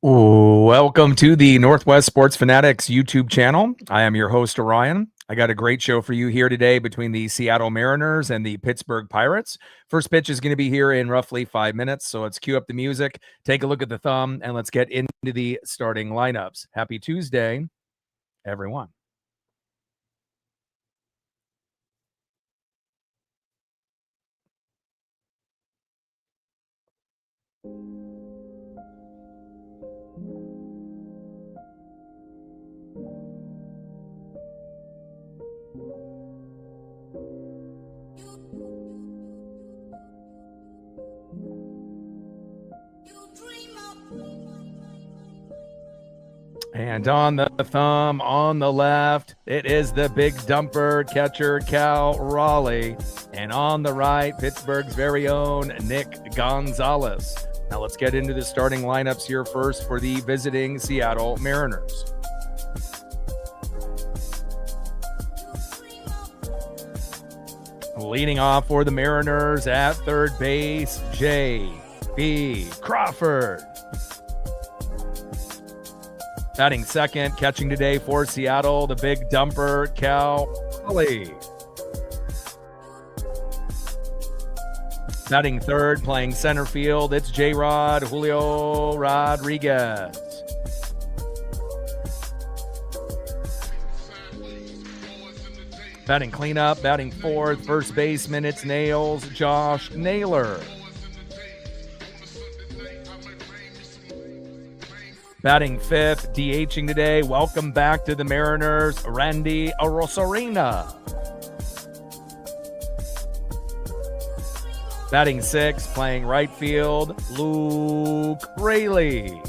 Welcome to the Northwest Sports Fanatics YouTube channel. I am your host, Orion. I got a great show for you here today between the Seattle Mariners and the Pittsburgh Pirates. First pitch is going to be here in roughly 5 minutes, so let's cue up the music, take a look at the thumb, and let's get into the starting lineups. Happy Tuesday, everyone. And on the thumb, on the left, it is the big dumper catcher, Cal Raleigh. And on the right, Pittsburgh's very own Nick Gonzalez. Now let's get into the starting lineups here first for the visiting Seattle Mariners. Leading off for the Mariners at third base, J.B. Crawford. Batting second, catching today for Seattle, the big dumper, Cal Raleigh. Batting third, playing center field, it's J-Rod Julio Rodriguez. Batting cleanup, batting fourth, first baseman, it's Nails, Josh Naylor. Batting fifth, DHing today, welcome back to the Mariners, Randy Arozarena. Batting sixth, playing right field, Luke Raley.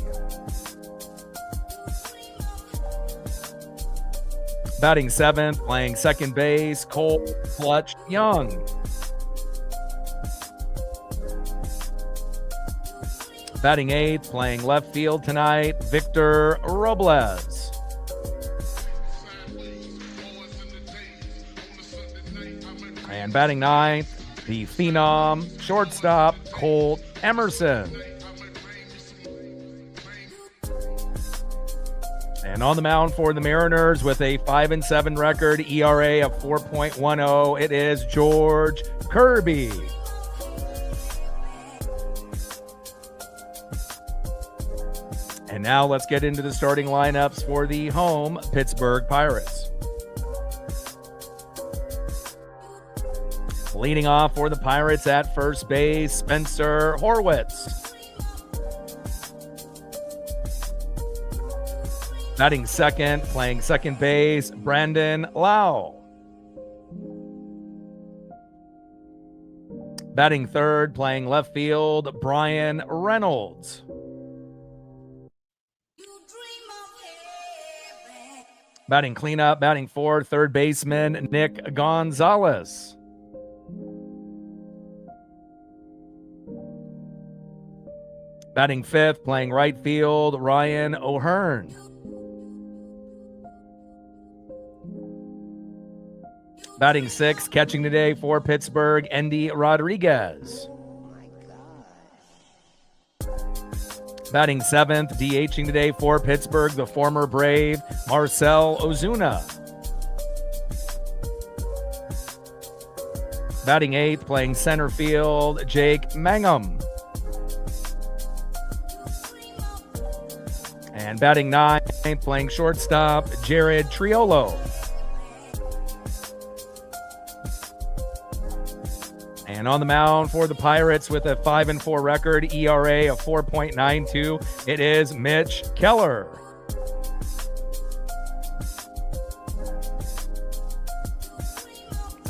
Batting seventh, playing second base, Cole Fletch Young. Batting eighth, playing left field tonight, Victor Robles. And batting ninth, the phenom shortstop, Colt Emerson. And on the mound for the Mariners with a 5-7 record, ERA of 4.10, it is George Kirby. And now let's get into the starting lineups for the home Pittsburgh Pirates. Leading off for the Pirates at first base, Spencer Horwitz. Batting second, playing second base, Brandon Lau. Batting third, playing left field, Brian Reynolds. Batting cleanup, batting fourth, third baseman, Nick Gonzalez. Batting fifth, playing right field, Ryan O'Hearn. Batting sixth, catching today for Pittsburgh, Endy Rodriguez. Batting seventh, DHing today for Pittsburgh, the former Brave, Marcell Ozuna. Batting eighth, playing center field, Jake Mangum. And batting ninth, playing shortstop, Jared Triolo. And on the mound for the Pirates with a 5-4 record, ERA of 4.92, it is Mitch Keller.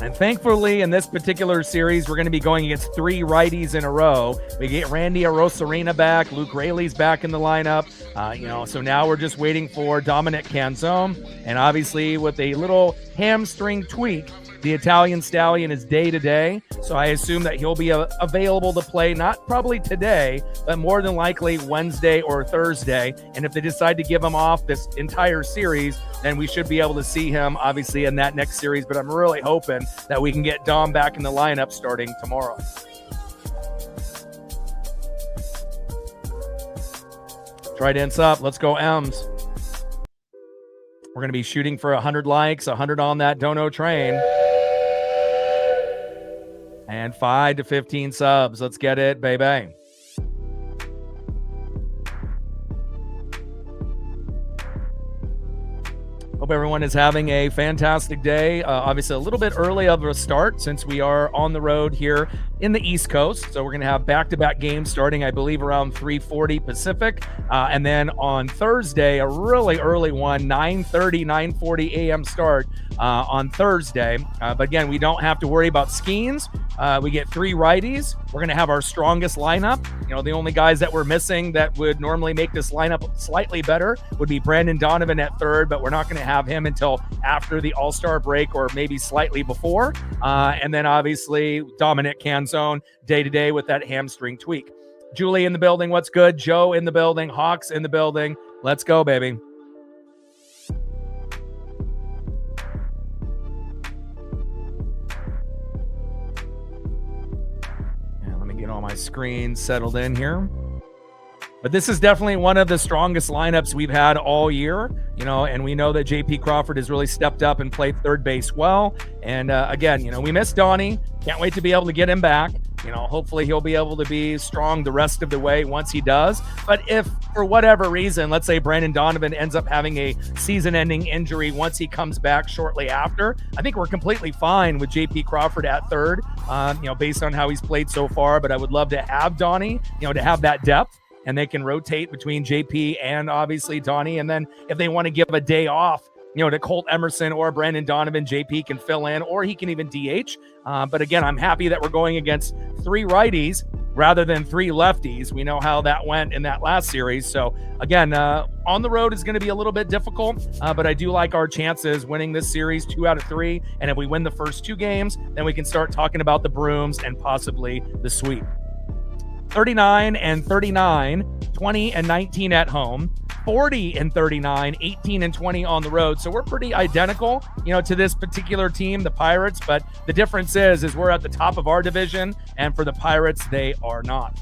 And thankfully, in this particular series, we're going to be going against three righties in a row. We get Randy Arozarena back. Luke Raley's back in the lineup. So now we're just waiting for Dominic Canzone. And obviously, with a little hamstring tweak, the Italian Stallion is day-to-day, so I assume that he'll be available to play, not probably today, but more than likely Wednesday or Thursday. And if they decide to give him off this entire series, then we should be able to see him, obviously, in that next series. But I'm really hoping that we can get Dom back in the lineup starting tomorrow. Trident's up. Let's go, M's. We're going to be shooting for 100 likes, 100 on that dono train. And 5 to 15 subs. Let's get it, baby. Hope everyone is having a fantastic day. Obviously, a little bit early of a start since we are on the road here in the East Coast. So we're going to have back-to-back games starting, I believe, around 3:40 Pacific. And then on Thursday, a really early one, 9:30, 9:40 a.m. start on Thursday. But again, we don't have to worry about Skeens. We get 3 righties. We're going to have our strongest lineup. You know, the only guys that we're missing that would normally make this lineup slightly better would be Brandon Donovan at third, but we're not going to have him until after the All-Star break or maybe slightly before. And then obviously Dominic Canzone day-to-day with that hamstring tweak. Julie in the building. What's good? Joe in the building. Hawks in the building. Let's go, baby. Get all my screens settled in here. But this is definitely one of the strongest lineups we've had all year, you know, and we know that JP Crawford has really stepped up and played third base well. And again, you know, we miss Donnie. Can't wait to be able to get him back. You know, hopefully he'll be able to be strong the rest of the way once he does. But if for whatever reason, let's say Brandon Donovan ends up having a season-ending injury once he comes back shortly after, I think we're completely fine with JP Crawford at third, you know, based on how he's played so far. But I would love to have Donnie, you know, to have that depth, and they can rotate between JP and obviously Donnie. And then if they want to give a day off, you know, to Colt Emerson or Brandon Donovan, JP can fill in, or he can even DH. But again, I'm happy that we're going against 3 righties rather than 3 lefties. We know how that went in that last series. So again, on the road is going to be a little bit difficult, but I do like our chances winning this series 2 out of 3. And if we win the first 2 games, then we can start talking about the brooms and possibly the sweep. 39 and 39, 20 and 19 at home, 40 and 39, 18 and 20 on the road. So we're pretty identical, you know, to this particular team, the Pirates. But the difference is we're at the top of our division, and for the Pirates, they are not.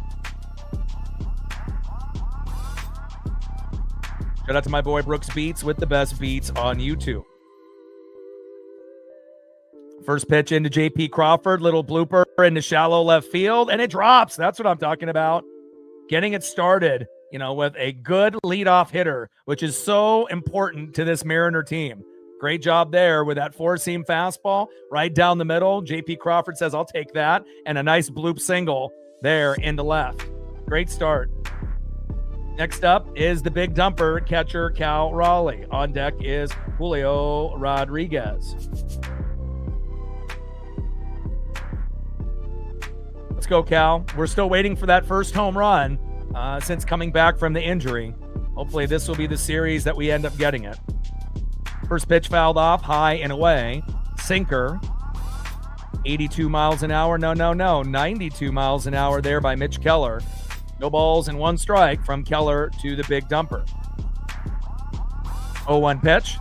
Shout out to my boy Brooks Beats with the best beats on YouTube. First pitch into JP Crawford, little blooper into shallow left field, and it drops. That's what I'm talking about. Getting it started, you know, with a good leadoff hitter, which is so important to this Mariner team. Great job there with that 4-seam fastball right down the middle. JP Crawford says, I'll take that. And a nice bloop single there into left. Great start. Next up is the big dumper catcher, Cal Raleigh. On deck is Julio Rodriguez. Let's go, Cal. We're still waiting for that first home run since coming back from the injury. Hopefully this will be the series that we end up getting it. First pitch fouled off, high and away. Sinker. 82 miles an hour. No. 92 miles an hour there by Mitch Keller. No balls and 1 strike from Keller to the big dumper. 0-1 pitch.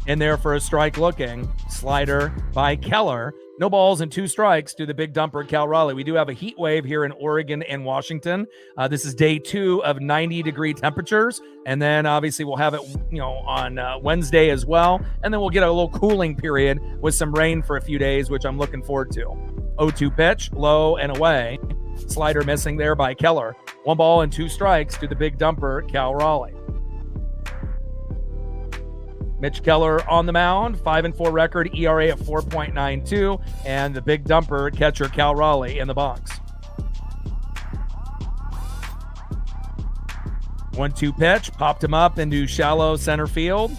In there for a strike looking. Slider by Keller. No balls and 2 strikes to the big dumper, Cal Raleigh. We do have a heat wave here in Oregon and Washington. This is day 2 of 90-degree temperatures. And then obviously we'll have it, you know, on Wednesday as well. And then we'll get a little cooling period with some rain for a few days, which I'm looking forward to. 0-2 pitch, low and away. Slider missing there by Keller. 1 ball and 2 strikes to the big dumper, Cal Raleigh. Mitch Keller on the mound, 5-4 record, ERA at 4.92, and the big dumper catcher Cal Raleigh in the box. 1-2 pitch, popped him up into shallow center field,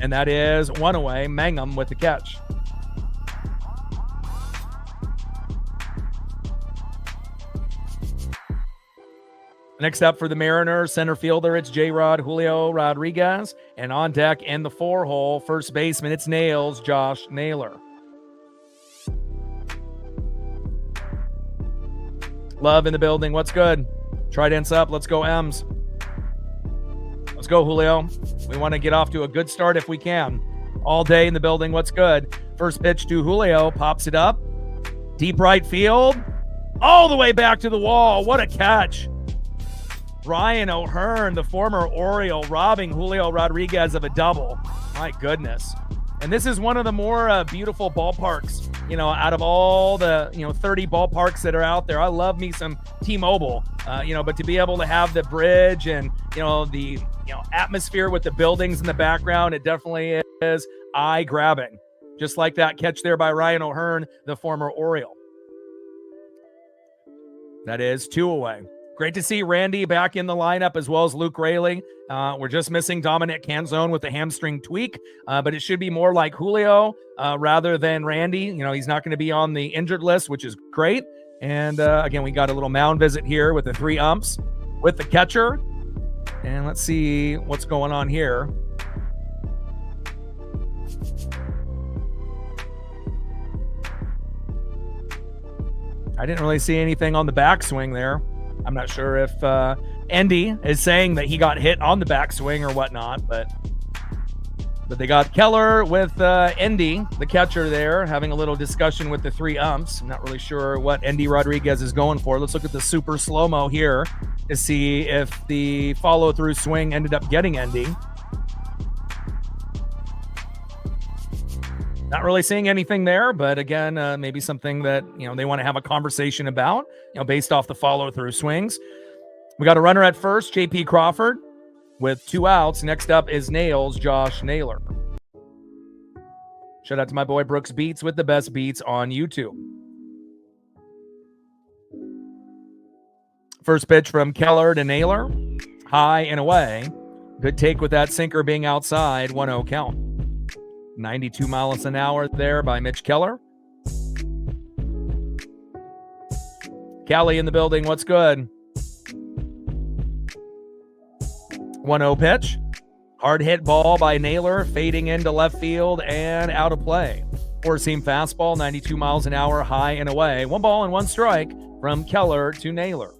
and that is 1 away. Mangum with the catch. Next up for the Mariners, center fielder, it's J-Rod Julio Rodriguez. And on deck in the 4-hole, first baseman, it's Nails, Josh Naylor. Love in the building. What's good? Trident's up. Let's go, M's. Let's go, Julio. We want to get off to a good start if we can. All day in the building. What's good? First pitch to Julio. Pops it up. Deep right field. All the way back to the wall. What a catch. Ryan O'Hearn, the former Oriole, robbing Julio Rodriguez of a double. My goodness. And this is one of the more beautiful ballparks, out of all the, 30 ballparks that are out there. I love me some T-Mobile, but to be able to have the bridge and, the, atmosphere with the buildings in the background, it definitely is eye-grabbing. Just like that catch there by Ryan O'Hearn, the former Oriole. That is 2 away. Great to see Randy back in the lineup as well as Luke Raley. We're just missing Dominic Canzone with the hamstring tweak, but it should be more like Julio rather than Randy. He's not going to be on the injured list, which is great. And again, we got a little mound visit here with the 3 umps with the catcher. And let's see what's going on here. I didn't really see anything on the backswing there. I'm not sure if Endy is saying that he got hit on the backswing or whatnot, but they got Keller with Endy, the catcher there, having a little discussion with the 3 umps. I'm not really sure what Endy Rodriguez is going for. Let's look at the super slow-mo here to see if the follow-through swing ended up getting Endy. Not really seeing anything there, but again, maybe something that, they want to have a conversation about, based off the follow-through swings. We got a runner at first, J.P. Crawford, with 2 outs. Next up is Nails, Josh Naylor. Shout out to my boy Brooks Beats with the best beats on YouTube. First pitch from Keller to Naylor. High and away. Good take with that sinker being outside. 1-0 count. 92 miles an hour there by Mitch Keller. Callie in the building. What's good? 1-0 pitch. Hard hit ball by Naylor, fading into left field and out of play. Four-seam fastball, 92 miles an hour, high and away. 1 ball and 1 strike from Keller to Naylor.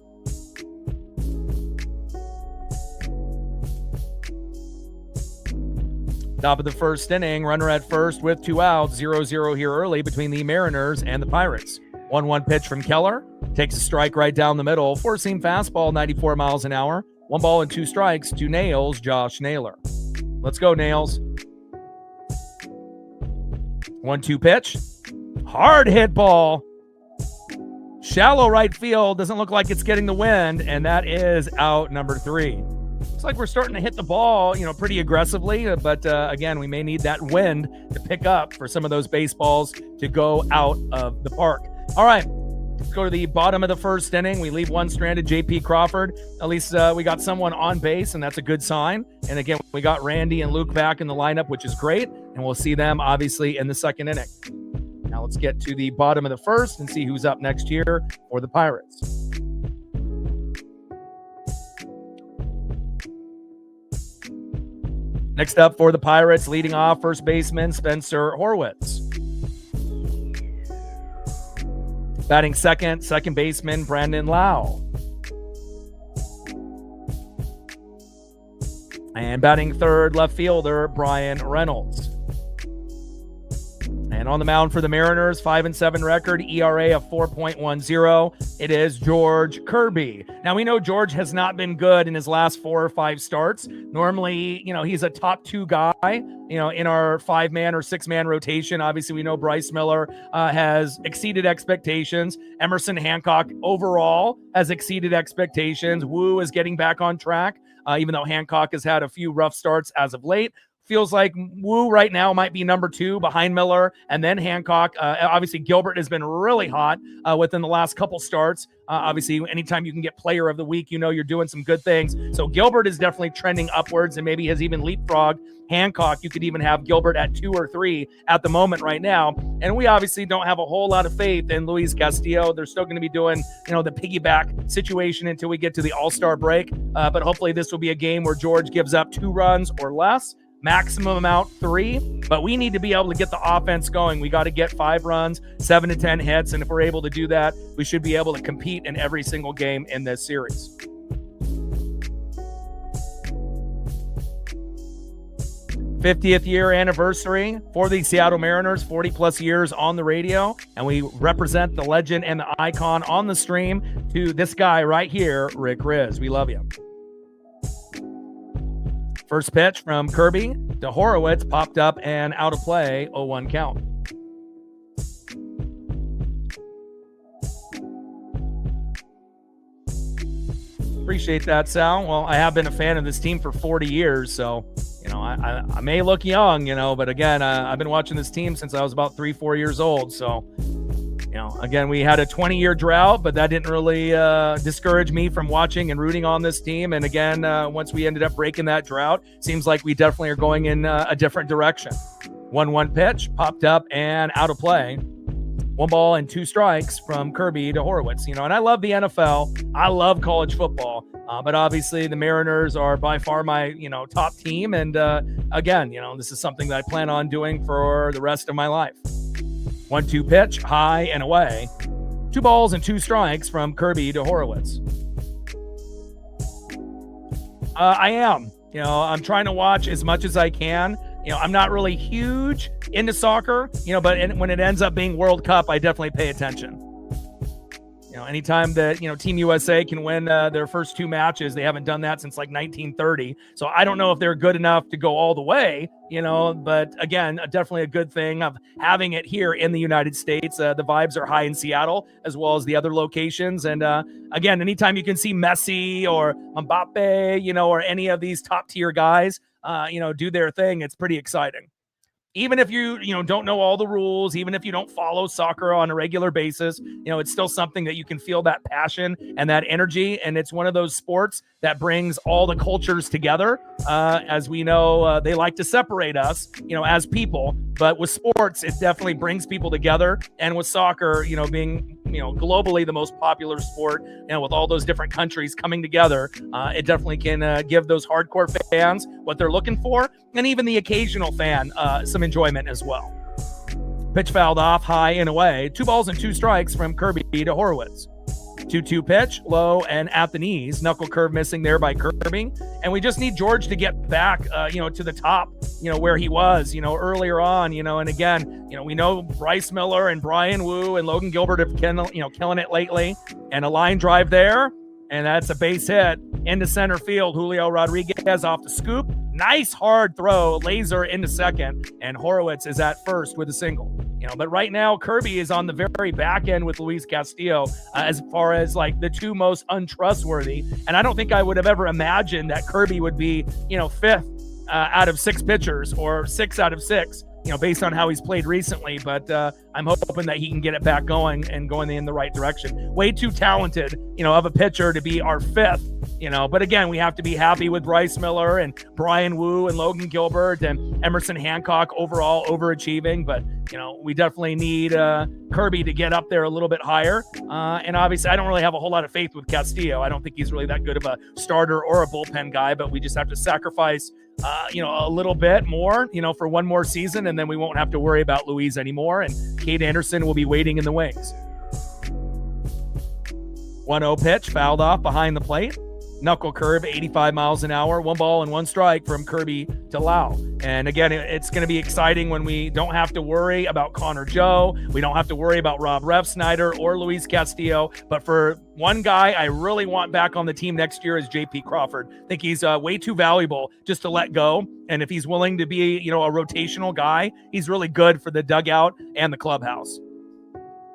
Top of the first inning, runner at first with 2 outs, 0-0 here early between the Mariners and the Pirates. 1-1 pitch from Keller, takes a strike right down the middle. Four-seam fastball, 94 miles an hour. 1 ball and 2 strikes to Nails, Josh Naylor. Let's go, Nails. 1-2 pitch. Hard hit ball. Shallow right field. Doesn't look like it's getting the wind, and that is out number 3. Looks like we're starting to hit the ball, pretty aggressively, but again, we may need that wind to pick up for some of those baseballs to go out of the park. All right, let's go to the bottom of the first inning. We leave 1 stranded, J.P. Crawford. At least we got someone on base, and that's a good sign. And again, we got Randy and Luke back in the lineup, which is great, and we'll see them obviously in the second inning. Now let's get to the bottom of the first and see who's up next year for the Pirates. Next up for the Pirates, leading off, first baseman Spencer Horwitz. Batting second baseman Brandon Lau. And batting third, left fielder Brian Reynolds. And on the mound for the Mariners, 5-7 record, ERA of 4.10. It is George Kirby. Now, we know George has not been good in his last 4 or 5 starts. Normally, he's a top 2 guy, in our 5-man or 6-man rotation. Obviously, we know Bryce Miller has exceeded expectations. Emerson Hancock overall has exceeded expectations. Wu is getting back on track, even though Hancock has had a few rough starts as of late. Feels like Wu right now might be number 2 behind Miller and then Hancock. Obviously, Gilbert has been really hot within the last couple starts. Obviously, anytime you can get player of the week, you're doing some good things. So Gilbert is definitely trending upwards and maybe has even leapfrogged Hancock. You could even have Gilbert at 2 or 3 at the moment right now. And we obviously don't have a whole lot of faith in Luis Castillo. They're still going to be doing, the piggyback situation until we get to the All-Star break. But hopefully this will be a game where George gives up 2 runs or less. Maximum amount 3, but we need to be able to get the offense going. We got to get 5 runs, 7 to 10 hits, and if we're able to do that, we should be able to compete in every single game in this series. '50th year anniversary for the Seattle Mariners, 40 plus years on the radio, and we represent the legend and the icon on the stream to this guy right here, Rick Riz. We love you. First pitch from Kirby to Horowitz, popped up and out of play, 0-1 count. Appreciate that, Sal. Well, I have been a fan of this team for 40 years, so, I may look young, but again, I've been watching this team since I was about 3-4 years old, so, again, we had a 20-year drought, but that didn't really discourage me from watching and rooting on this team. And again, once we ended up breaking that drought, seems like we definitely are going in a different direction. 1-1 pitch, popped up and out of play. 1 ball and 2 strikes from Kirby to Horowitz. And I love the NFL. I love college football. But obviously the Mariners are by far my, top team. And again, this is something that I plan on doing for the rest of my life. 1-2 pitch, high and away. 2 balls and 2 strikes from Kirby to Horowitz. I am. I'm trying to watch as much as I can. I'm not really huge into soccer, but when it ends up being World Cup, I definitely pay attention. Anytime that, Team USA can win their first 2 matches, they haven't done that since like 1930. So I don't know if they're good enough to go all the way, but again, definitely a good thing of having it here in the United States. The vibes are high in Seattle as well as the other locations. And again, anytime you can see Messi or Mbappe, or any of these top tier guys, do their thing, it's pretty exciting. Even if you don't know all the rules, even if you don't follow soccer on a regular basis, it's still something that you can feel that passion and that energy. And it's one of those sports that brings all the cultures together. As we know, they like to separate us, as people. But with sports, it definitely brings people together. And with soccer, being globally the most popular sport, with all those different countries coming together, it definitely can give those hardcore fans what they're looking for, and even the occasional fan some enjoyment as well. Pitch fouled off, high and away. 2 balls and 2 strikes from Kirby to Horowitz. 2-2 pitch, low and at the knees. Knuckle curve missing there by Kirby. And we just need George to get back, to the top, where he was, earlier on, and again, we know Bryce Miller and Brian Wu and Logan Gilbert have killing it lately. And a line drive there, and that's a base hit into center field. Julio Rodriguez off the scoop. Nice hard throw, laser into second, and Horowitz is at first with a single. But right now Kirby is on the very back end with Luis Castillo as far as like the 2 most untrustworthy. And I don't think I would have ever imagined that Kirby would be, 5th out of 6 pitchers or 6 out of 6. Based on how he's played recently, but I'm hoping that he can get it back going and going in the right direction. Way too talented, of a pitcher to be our 5th, but again, we have to be happy with Bryce Miller and Brian Wu and Logan Gilbert and Emerson Hancock overall overachieving, but, we definitely need Kirby to get up there a little bit higher. And obviously, I don't really have a whole lot of faith with Castillo. I don't think he's really that good of a starter or a bullpen guy, but we just have to sacrifice a little bit more, for one more season, and then we won't have to worry about Luis anymore, and Cade Anderson will be waiting in the wings. 1-0 pitch, fouled off behind the plate. Knuckle curve, 85 miles an hour, 1 ball and 1 strike from Kirby to Lau. And again, it's going to be exciting when we don't have to worry about Connor Joe. We don't have to worry about Rob Refsnyder or Luis Castillo. But for one guy I really want back on the team next year is J.P. Crawford. I think he's way too valuable just to let go. And if he's willing to be, a rotational guy, he's really good for the dugout and the clubhouse.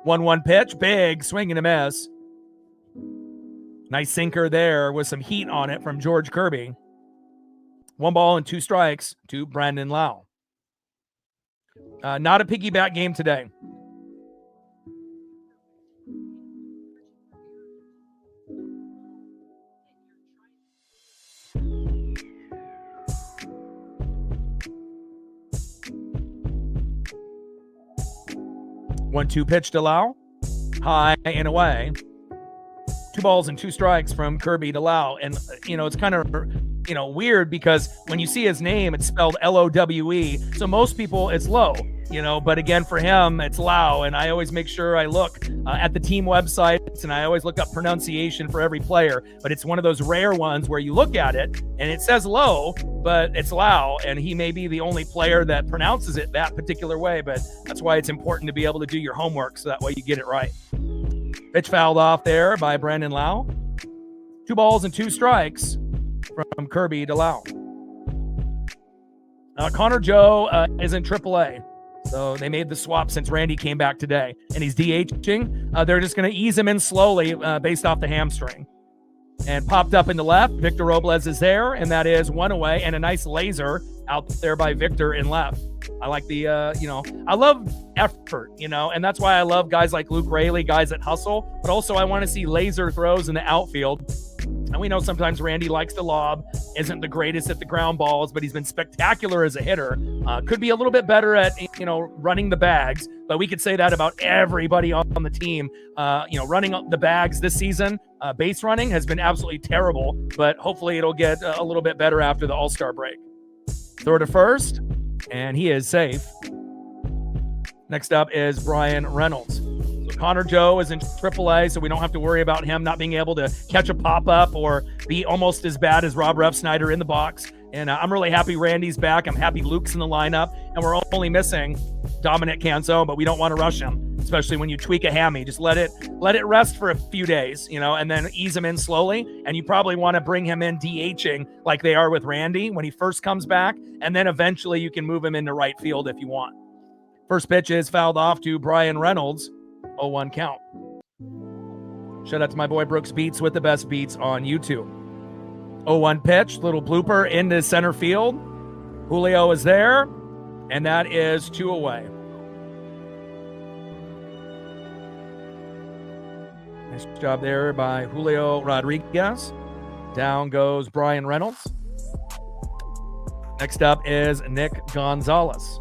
1-1 pitch, big swing and a miss. Nice sinker there with some heat on it from George Kirby. 1 ball and 2 strikes to Brandon Lau. Not a piggyback game today. One-two pitch to Lau. High and away. 2 balls and 2 strikes from Kirby to Lau. And, it's kind of, weird because when you see his name, it's spelled Lowe. So most people, it's Low, but again, for him, it's Lau. And I always make sure I look at the team websites, and I always look up pronunciation for every player. But it's one of those rare ones where you look at it and it says Low, but it's Lau. And he may be the only player that pronounces it that particular way. But that's why it's important to be able to do your homework so that way you get it right. Pitch fouled off there by Brandon Lau. 2 balls and 2 strikes from Kirby to Lau. Connor Joe is in AAA. So they made the swap since Randy came back today, and he's DHing. They're just going to ease him in slowly based off the hamstring. And popped up in the left, Victor Robles is there, and that is one away, and a nice laser out there by Victor in left. I like the, I love effort, and that's why I love guys like Luke Raley, guys that hustle, but also I want to see laser throws in the outfield. And we know sometimes Randy likes to lob, isn't the greatest at the ground balls, but he's been spectacular as a hitter. Could be a little bit better at, running the bags, but we could say that about everybody on the team. Running the bags this season, base running has been absolutely terrible, but hopefully it'll get a little bit better after the All-Star break. Throw to first, and he is safe. Next up is Brian Reynolds. Connor Joe is in AAA, so we don't have to worry about him not being able to catch a pop-up or be almost as bad as Rob Refsnyder in the box. And I'm really happy Randy's back. I'm happy Luke's in the lineup, and we're only missing Dominic Canzone, but we don't want to rush him, especially when you tweak a hammy. Just let it rest for a few days, and then ease him in slowly. And you probably want to bring him in DHing like they are with Randy when he first comes back, and then eventually you can move him into right field if you want. First pitch is fouled off to Brian Reynolds. 0-1 count. Shout out to my boy Brooks Beats with the best beats on YouTube. 0-1 pitch, little blooper into center field. Julio is there, and that is 2 away. Nice job there by Julio Rodriguez. Down goes Brian Reynolds. Next up is Nick Gonzalez.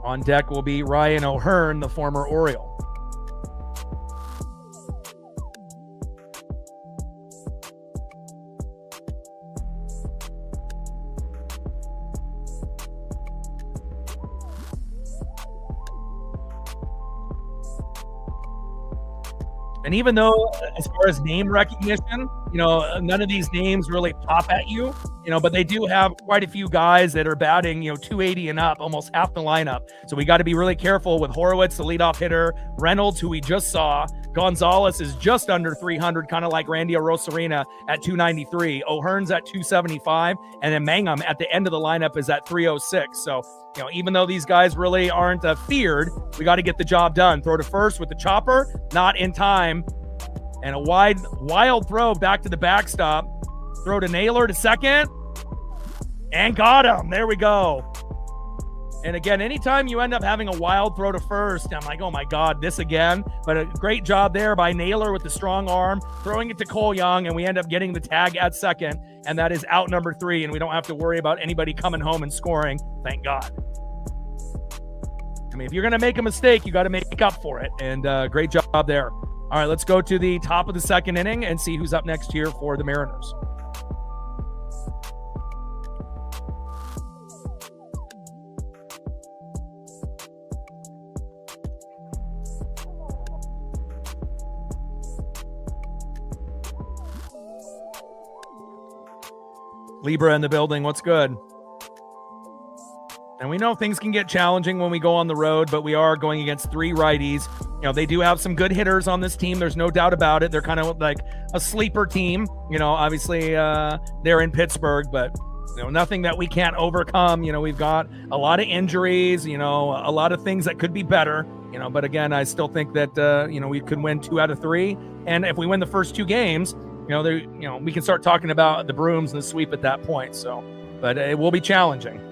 On deck will be Ryan O'Hearn, the former Oriole. And even though, as far as name recognition, none of these names really pop at you, but they do have quite a few guys that are batting, 280 and up, almost half the lineup. So we got to be really careful with Horowitz, the leadoff hitter, Reynolds, who we just saw. Gonzalez is just under 300, kind of like Randy Arozarena at 293. O'Hearn's at 275, and then Mangum at the end of the lineup is at 306. So, even though these guys really aren't feared, we got to get the job done. Throw to first with the chopper, not in time. And a wild throw back to the backstop. Throw to Naylor to second. And got him. There we go. And again, anytime you end up having a wild throw to first, I'm like, oh my God, this again. But a great job there by Naylor with the strong arm, throwing it to Cole Young, and we end up getting the tag at second. And that is out number 3, and we don't have to worry about anybody coming home and scoring. Thank God. If you're going to make a mistake, you got to make up for it. And great job there. All right, let's go to the top of the second inning and see who's up next here for the Mariners. Libra in the building. What's good? And we know things can get challenging when we go on the road, but we are going against 3 righties. They do have some good hitters on this team. There's no doubt about it. They're kind of like a sleeper team. Obviously they're in Pittsburgh, but nothing that we can't overcome. We've got a lot of injuries, a lot of things that could be better, but again, I still think that, we could win 2 out of 3. And if we win the first 2 games, we can start talking about the brooms and the sweep at that point. So, but it will be challenging.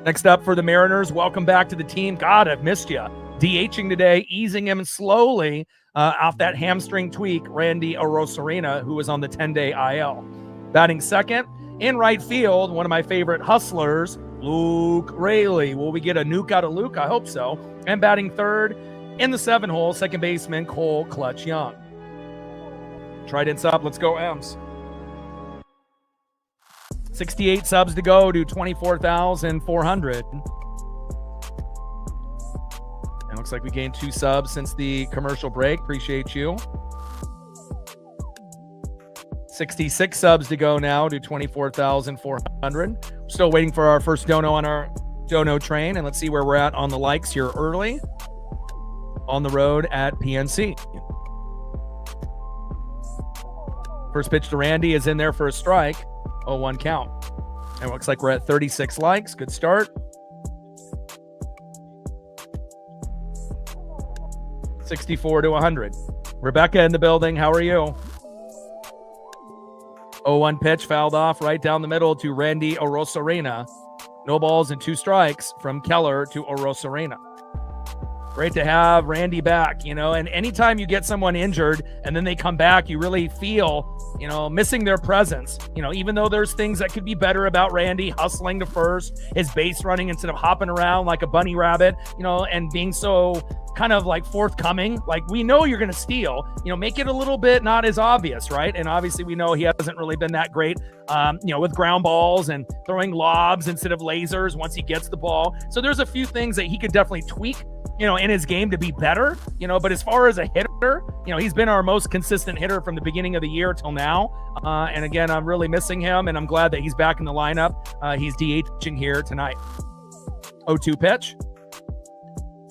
Next up for the Mariners, welcome back to the team. God, I've missed you. DHing today, easing him slowly off that hamstring tweak, Randy Arozarena, who was on the 10-day IL. Batting second, in right field, one of my favorite hustlers, Luke Raley. Will we get a nuke out of Luke? I hope so. And batting third, in the 7-hole, second baseman Cole Clutch Young. Trident's up. Let's go, M's. 68 subs to go to 24,400. It looks like we gained 2 subs since the commercial break. Appreciate you. 66 subs to go now to 24,400. Still waiting for our first dono on our dono train, and let's see where we're at on the likes here early on the road at PNC. First pitch to Randy is in there for a strike. 0-1 count. And it looks like we're at 36 likes. Good start. 64 to 100. Rebecca in the building. How are you? 0-1 pitch fouled off right down the middle to Randy Arozarena. No balls and 2 strikes from Keller to Arozarena. Great to have Randy back, and anytime you get someone injured and then they come back, you really feel, missing their presence. Even though there's things that could be better about Randy, hustling to first, his base running instead of hopping around like a bunny rabbit, and being so kind of like forthcoming. Like, we know you're going to steal, make it a little bit not as obvious, right? And obviously we know he hasn't really been that great, with ground balls and throwing lobs instead of lasers once he gets the ball. So there's a few things that he could definitely tweak, in his game to be better, but as far as a hitter, he's been our most consistent hitter from the beginning of the year till now. And again, I'm really missing him, and I'm glad that he's back in the lineup. He's DHing here tonight. 0-2 pitch.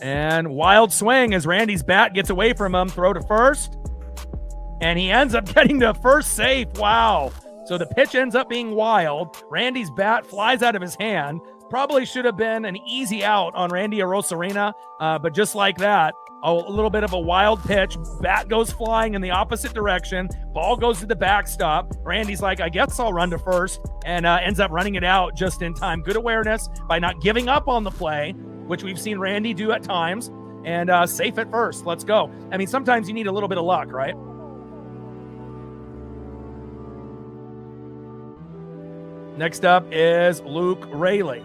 And wild swing as Randy's bat gets away from him. Throw to first. And he ends up getting to first safe. Wow. So the pitch ends up being wild. Randy's bat flies out of his hand. Probably should have been an easy out on Randy Arozarena, but just like that, a little bit of a wild pitch. Bat goes flying in the opposite direction. Ball goes to the backstop. Randy's like, I guess I'll run to first, and ends up running it out just in time. Good awareness by not giving up on the play, which we've seen Randy do at times, and safe at first. Let's go. I mean, sometimes you need a little bit of luck, right? Next up is Luke Rayleigh.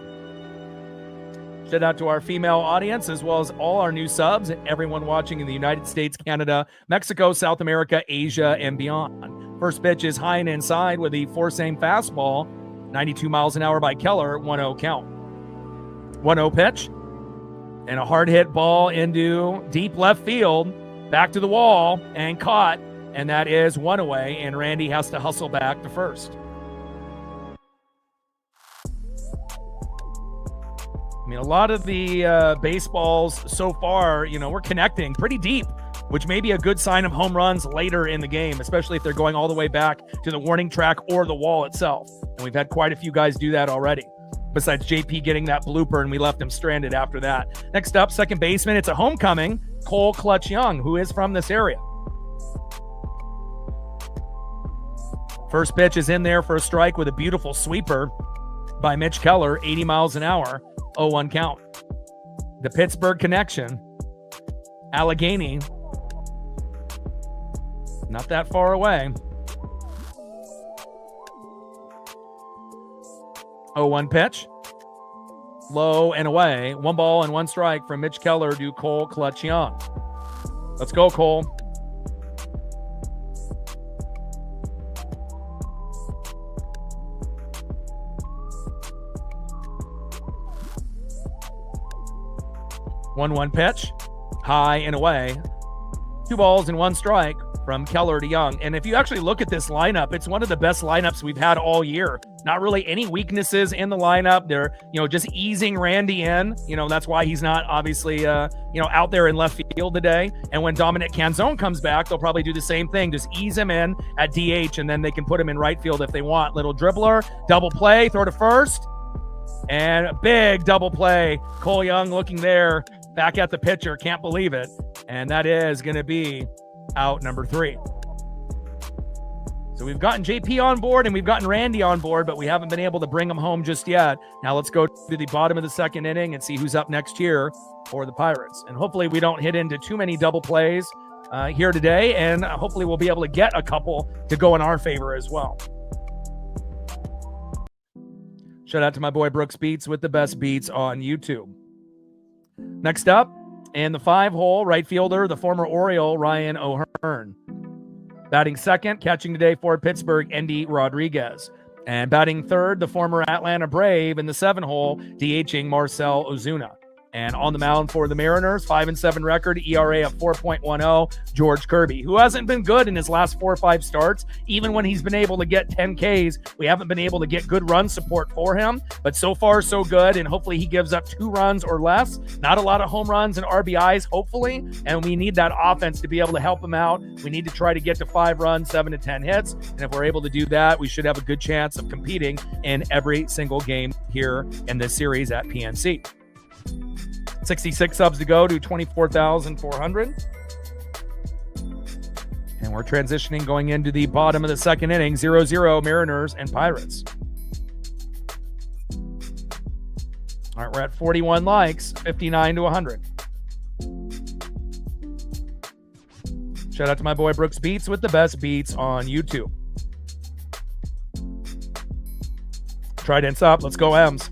Shout out to our female audience, as well as all our new subs and everyone watching in the United States, Canada, Mexico, South America, Asia, and beyond. First pitch is high and inside with the four-seam fastball, 92 miles an hour by Keller, 1-0 count. 1-0 pitch, and a hard hit ball into deep left field, back to the wall, and caught, and that is 1 away, and Randy has to hustle back to first. I mean, a lot of the baseballs so far, we're connecting pretty deep, which may be a good sign of home runs later in the game, especially if they're going all the way back to the warning track or the wall itself. And we've had quite a few guys do that already, besides JP getting that blooper, and we left him stranded after that. Next up, second baseman. It's a homecoming, Cole Clutch Young, who is from this area. First pitch is in there for a strike with a beautiful sweeper by Mitch Keller, 80 miles an hour. 0-1 count. The Pittsburgh connection. Allegheny. Not that far away. 0-1 pitch. Low and away. 1 ball and 1 strike from Mitch Keller to Cole Clutch Young. Let's go, Cole. One pitch, high and away. 2 balls and 1 strike from Keller to Young. And if you actually look at this lineup, it's one of the best lineups we've had all year. Not really any weaknesses in the lineup. They're, just easing Randy in. That's why he's not obviously, out there in left field today. And when Dominic Canzone comes back, they'll probably do the same thing. Just ease him in at DH, and then they can put him in right field if they want. Little dribbler, double play, throw to first. And a big double play. Cole Young looking there. Back at the pitcher, can't believe it. And that is going to be out number 3. So we've gotten JP on board and we've gotten Randy on board, but we haven't been able to bring them home just yet. Now let's go to the bottom of the second inning and see who's up next here for the Pirates. And hopefully we don't hit into too many double plays here today, and hopefully we'll be able to get a couple to go in our favor as well. Shout out to my boy Brooks Beats with the best beats on YouTube. Next up, in the 5-hole, right fielder, the former Oriole, Ryan O'Hearn. Batting second, catching today for Pittsburgh, Endy Rodriguez. And batting third, the former Atlanta Brave in the 7-hole, DHing Marcell Ozuna. And on the mound for the Mariners, 5-7 record, ERA of 4.10, George Kirby, who hasn't been good in his last 4 or 5 starts. Even when he's been able to get 10 Ks, we haven't been able to get good run support for him. But so far, so good. And hopefully he gives up 2 runs or less. Not a lot of home runs and RBIs, hopefully. And we need that offense to be able to help him out. We need to try to get to 5 runs, 7 to 10 hits. And if we're able to do that, we should have a good chance of competing in every single game here in this series at PNC. 66 subs to go to 24,400. And we're transitioning going into the bottom of the second inning, 0-0 Mariners and Pirates. All right, we're at 41 likes, 59 to 100. Shout out to my boy Brooks Beats with the best beats on YouTube. Trident's up. Let's go, M's.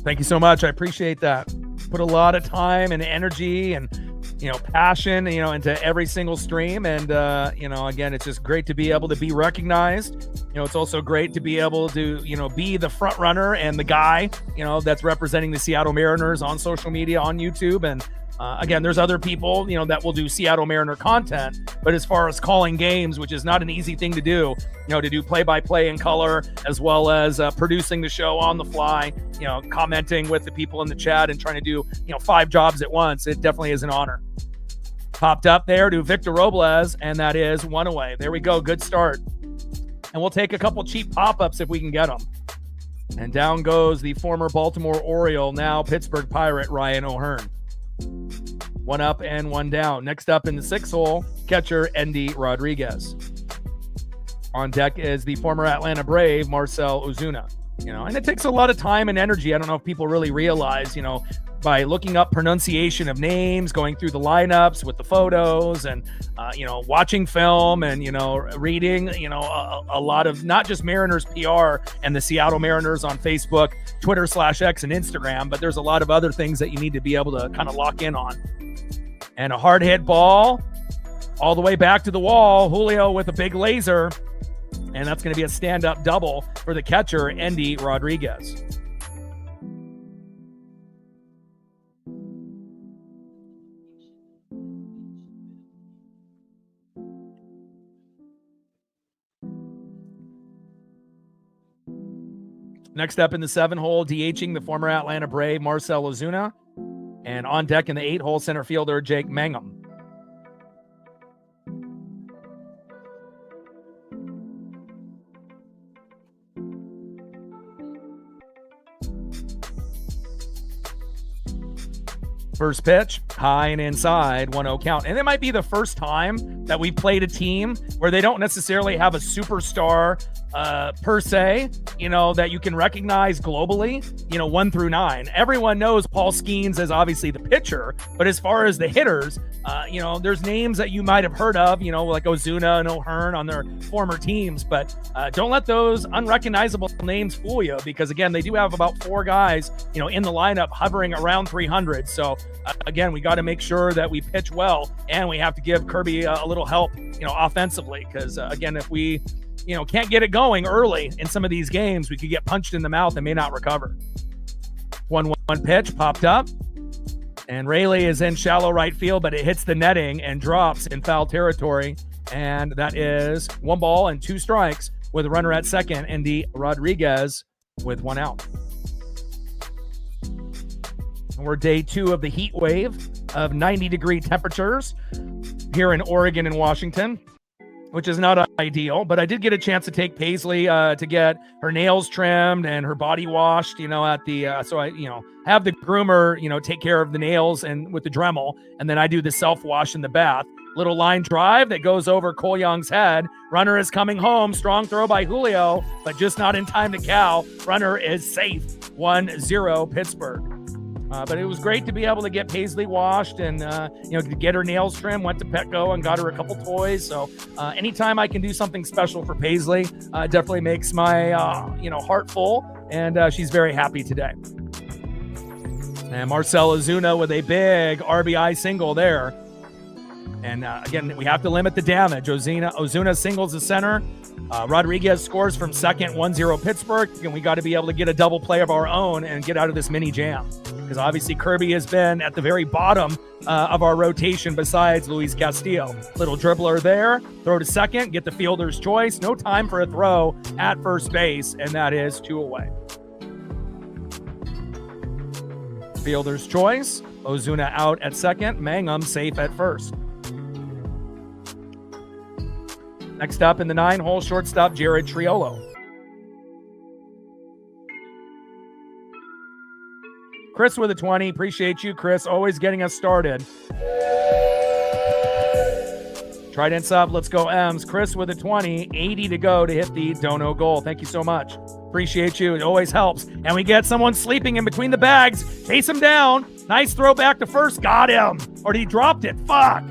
Thank you so much. I appreciate that. Put a lot of time and energy and, passion, into every single stream. And, again, it's just great to be able to be recognized. It's also great to be able to, be the front runner and the guy, that's representing the Seattle Mariners on social media, on YouTube. And, again, there's other people, that will do Seattle Mariner content. But as far as calling games, which is not an easy thing to do, to do play-by-play in color, as well as producing the show on the fly, commenting with the people in the chat and trying to do, 5 jobs at once, it definitely is an honor. Popped up there to Victor Robles, and that is 1 away. There we go. Good start. And we'll take a couple cheap pop-ups if we can get them. And down goes the former Baltimore Oriole, now Pittsburgh Pirate, Ryan O'Hearn. 1 up and 1 down. Next up in the 6th hole, catcher Endy Rodriguez. On deck is the former Atlanta Brave, Marcell Ozuna. And it takes a lot of time and energy. I don't know if people really realize, by looking up pronunciation of names, going through the lineups with the photos and, watching film and, reading, a lot of not just Mariners PR and the Seattle Mariners on Facebook, Twitter/X and Instagram, but there's a lot of other things that you need to be able to kind of lock in on. And a hard hit ball all the way back to the wall. Julio with a big laser. And that's going to be a stand-up double for the catcher, Endy Rodriguez. Next up in the 7-hole, DHing the former Atlanta Brave, Marcell Ozuna. And on deck in the 8-hole, center fielder, Jake Mangum. First pitch, high and inside, 1-0 count. And it might be the first time that we played a team where they don't necessarily have a superstar per se, that you can recognize globally, 1 through 9. Everyone knows Paul Skeens as obviously the pitcher, but as far as the hitters, there's names that you might have heard of, like Ozuna and O'Hearn on their former teams, but don't let those unrecognizable names fool you, because again, they do have about 4 guys, in the lineup hovering around 300. So again, we got to make sure that we pitch well, and we have to give Kirby a little help, offensively, because again, if we can't get it going early in some of these games, we could get punched in the mouth and may not recover. 1-1 pitch popped up, and Rayleigh is in shallow right field, but it hits the netting and drops in foul territory. And that is 1 ball and 2 strikes with a runner at second, Endy Rodriguez with 1 out. And we're day 2 of the heat wave of 90-degree temperatures here in Oregon and Washington, which is not ideal, but I did get a chance to take Paisley to get her nails trimmed and her body washed, at the, so I, have the groomer, take care of the nails and with the Dremel, and then I do the self-wash in the bath. Little line drive that goes over Cole Young's head. Runner is coming home. Strong throw by Julio, but just not in time to Cal. Runner is safe. 1-0 Pittsburgh. But it was great to be able to get Paisley washed and, to get her nails trimmed. Went to Petco and got her a couple toys. So anytime I can do something special for Paisley, definitely makes my, heart full. And she's very happy today. And Marcell Ozuna with a big RBI single there. And again, we have to limit the damage. Ozuna singles the center. Rodriguez scores from second, 1-0 Pittsburgh. And we got to be able to get a double play of our own and get out of this mini jam. Because obviously Kirby has been at the very bottom of our rotation besides Luis Castillo. Little dribbler there. Throw to second. Get the fielder's choice. No time for a throw at first base. And that is 2 away. Fielder's choice. Ozuna out at second. Mangum safe at first. Next up in the 9-hole, shortstop Jared Triolo. Chris with a 20. Appreciate you, Chris. Always getting us started. Trident sub. Let's go, M's. Chris with a 20. 80 to go to hit the dono goal. Thank you so much. Appreciate you. It always helps. And we get someone sleeping in between the bags. Chase him down. Nice throw back to first. Got him. Or he dropped it. Fuck.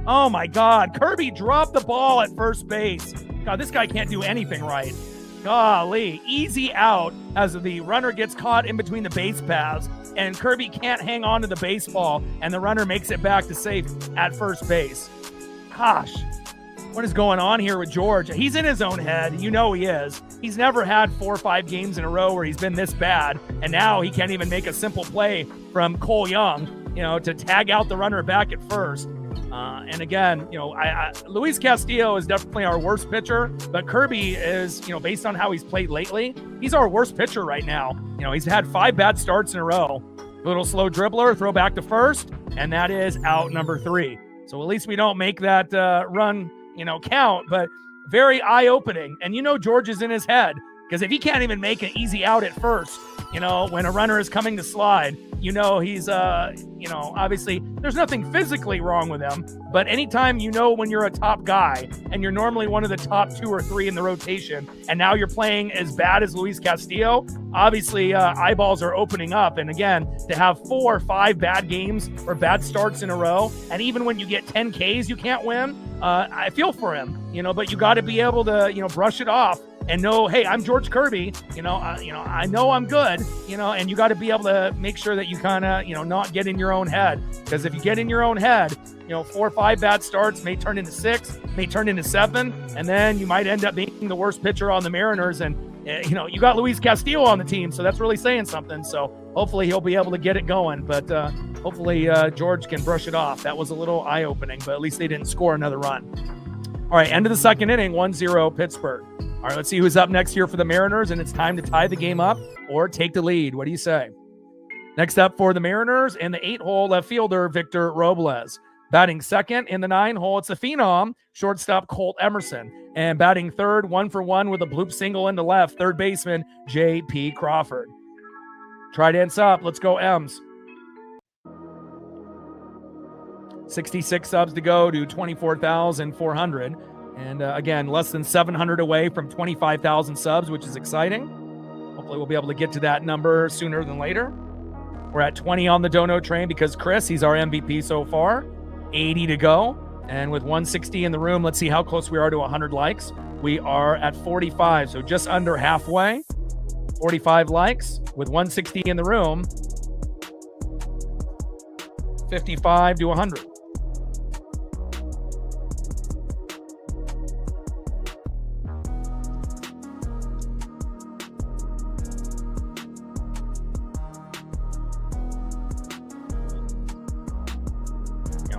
Oh, my God. Kirby dropped the ball at first base. God, this guy can't do anything right. Golly. Easy out as the runner gets caught in between the base paths, and Kirby can't hang on to the baseball, and the runner makes it back to safe at first base. Gosh, what is going on here with George? He's in his own head. You know he is. He's never had 4 or 5 games in a row where he's been this bad, and now he can't even make a simple play from Cole Young, to tag out the runner back at first. And again, Luis Castillo is definitely our worst pitcher, but Kirby is, based on how he's played lately, he's our worst pitcher right now. He's had 5 bad starts in a row. Little slow dribbler, throw back to first, and that is out number 3. So at least we don't make that run, count, but very eye-opening. And George is in his head, because if he can't even make an easy out at first, when a runner is coming to slide, he's, obviously there's nothing physically wrong with him, but anytime when you're a top guy and you're normally one of the top 2 or 3 in the rotation, and now you're playing as bad as Luis Castillo, obviously eyeballs are opening up. And again, to have 4 or 5 bad games or bad starts in a row, and even when you get 10 Ks, you can't win. I feel for him, but you got to be able to, brush it off and know, hey, I'm George Kirby, I know I'm good, and you got to be able to make sure that you kind of, not get in your own head. Because if you get in your own head, 4 or 5 bad starts may turn into 6, may turn into 7, and then you might end up being the worst pitcher on the Mariners. And, you got Luis Castillo on the team, so that's really saying something. So hopefully he'll be able to get it going. But hopefully George can brush it off. That was a little eye-opening, but at least they didn't score another run. All right, end of the second inning, 1-0 Pittsburgh. All right, let's see who's up next here for the Mariners, and it's time to tie the game up or take the lead. What do you say? Next up for the Mariners, in the 8-hole, left fielder Victor Robles. Batting second in the 9-hole, it's the phenom, shortstop Colt Emerson. And batting third, 1-for-1 with a bloop single into left, third baseman J.P. Crawford. Tridents up. Let's go, M's. 66 subs to go to 24,400. And again, less than 700 away from 25,000 subs, which is exciting. Hopefully we'll be able to get to that number sooner than later. We're at 20 on the dono train because Chris, he's our MVP so far. 80 to go. And with 160 in the room, let's see how close we are to 100 likes. We are at 45, so just under halfway. 45 likes with 160 in the room. 55 to 100.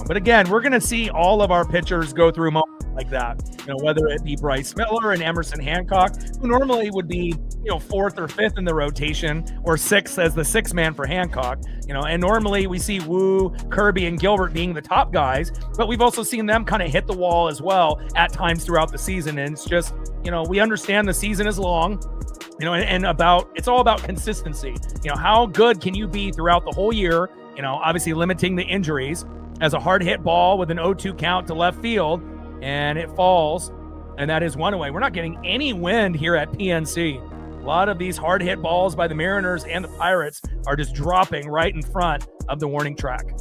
But again, we're going to see all of our pitchers go through moments like that, whether it be Bryce Miller and Emerson Hancock, who normally would be, 4th or 5th in the rotation, or 6th as the 6th man for Hancock, and normally we see Wu, Kirby, and Gilbert being the top guys, but we've also seen them kind of hit the wall as well at times throughout the season. And it's just, we understand the season is long, and it's all about consistency. How good can you be throughout the whole year, obviously limiting the injuries, as a hard hit ball with an 0-2 count to left field, and it falls, and that is 1 away. We're not getting any wind here at PNC. A lot of these hard hit balls by the Mariners and the Pirates are just dropping right in front of the warning track.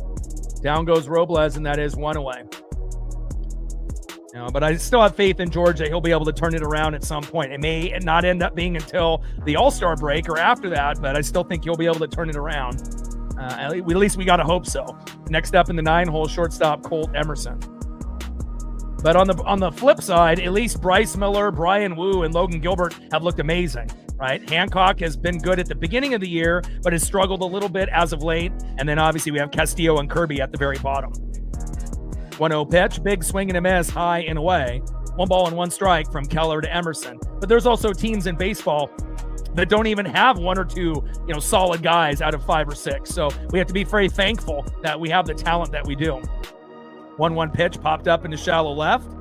Down goes Robles, and that is 1 away. But I still have faith in George that he'll be able to turn it around at some point. It may not end up being until the All-Star break or after that, but I still think he'll be able to turn it around. At least we got to hope so. Next up in the 9-hole, shortstop Colt Emerson. But on the flip side, at least Bryce Miller, Brian Wu, and Logan Gilbert have looked amazing, right? Hancock has been good at the beginning of the year, but has struggled a little bit as of late. And then obviously we have Castillo and Kirby at the very bottom. 1-0 pitch, big swing and a miss, high and away. 1-1 strike from Keller to Emerson. But there's also teams in baseball that don't even have 1 or 2, solid guys out of 5 or 6. So we have to be very thankful that we have the talent that we do. 1-1 pitch popped up into shallow left,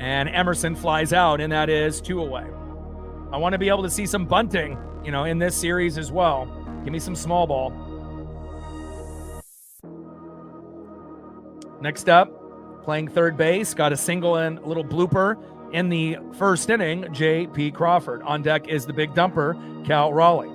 and Emerson flies out, and that is 2 away. I want to be able to see some bunting, in this series as well. Give me some small ball. Next up, playing third base, got a single and a little blooper in the first inning, J.P. Crawford. On deck is the big dumper, Cal Raleigh.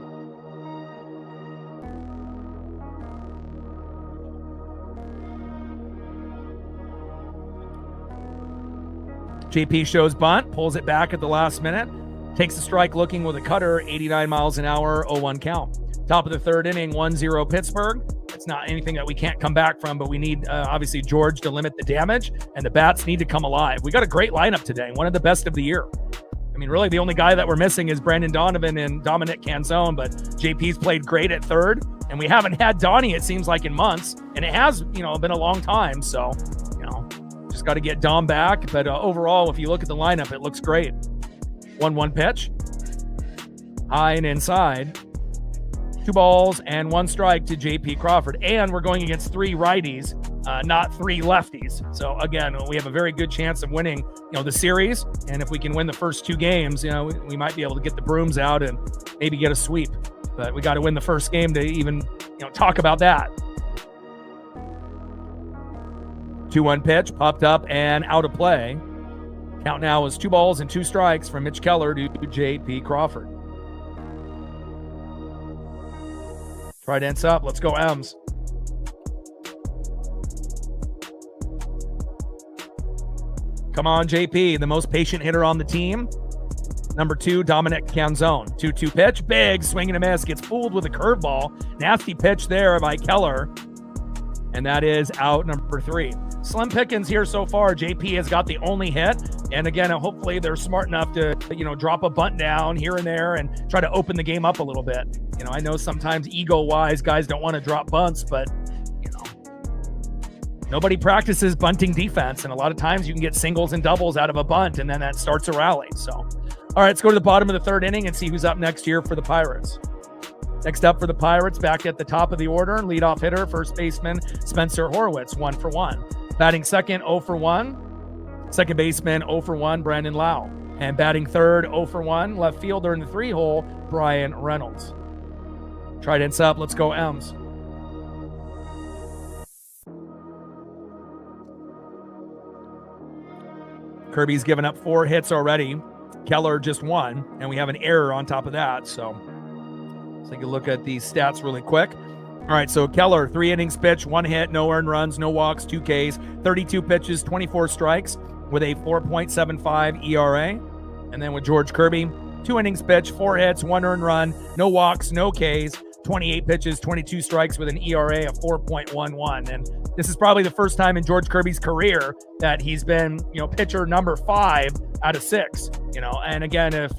JP shows bunt, pulls it back at the last minute, takes a strike looking with a cutter, 89 miles an hour, 0-1 count. Top of the third inning, 1-0 Pittsburgh. It's not anything that we can't come back from, but we need, obviously, George to limit the damage, and the bats need to come alive. We got a great lineup today, one of the best of the year. I mean, really, the only guy that we're missing is Brandon Donovan and Dominic Canzone, but JP's played great at third, and we haven't had Donnie, it seems like, in months, and it has, been a long time, so, just got to get Dom back, but overall, if you look at the lineup, it looks great. 1-1 pitch, high and inside. 2 balls and 1 strike to J.P. Crawford, and we're going against 3 righties, not 3 lefties. So again, we have a very good chance of winning, the series. And if we can win the first 2 games, we might be able to get the brooms out and maybe get a sweep. But we got to win the first game to even, talk about that. 2-1 pitch popped up and out of play. Count now is 2 balls and 2 strikes from Mitch Keller to J.P. Crawford. Try dance up. Let's go, Ems. Come on, JP, the most patient hitter on the team. Number 2, Dominic Canzone. 2-2 pitch, big swing and a miss. Gets fooled with a curveball. Nasty pitch there by Keller. And that is out number 3. Slim pickings here so far. JP has got the only hit. And again, hopefully they're smart enough to, drop a bunt down here and there and try to open the game up a little bit. I know sometimes ego-wise, guys don't want to drop bunts, but, nobody practices bunting defense. And a lot of times you can get singles and doubles out of a bunt, and then that starts a rally. So, all right, let's go to the bottom of the third inning and see who's up next here for the Pirates. Next up for the Pirates, back at the top of the order, leadoff hitter, first baseman Spencer Horwitz, 1-for-1. Batting second, 0-for-1. Second baseman, 0-for-1, Brandon Lau. And batting third, 0-for-1, left fielder in the 3-hole, Brian Reynolds. Trident's up. Let's go, Ems. Kirby's given up 4 hits already. Keller just 1, and we have an error on top of that. So let's take a look at these stats really quick. All right, so Keller, 3 innings pitched, 1 hit, no earned runs, no walks, 2 Ks, 32 pitches, 24 strikes with a 4.75 ERA. And then with George Kirby, 2 innings pitched, 4 hits, 1 earned run, no walks, no Ks, 28 pitches, 22 strikes with an ERA of 4.11. And this is probably the first time in George Kirby's career that he's been, pitcher number 5 out of 6. And again, if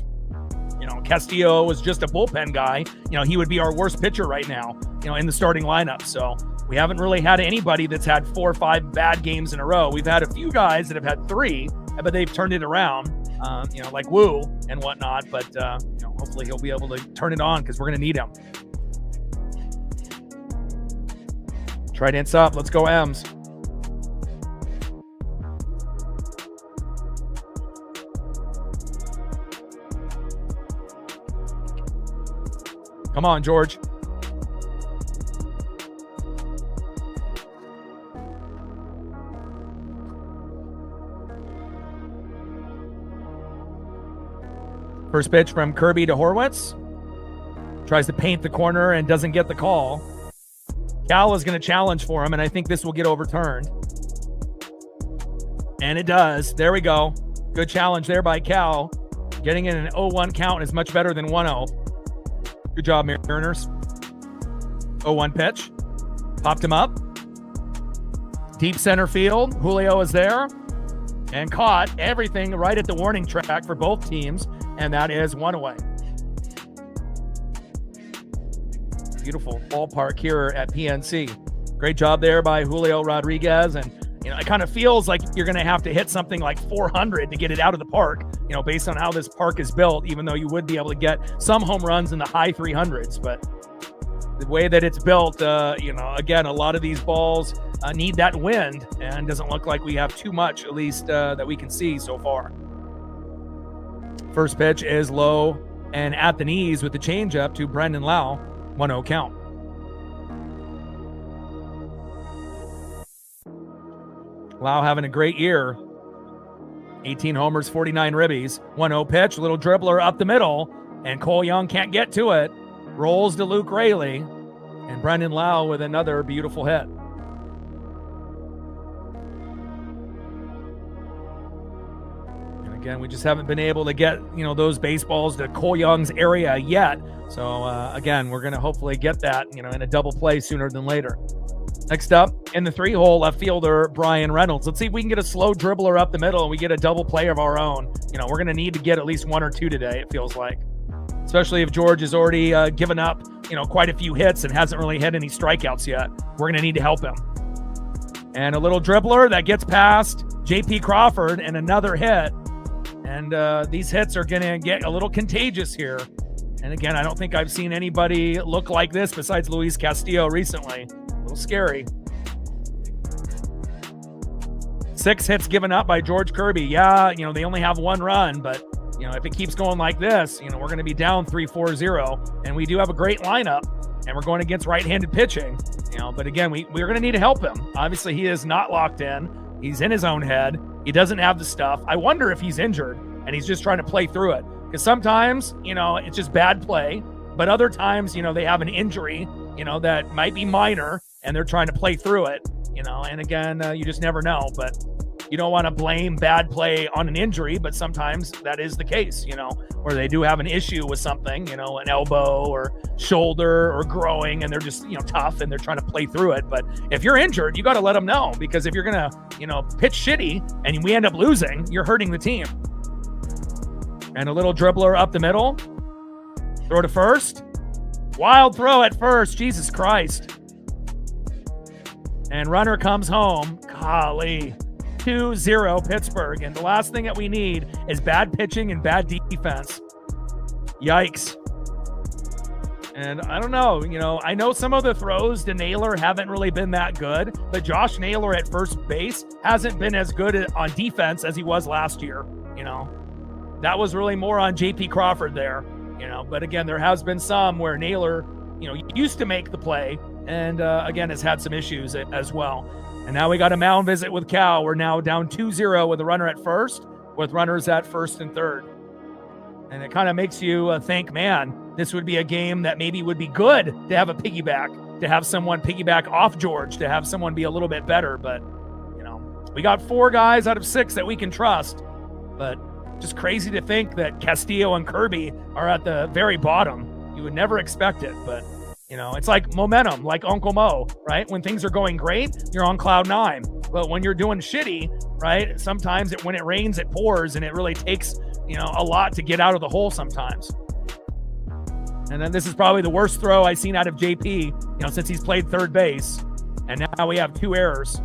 Castillo was just a bullpen guy, he would be our worst pitcher right now, in the starting lineup. So we haven't really had anybody that's had 4 or 5 bad games in a row. We've had a few guys that have had 3, but they've turned it around, like Wu and whatnot. But, hopefully he'll be able to turn it on because we're going to need him. Trident's up. Let's go, Ems. Come on, George. First pitch from Kirby to Horwitz. Tries to paint the corner and doesn't get the call. Cal is going to challenge for him, and I think this will get overturned. And it does. There we go. Good challenge there by Cal. Getting in an 0-1 count is much better than 1-0. Good job, Mariners. 0-1 pitch. Popped him up. Deep center field. Julio is there. and caught everything right at the warning track for both teams, and that is 1 away. Beautiful ballpark here at PNC. Great job there by Julio Rodriguez, and it kind of feels like you're going to have to hit something like 400 to get it out of the park, based on how this park is built, even though you would be able to get some home runs in the high 300s. But the way that it's built, again, a lot of these balls need that wind, and doesn't look like we have too much, at least that we can see so far. First pitch is low and at the knees with the changeup to Brendan Lau, 1-0 count. Lau having a great year. 18 homers, 49 ribbies. 1-0 pitch, little dribbler up the middle, and Cole Young can't get to it. Rolls to Luke Raley, and Brendan Lau with another beautiful hit. And again, we just haven't been able to get, those baseballs to Cole Young's area yet. So again, we're going to hopefully get that, in a double play sooner than later. Next up, in the 3-hole, left fielder Brian Reynolds. Let's see if we can get a slow dribbler up the middle and we get a double play of our own. We're going to need to get at least 1 or 2 today, it feels like. Especially if George has already given up, quite a few hits and hasn't really had any strikeouts yet. We're going to need to help him. And a little dribbler that gets past J.P. Crawford, and another hit. And these hits are going to get a little contagious here. And again, I don't think I've seen anybody look like this besides Luis Castillo recently. A little scary. 6 hits given up by George Kirby. Yeah, they only have 1 run, but if it keeps going like this, we're going to be down 3-4-0, and we do have a great lineup, and we're going against right-handed pitching, but again, we're going to need to help him. Obviously, he is not locked in. He's in his own head. He doesn't have the stuff. I wonder if he's injured, and he's just trying to play through it, because sometimes, it's just bad play, but other times, they have an injury, that might be minor, and they're trying to play through it, and again, you just never know, but you don't want to blame bad play on an injury, but sometimes that is the case, where they do have an issue with something, an elbow or shoulder or growing, and they're just, tough, and they're trying to play through it. But if you're injured, you got to let them know, because if you're going to, pitch shitty and we end up losing, you're hurting the team. And a little dribbler up the middle. Throw to first. Wild throw at first. Jesus Christ. And runner comes home. Golly. 2-0 Pittsburgh. And the last thing that we need is bad pitching and bad defense. Yikes. And I don't know, I know some of the throws to Naylor haven't really been that good, but Josh Naylor at first base hasn't been as good on defense as he was last year. That was really more on J.P. Crawford there, but again, there has been some where Naylor, used to make the play, and again, has had some issues as well. And now we got a mound visit with Cal. We're now down 2-0 with a runner at first, with runners at first and third. And it kind of makes you think, man, this would be a game that maybe would be good to have a piggyback, to have someone piggyback off George, to have someone be a little bit better. But, we got 4 guys out of 6 that we can trust. But just crazy to think that Castillo and Kirby are at the very bottom. You would never expect it, but it's like momentum, like Uncle Mo, right? When things are going great, you're on cloud 9. But when you're doing shitty, right, sometimes when it rains, it pours, and it really takes, a lot to get out of the hole sometimes. And then this is probably the worst throw I've seen out of JP, since he's played third base. And now we have 2 errors.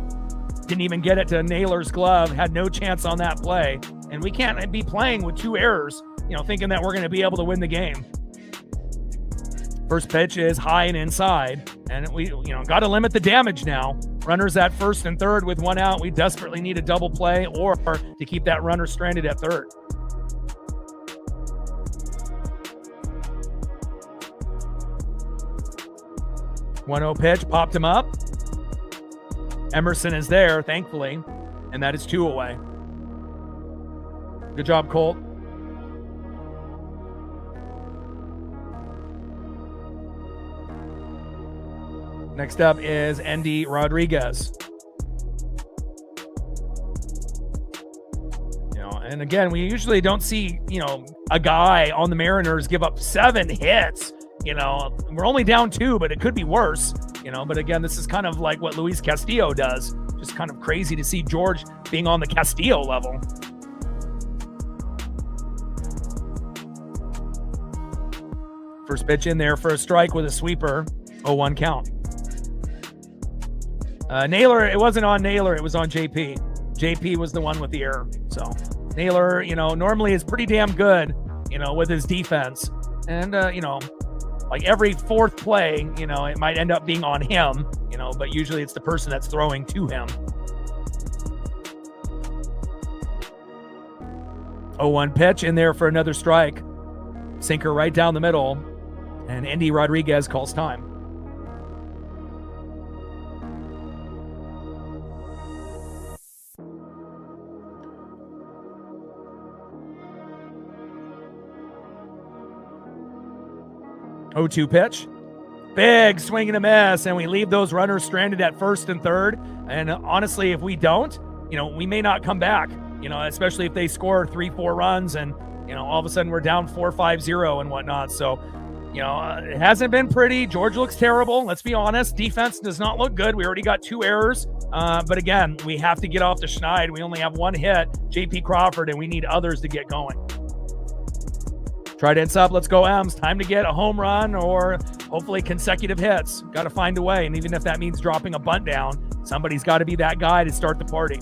Didn't even get it to Naylor's glove, had no chance on that play. And we can't be playing with 2 errors, thinking that we're going to be able to win the game. First pitch is high and inside, and we, got to limit the damage now. Runners at first and third with 1 out. We desperately need a double play or to keep that runner stranded at third. One 0 pitch, popped him up. Emerson is there, thankfully, and that is 2 away. Good job, Colt. Next up is Endy Rodriguez. And again, we usually don't see, a guy on the Mariners give up 7 hits. We're only down 2, but it could be worse. But again, this is kind of like what Luis Castillo does. just kind of crazy to see George being on the Castillo level. First pitch in there for a strike with a sweeper. 0-1 count. Naylor, it wasn't on Naylor, it was on JP. JP was the one with the error. So Naylor, normally is pretty damn good, with his defense. And, like every fourth play, it might end up being on him, but usually it's the person that's throwing to him. 0-1 pitch in there for another strike. Sinker right down the middle. And Andy Rodriguez calls time. Oh-2 pitch. Big swing and a miss, and we leave those runners stranded at first and third. And honestly, if we don't, we may not come back, especially if they score 3-4 runs and, all of a sudden we're down 4-5-0 and whatnot. So, it hasn't been pretty. George looks terrible. Let's be honest. Defense does not look good. We already got 2 errors. But again, we have to get off the schneid. We only have 1 hit, JP Crawford, and we need others to get going. Trident's up. Let's go, M's. Time to get a home run or hopefully consecutive hits. Got to find a way. And even if that means dropping a bunt down, somebody's got to be that guy to start the party.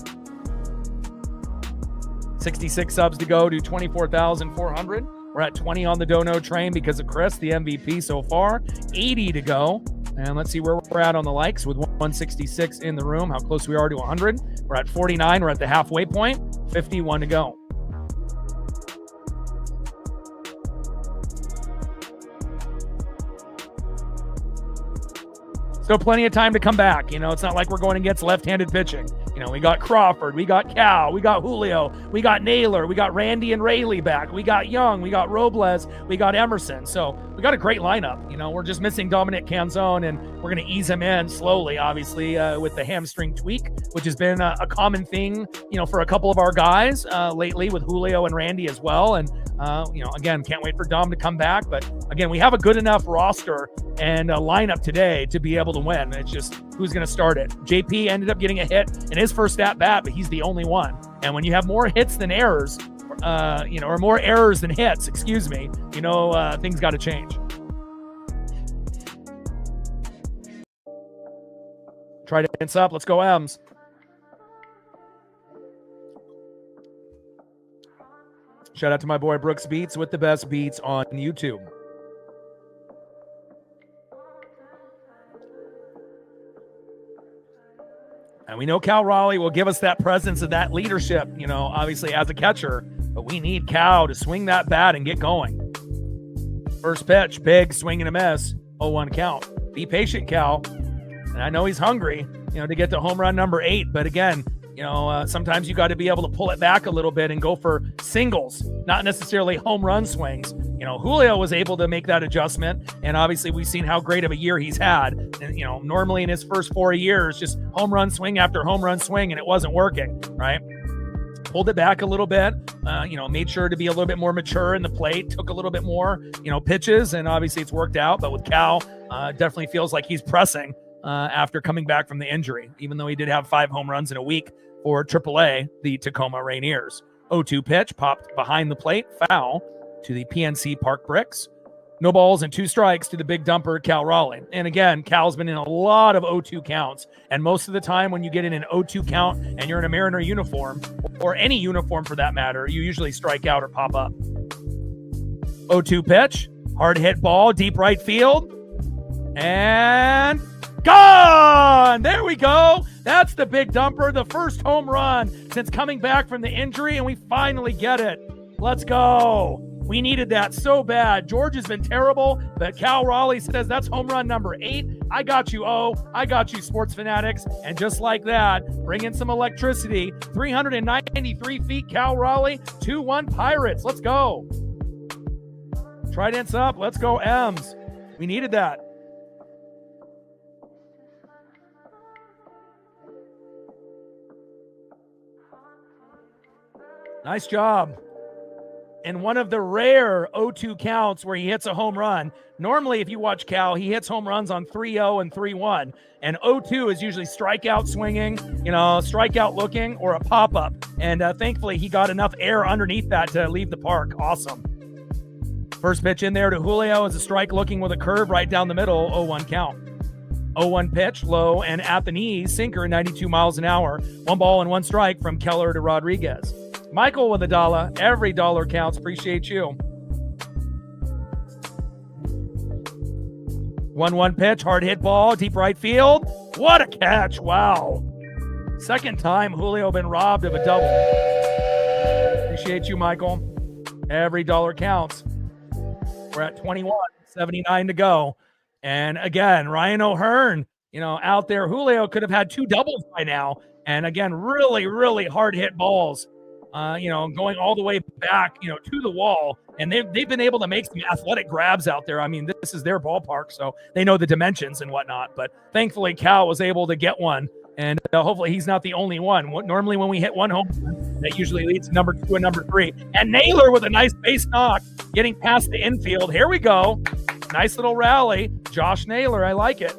66 subs to go to 24,400. We're at 20 on the Dono train because of Chris, the MVP so far. 80 to go. And let's see where we're at on the likes with 166 in the room, how close we are to 100. We're at 49. We're at the halfway point. 51 to go. Still plenty of time to come back. It's not like we're going against left-handed pitching. We got Crawford, we got Cal, we got Julio, we got Naylor, we got Randy and Rayleigh back, we got Young, we got Robles, we got Emerson. So we got a great lineup. We're just missing Dominic Canzone, and we're going to ease him in slowly, obviously, with the hamstring tweak, which has been a common thing, for a couple of our guys lately with Julio and Randy as well. And, again, can't wait for Dom to come back. But, again, we have a good enough roster and a lineup today to be able to win. It's just who's going to start it. JP ended up getting a hit in his first at-bat, but he's the only one. And when you have more hits than errors, or more errors than hits, things got to change. Try to dance up. Let's go, M's. Shout out to my boy Brooks Beats with the best beats on YouTube. And we know Cal Raleigh will give us that presence and that leadership, obviously as a catcher. But we need Cal to swing that bat and get going. First pitch, big swing and a miss. 0-1 count. Be patient, Cal. And I know he's hungry, to get to home run number 8. But again, sometimes you got to be able to pull it back a little bit and go for singles, not necessarily home run swings. Julio was able to make that adjustment, and obviously we've seen how great of a year he's had. And, normally in his first 4 years, just home run swing after home run swing, and it wasn't working, right? Pulled it back a little bit, made sure to be a little bit more mature in the plate, took a little bit more, pitches, and obviously it's worked out. But with Cal, definitely feels like he's pressing after coming back from the injury, even though he did have 5 home runs in a week for AAA, the Tacoma Rainiers. 0-2 pitch, popped behind the plate, foul to the PNC Park Bricks. No balls and 2 strikes to the big dumper, Cal Raleigh. And again, Cal's been in a lot of 0-2 counts. And most of the time when you get in an 0-2 count and you're in a Mariner uniform, or any uniform for that matter, you usually strike out or pop up. 0-2 pitch, hard hit ball, deep right field. And gone! There we go. That's the big dumper, the first home run since coming back from the injury, and we finally get it. Let's go. We needed that so bad. George has been terrible, but Cal Raleigh says that's home run number 8. I got you, I got you, Sports Fanatics. And just like that, bring in some electricity. 393 feet, Cal Raleigh. 2-1 Pirates. Let's go. Trident's up. Let's go, M's. We needed that. Nice job. And one of the rare 0-2 counts where he hits a home run. Normally, if you watch Cal, he hits home runs on 3-0 and 3-1. And 0-2 is usually strikeout swinging, strikeout looking, or a pop-up. And thankfully, he got enough air underneath that to leave the park. Awesome. First pitch in there to Julio is a strike looking with a curve right down the middle, 0-1 count. 0-1 pitch, low and at the knees, sinker, 92 miles an hour. 1 ball and 1 strike from Keller to Rodriguez. Michael with $1. Every dollar counts. Appreciate you. 1-1 pitch, hard hit ball, deep right field. What a catch. Wow. Second time Julio been robbed of a double. Appreciate you, Michael. Every dollar counts. We're at 21:79 to go. And again, Ryan O'Hearn, out there. Julio could have had 2 doubles by now. And again, really, really hard hit balls. Going all the way back, to the wall. And they've been able to make some athletic grabs out there. I mean, this is their ballpark, so they know the dimensions and whatnot. But thankfully, Cal was able to get one. And hopefully he's not the only one. Normally when we hit one home run, that usually leads to number 2 and number 3. And Naylor with a nice base knock, getting past the infield. Here we go. Nice little rally. Josh Naylor, I like it.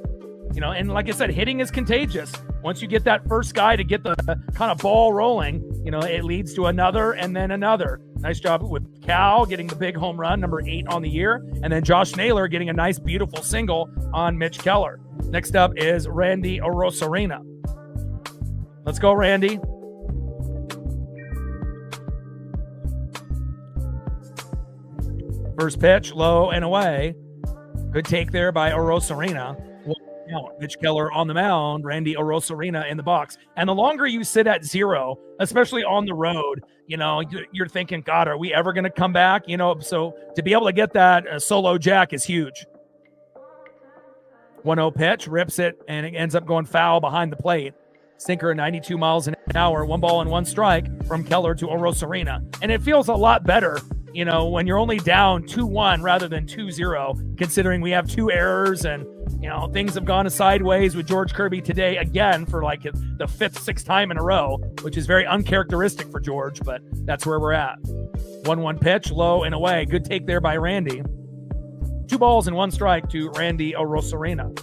And like I said, hitting is contagious. Once you get that first guy to get the kind of ball rolling, it leads to another and then another. Nice job with Cal getting the big home run, number 8 on the year. And then Josh Naylor getting a nice, beautiful single on Mitch Keller. Next up is Randy Arozarena. Let's go, Randy. First pitch, low and away. Good take there by Arozarena. Mitch Keller on the mound, Randy Arozarena in the box. And the longer you sit at 0, especially on the road, you're thinking, God, are we ever going to come back? So to be able to get that solo jack is huge. 1-0 pitch, rips it, and it ends up going foul behind the plate. Sinker, 92 miles an hour, 1 ball and 1 strike from Keller to Arozarena. And it feels a lot better, when you're only down 2-1 rather than 2-0, considering we have 2 errors and, things have gone sideways with George Kirby today again for like the 5th, 6th time in a row, which is very uncharacteristic for George, but that's where we're at. 1-1 pitch, low and away. Good take there by Randy. 2 balls and 1 strike to Randy Arozarena.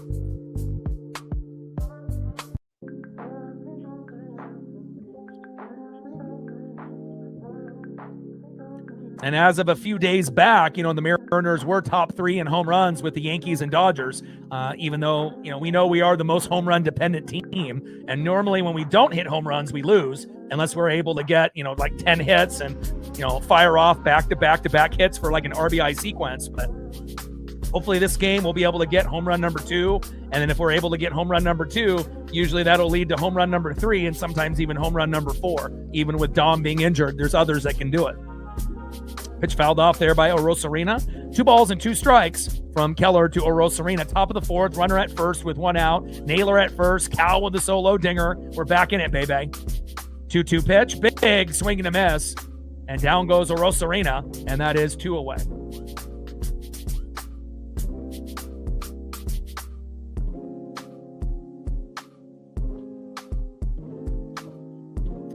And as of a few days back, the Mariners were top 3 in home runs with the Yankees and Dodgers, even though, we know we are the most home run dependent team. And normally when we don't hit home runs, we lose unless we're able to get, like 10 hits and, fire off back-to-back hits for like an RBI sequence. But hopefully this game we'll be able to get home run number 2. And then if we're able to get home run number 2, usually that'll lead to home run number 3 and sometimes even home run number 4. Even with Dom being injured, there's others that can do it. Pitch fouled off there by Arozarena. 2 balls and 2 strikes from Keller to Arozarena. Top of the 4th, runner at first with 1 out. Naylor at first, Cal with the solo dinger. We're back in it, baby. 2-2 pitch, big swing and a miss. And down goes Arozarena, and that is 2 away.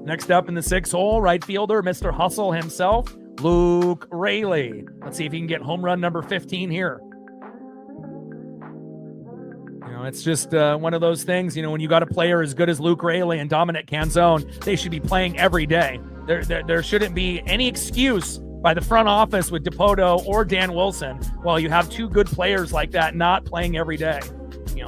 Next up in the 6th hole, right fielder, Mr. Hustle himself, Luke Raley. Let's see if he can get home run number 15 here. It's just one of those things, when you got a player as good as Luke Raley and Dominic Canzone, they should be playing every day. There shouldn't be any excuse by the front office with Dipoto or Dan Wilson while you have 2 good players like that not playing every day.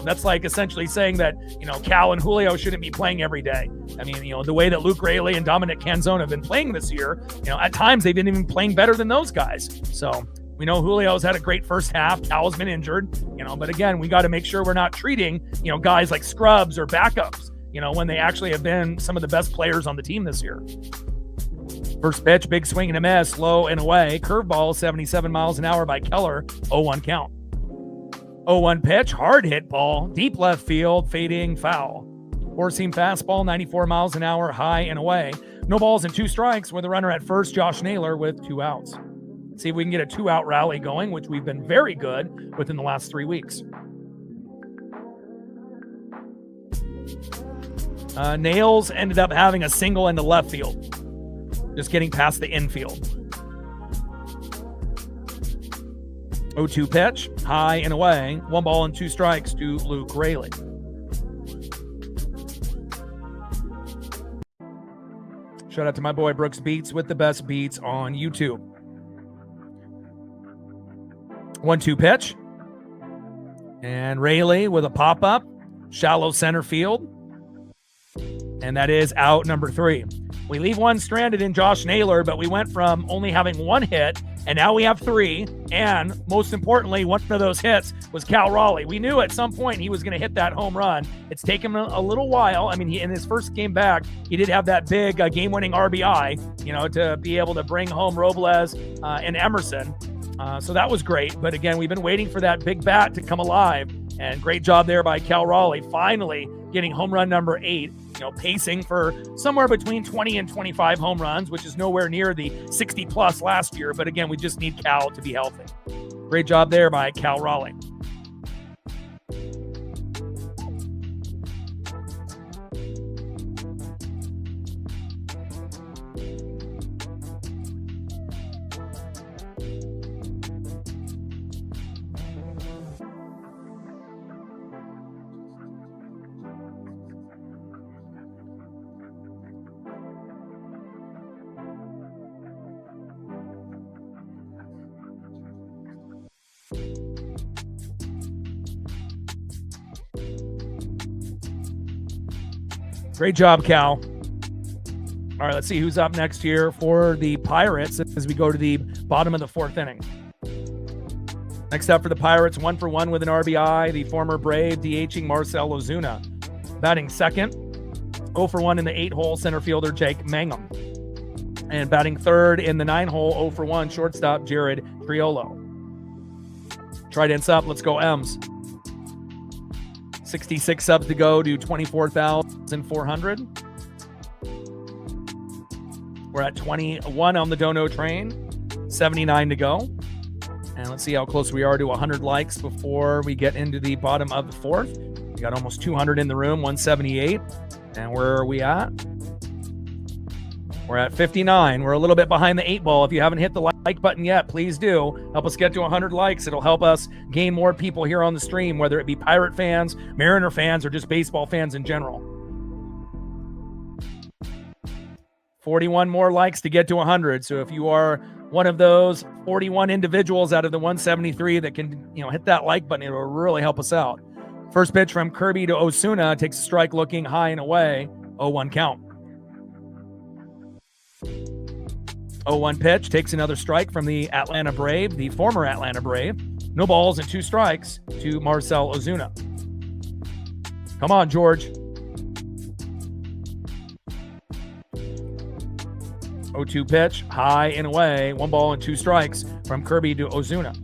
That's like essentially saying that, Cal and Julio shouldn't be playing every day. I mean, the way that Luke Raley and Dominic Canzone have been playing this year, at times they've been even playing better than those guys. So we know Julio's had a great first half. Cal's been injured, but again, we got to make sure we're not treating, guys like scrubs or backups, when they actually have been some of the best players on the team this year. First pitch, big swing and a miss, low and away. Curveball, 77 miles an hour by Keller, 0-1 count. 0-1 pitch, hard hit ball, deep left field, fading foul. Four-seam fastball, 94 miles an hour, high and away. No balls and 2 strikes with a runner at first, Josh Naylor with 2 outs. See if we can get a 2-out rally going, which we've been very good within the last 3 weeks. Nails ended up having a single into left field, just getting past the infield. 0-2 pitch, high and away. 1 ball and 2 strikes to Luke Raley. Shout out to my boy Brooks Beats with the best beats on YouTube. 1-2 pitch. And Raley with a pop-up. Shallow center field. And that is out number 3. We leave one stranded in Josh Naylor, but we went from only having 1 hit, and now we have 3. And most importantly, one of those hits was Cal Raleigh. We knew at some point he was going to hit that home run. It's taken him a little while. I mean, in his first game back, he did have that big game-winning RBI, to be able to bring home Robles and Emerson. So that was great. But again, we've been waiting for that big bat to come alive. And great job there by Cal Raleigh, finally getting home run number 8, pacing for somewhere between 20 and 25 home runs, which is nowhere near the 60 plus last year. But again, we just need Cal to be healthy. Great job there by Cal Raleigh. Great job, Cal. All right, let's see who's up next here for the Pirates as we go to the bottom of the 4th inning. Next up for the Pirates, 1 for 1 with an RBI, the former Brave DHing Marcell Ozuna. Batting second, 0 for 1 in the 8-hole center fielder Jake Mangum. And batting third in the 9-hole 0 for 1 shortstop Jared Triolo. Trident's up, let's go M's. 66 subs to go to 24,400. We're at 21 on the Dono train, 79 to go. And let's see how close we are to 100 likes before we get into the bottom of the 4th. We got almost 200 in the room, 178. And where are we at? We're at 59. We're a little bit behind the 8 ball. If you haven't hit the like button yet, please do. Help us get to 100 likes. It'll help us gain more people here on the stream, whether it be Pirate fans, Mariner fans, or just baseball fans in general. 41 more likes to get to 100. So if you are one of those 41 individuals out of the 173 that can, hit that like button, it'll really help us out. First pitch from Kirby to Osuna takes a strike looking high and away. 0-1 count. 0-1 pitch takes another strike from the Atlanta Brave, the former Atlanta Brave. No balls and 2 strikes to Marcell Ozuna. Come on, George. 0-2 pitch, high and away. 1 ball and 2 strikes from Kirby to Ozuna.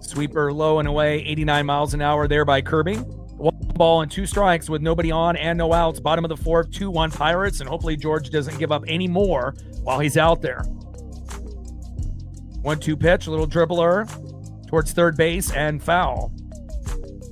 Sweeper low and away, 89 miles an hour there by Kirby. 1 ball and 2 strikes with nobody on and no outs. Bottom of the 4th, 2-1 Pirates, and hopefully George doesn't give up any more while he's out there. 1-2 pitch, a little dribbler towards third base and foul.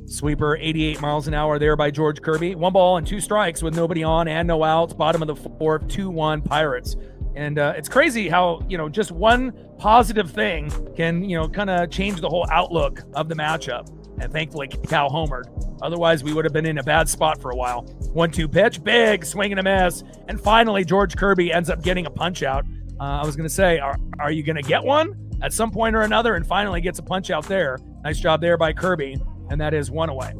Sweeper, 88 miles an hour there by George Kirby. 1 ball and 2 strikes with nobody on and no outs. Bottom of the 4th, 2-1 Pirates. And it's crazy how, just one positive thing can, kind of change the whole outlook of the matchup. And thankfully, Cal homered. Otherwise, we would have been in a bad spot for a while. 1-2 pitch, big swing and a miss. And finally, George Kirby ends up getting a punch out. I was going to say, are you going to get one at some point or another? And finally gets a punch out there. Nice job there by Kirby. And that is 1 away.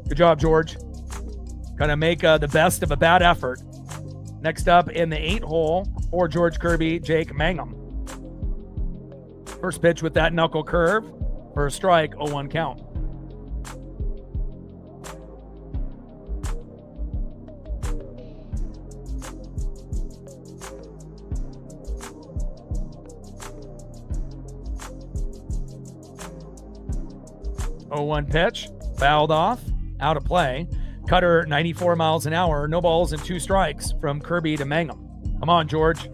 Good job, George. Kind of make the best of a bad effort. Next up in the 8-hole for George Kirby, Jake Mangum. First pitch with that knuckle curve for a strike, 0-1 count. Oh, 1 pitch, fouled off, out of play. Cutter, 94 miles an hour. No balls and 2 strikes from Kirby to Mangum. Come on, George.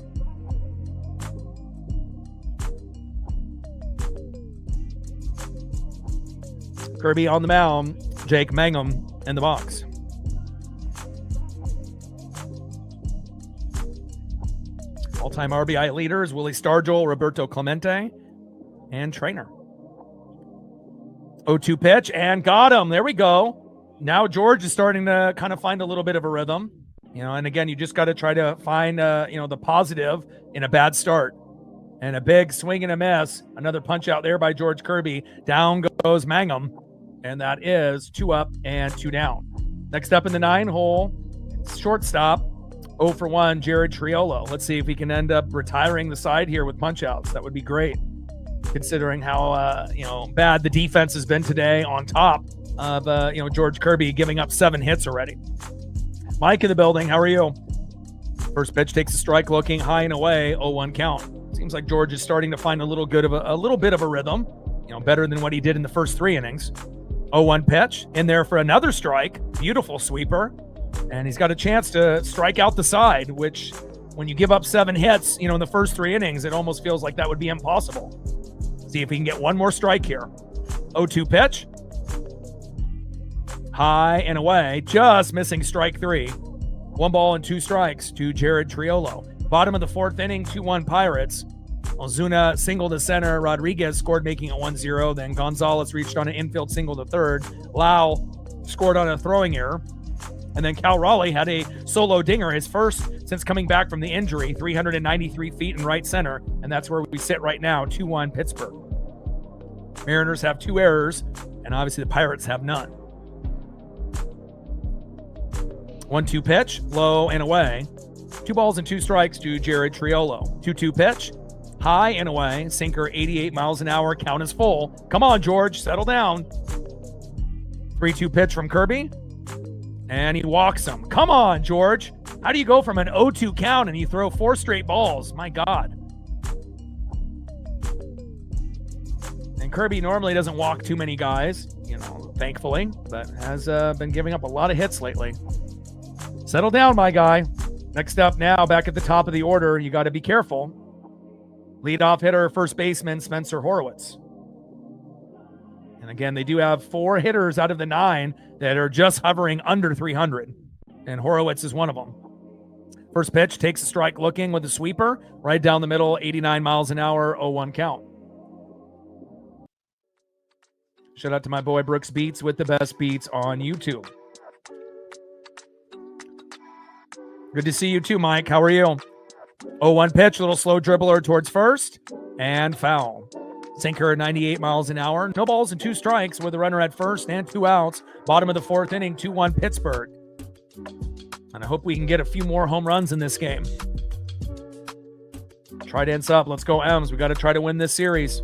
Kirby on the mound. Jake Mangum in the box. All-time RBI leaders, Willie Stargell, Roberto Clemente, and Trainer. 0-2 pitch, and got him. There we go. Now George is starting to kind of find a little bit of a rhythm. And again, you just got to try to find, the positive in a bad start. And a big swing and a miss. Another punch out there by George Kirby. Down goes Mangum. And that is 2 up and 2 down. Next up in the 9-hole, shortstop. 0 for 1, Jared Triolo. Let's see if he can end up retiring the side here with punch-outs. That would be great, considering how bad the defense has been today on top of George Kirby giving up 7 hits already. Mike in the building, how are you? First pitch takes a strike, looking high and away, 0-1 count. Seems like George is starting to find a little bit of a rhythm, better than what he did in the first 3 innings. 0-1 pitch in there for another strike, beautiful sweeper. And he's got a chance to strike out the side, which when you give up 7 hits, in the first 3 innings, it almost feels like that would be impossible. See if he can get one more strike here. 0-2 pitch. High and away, just missing strike 3. 1 ball and 2 strikes to Jared Triolo. Bottom of the 4th inning, 2-1 Pirates. Ozuna single to center. Rodriguez scored, making it 1-0. Then Gonzalez reached on an infield single to third. Lau scored on a throwing error. And then Cal Raleigh had a solo dinger, his first since coming back from the injury, 393 feet in right center. And that's where we sit right now, 2-1 Pittsburgh. Mariners have 2 errors, and obviously the Pirates have none. 1-2 pitch, low and away. 2 balls and 2 strikes to Jared Triolo. 2-2 pitch, high and away. Sinker, 88 miles an hour. Count is full. Come on, George, settle down. 3-2 pitch from Kirby. And he walks him. Come on, George. How do you go from an 0-2 count and you throw 4 straight balls? My God. And Kirby normally doesn't walk too many guys, thankfully, but has been giving up a lot of hits lately. Settle down, my guy. Next up now, back at the top of the order, you got to be careful. Leadoff hitter, first baseman, Spencer Horwitz. And again, they do have 4 hitters out of the 9 that are just hovering under 300. And Horowitz is one of them. First pitch takes a strike, looking with a sweeper. Right down the middle, 89 miles an hour, 0-1 count. Shout out to my boy Brooks Beats with the best beats on YouTube. Good to see you too, Mike. How are you? 0-1 pitch, little slow dribbler towards first. And foul. Sinker, 98 miles an hour. No balls and 2 strikes with a runner at first and 2 outs. Bottom of the 4th inning, 2-1 Pittsburgh. And I hope we can get a few more home runs in this game. Try dance up. Let's go, M's. We got to try to win this series.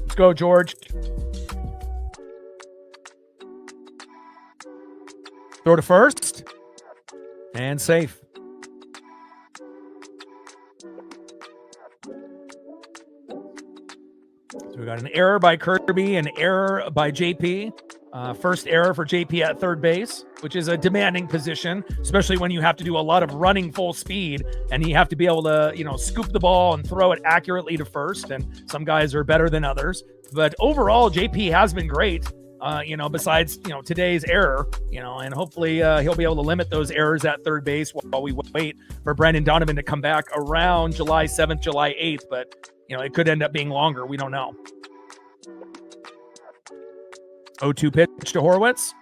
Let's go, George. Throw to first. And safe. So we got an error by Kirby, an error by JP. First error for JP at third base, which is a demanding position, especially when you have to do a lot of running full speed and you have to be able to, scoop the ball and throw it accurately to first. And some guys are better than others. But overall, JP has been great. Besides, today's error, and hopefully he'll be able to limit those errors at third base while we wait for Brendan Donovan to come back around July 7th, July 8th. But, it could end up being longer. We don't know. 0-2 pitch to Horwitz.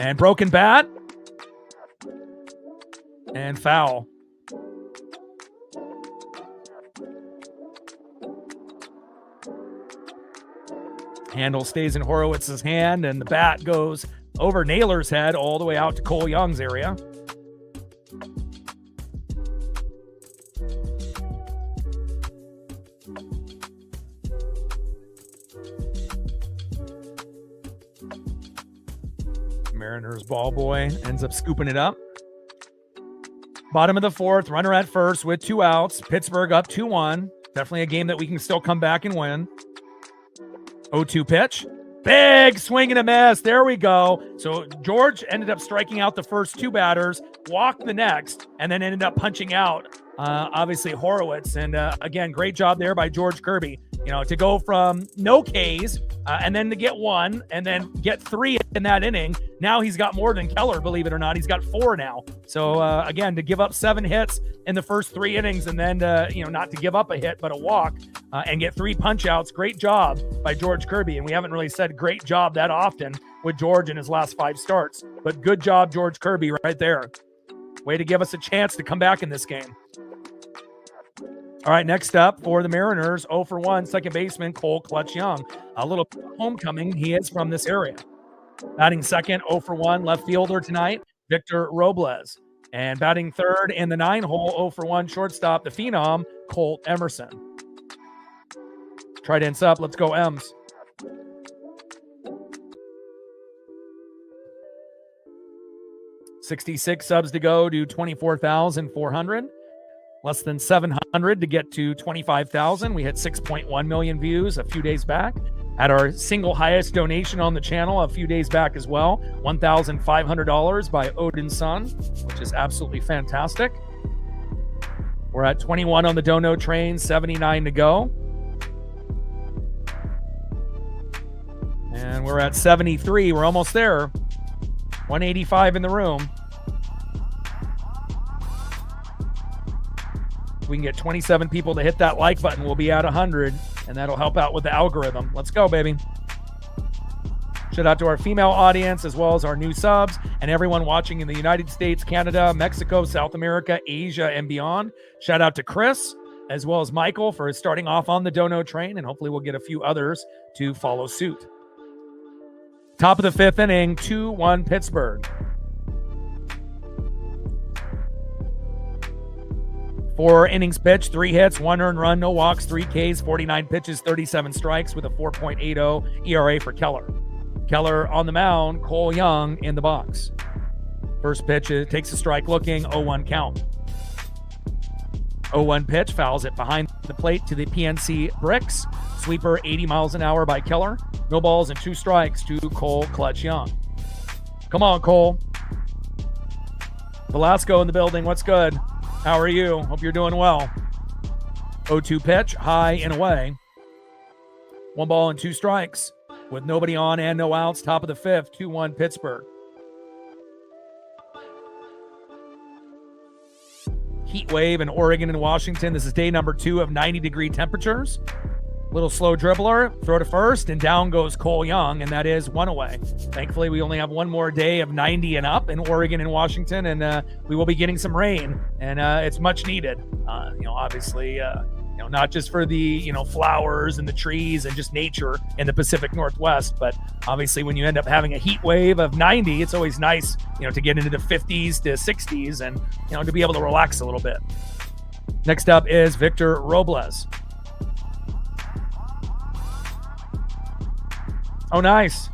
And broken bat. And foul. Handle stays in Horowitz's hand, and the bat goes over Naylor's head all the way out to Cole Young's area. Mariners ball boy ends up scooping it up. Bottom of the 4th, runner at first with 2 outs. Pittsburgh up 2-1. Definitely a game that we can still come back and win. 0-2 pitch. Big swing and a miss. There we go. So George ended up striking out the first two batters, walked the next, and then ended up punching out, obviously, Horowitz. And again, great job there by George Kirby. To go from no Ks and then to get one and then get three in that inning. Now he's got more than Keller, believe it or not. He's got 4 now. So again, to give up 7 hits in the first 3 innings and then not to give up a hit but a walk and get 3 punch outs. Great job by George Kirby. And we haven't really said great job that often with George in his last 5 starts. But good job, George Kirby, right there. Way to give us a chance to come back in this game. All right, next up for the Mariners, 0 for 1, second baseman Cole Clutch Young. A little homecoming he is from this area. Batting second, 0 for 1, left fielder tonight, Victor Robles. And batting third in the 9-hole, 0 for 1, shortstop, the phenom, Colt Emerson. Trident's up. Let's go, Ems. $66 subs to go to 24,400. Less than 700 to get to 25,000. We hit 6.1 million views a few days back. Had our single highest donation on the channel a few days back as well. $1,500 by Odin's Son, which is absolutely fantastic. We're at 21 on the dono train, 79 to go. And we're at 73. We're almost there. 185 in the room. We can get 27 people to hit that like button. We'll be at 100, and that'll help out with the algorithm. Let's go, baby. Shout out to our female audience, as well as our new subs, and everyone watching in the United States, Canada, Mexico, South America, Asia, and beyond. Shout out to Chris, as well as Michael, for starting off on the dono train, and hopefully we'll get a few others to follow suit. Top of the 5th inning, 2-1 Pittsburgh. 4 innings pitched, 3 hits, 1 earned run, no walks, 3 Ks, 49 pitches, 37 strikes with a 4.80 ERA for Keller. Keller on the mound, Cole Young in the box. First pitch takes a strike looking, 0-1 count. 0-1 pitch, fouls it behind the plate to the PNC Bricks. Sweeper 80 miles an hour by Keller. No balls and 2 strikes to Cole Clutch Young. Come on, Cole. Velasco in the building. What's good? How are you? Hope you're doing well. 0-2 pitch, high and away. 1 ball and 2 strikes with nobody on and no outs. Top of the 5th, 2-1 Pittsburgh. Heat wave in Oregon and Washington. This is day number 2 of 90-degree temperatures. Little slow dribbler, throw to first, and down goes Cole Young, and that is 1 away. Thankfully, we only have 1 more day of 90 and up in Oregon and Washington, and we will be getting some rain, and it's much needed. Obviously, not just for the, flowers and the trees and just nature in the Pacific Northwest, but obviously when you end up having a heat wave of 90, it's always nice, to get into the 50s to 60s and, to be able to relax a little bit. Next up is Victor Robles. Oh, nice.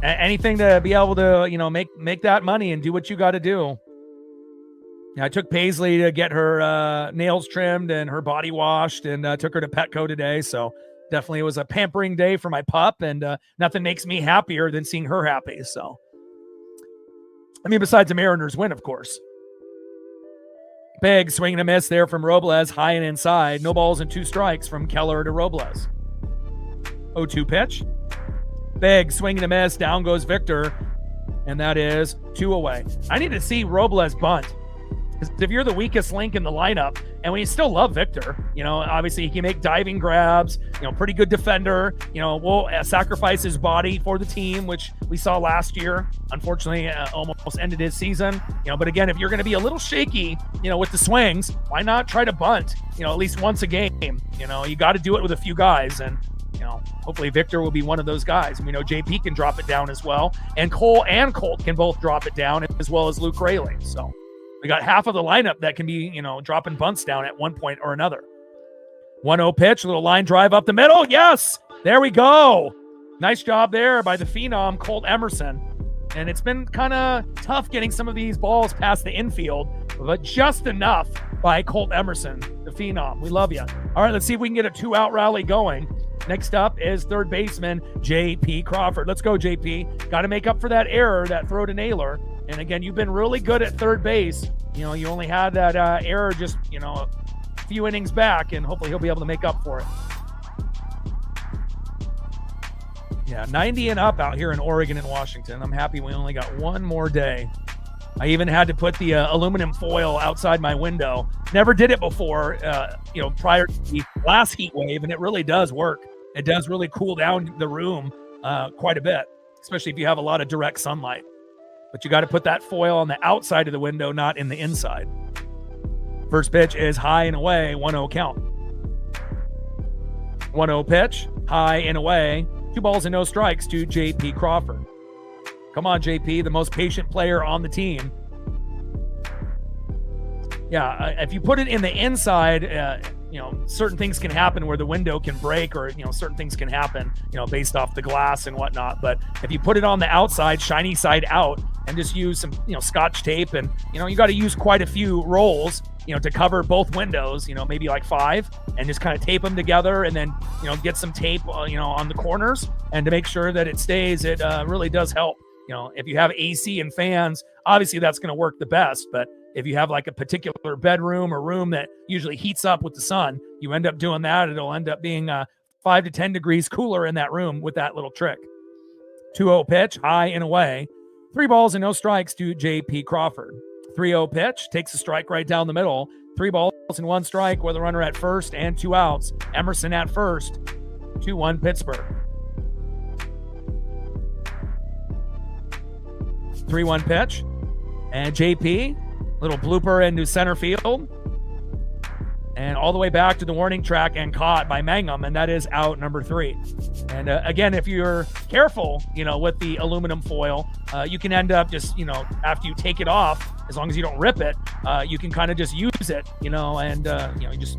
Anything to be able to, make that money and do what you got to do. Yeah, I took Paisley to get her nails trimmed and her body washed, and took her to Petco today. So definitely it was a pampering day for my pup, and nothing makes me happier than seeing her happy. So, besides the Mariners win, of course. Big swing and a miss there from Robles, high and inside. No balls and 2 strikes from Keller to Robles. 0-2 pitch. Big swing and a miss. Down goes Victor, and that is 2 away. I need to see Robles bunt. Because if you're the weakest link in the lineup, and we still love Victor, obviously he can make diving grabs, pretty good defender, will sacrifice his body for the team, which we saw last year. Unfortunately, almost ended his season. But again, if you're going to be a little shaky, with the swings, why not try to bunt, at least once a game? You got to do it with a few guys, and hopefully Victor will be one of those guys. We know JP can drop it down as well, and Cole and Colt can both drop it down, as well as Luke Raley. So we got half of the lineup that can be, dropping bunts down at one point or another. 1-0 pitch, little line drive up the middle. Yes, there we go. Nice job there by the phenom, Colt Emerson. And it's been kind of tough getting some of these balls past the infield, but just enough by Colt Emerson, the phenom. We love you. All right, let's see if we can get a 2-out rally going. Next up is third baseman J.P. Crawford. Let's go, J.P. Got to make up for that error, that throw to Naylor. And again, you've been really good at third base. You only had that error just, a few innings back, and hopefully he'll be able to make up for it. Yeah, 90 and up out here in Oregon and Washington. I'm happy we only got one more day. I even had to put the aluminum foil outside my window. Never did it before, prior to the last heat wave, and it really does work. It does really cool down the room quite a bit, especially if you have a lot of direct sunlight. But you got to put that foil on the outside of the window, not in the inside. First pitch is high and away, 1-0 count. 1-0 pitch, high and away, 2 balls and no strikes to J.P. Crawford. Come on, JP, the most patient player on the team. Yeah, if you put it in the inside, certain things can happen where the window can break, or, certain things can happen, based off the glass and whatnot. But if you put it on the outside, shiny side out, and just use some, Scotch tape, and, you got to use quite a few rolls, to cover both windows, maybe like 5, and just kind of tape them together, and then, get some tape, on the corners, and to make sure that it stays, it really does help. If you have AC and fans, obviously that's going to work the best. But if you have like a particular bedroom or room that usually heats up with the sun, you end up doing that. It'll end up being 5 to 10 degrees cooler in that room with that little trick. 2-0 pitch, high and away. 3 balls and no strikes to J.P. Crawford. 3-0 pitch, takes a strike right down the middle. 3 balls and 1 strike with a runner at first and 2 outs. Emerson at first. 2-1 Pittsburgh. 3-1 pitch, and JP, little blooper into center field, and all the way back to the warning track and caught by Mangum, and that is out number 3. And again, if you're careful, with the aluminum foil, you can end up just, after you take it off, as long as you don't rip it, you can kind of just use it, and you just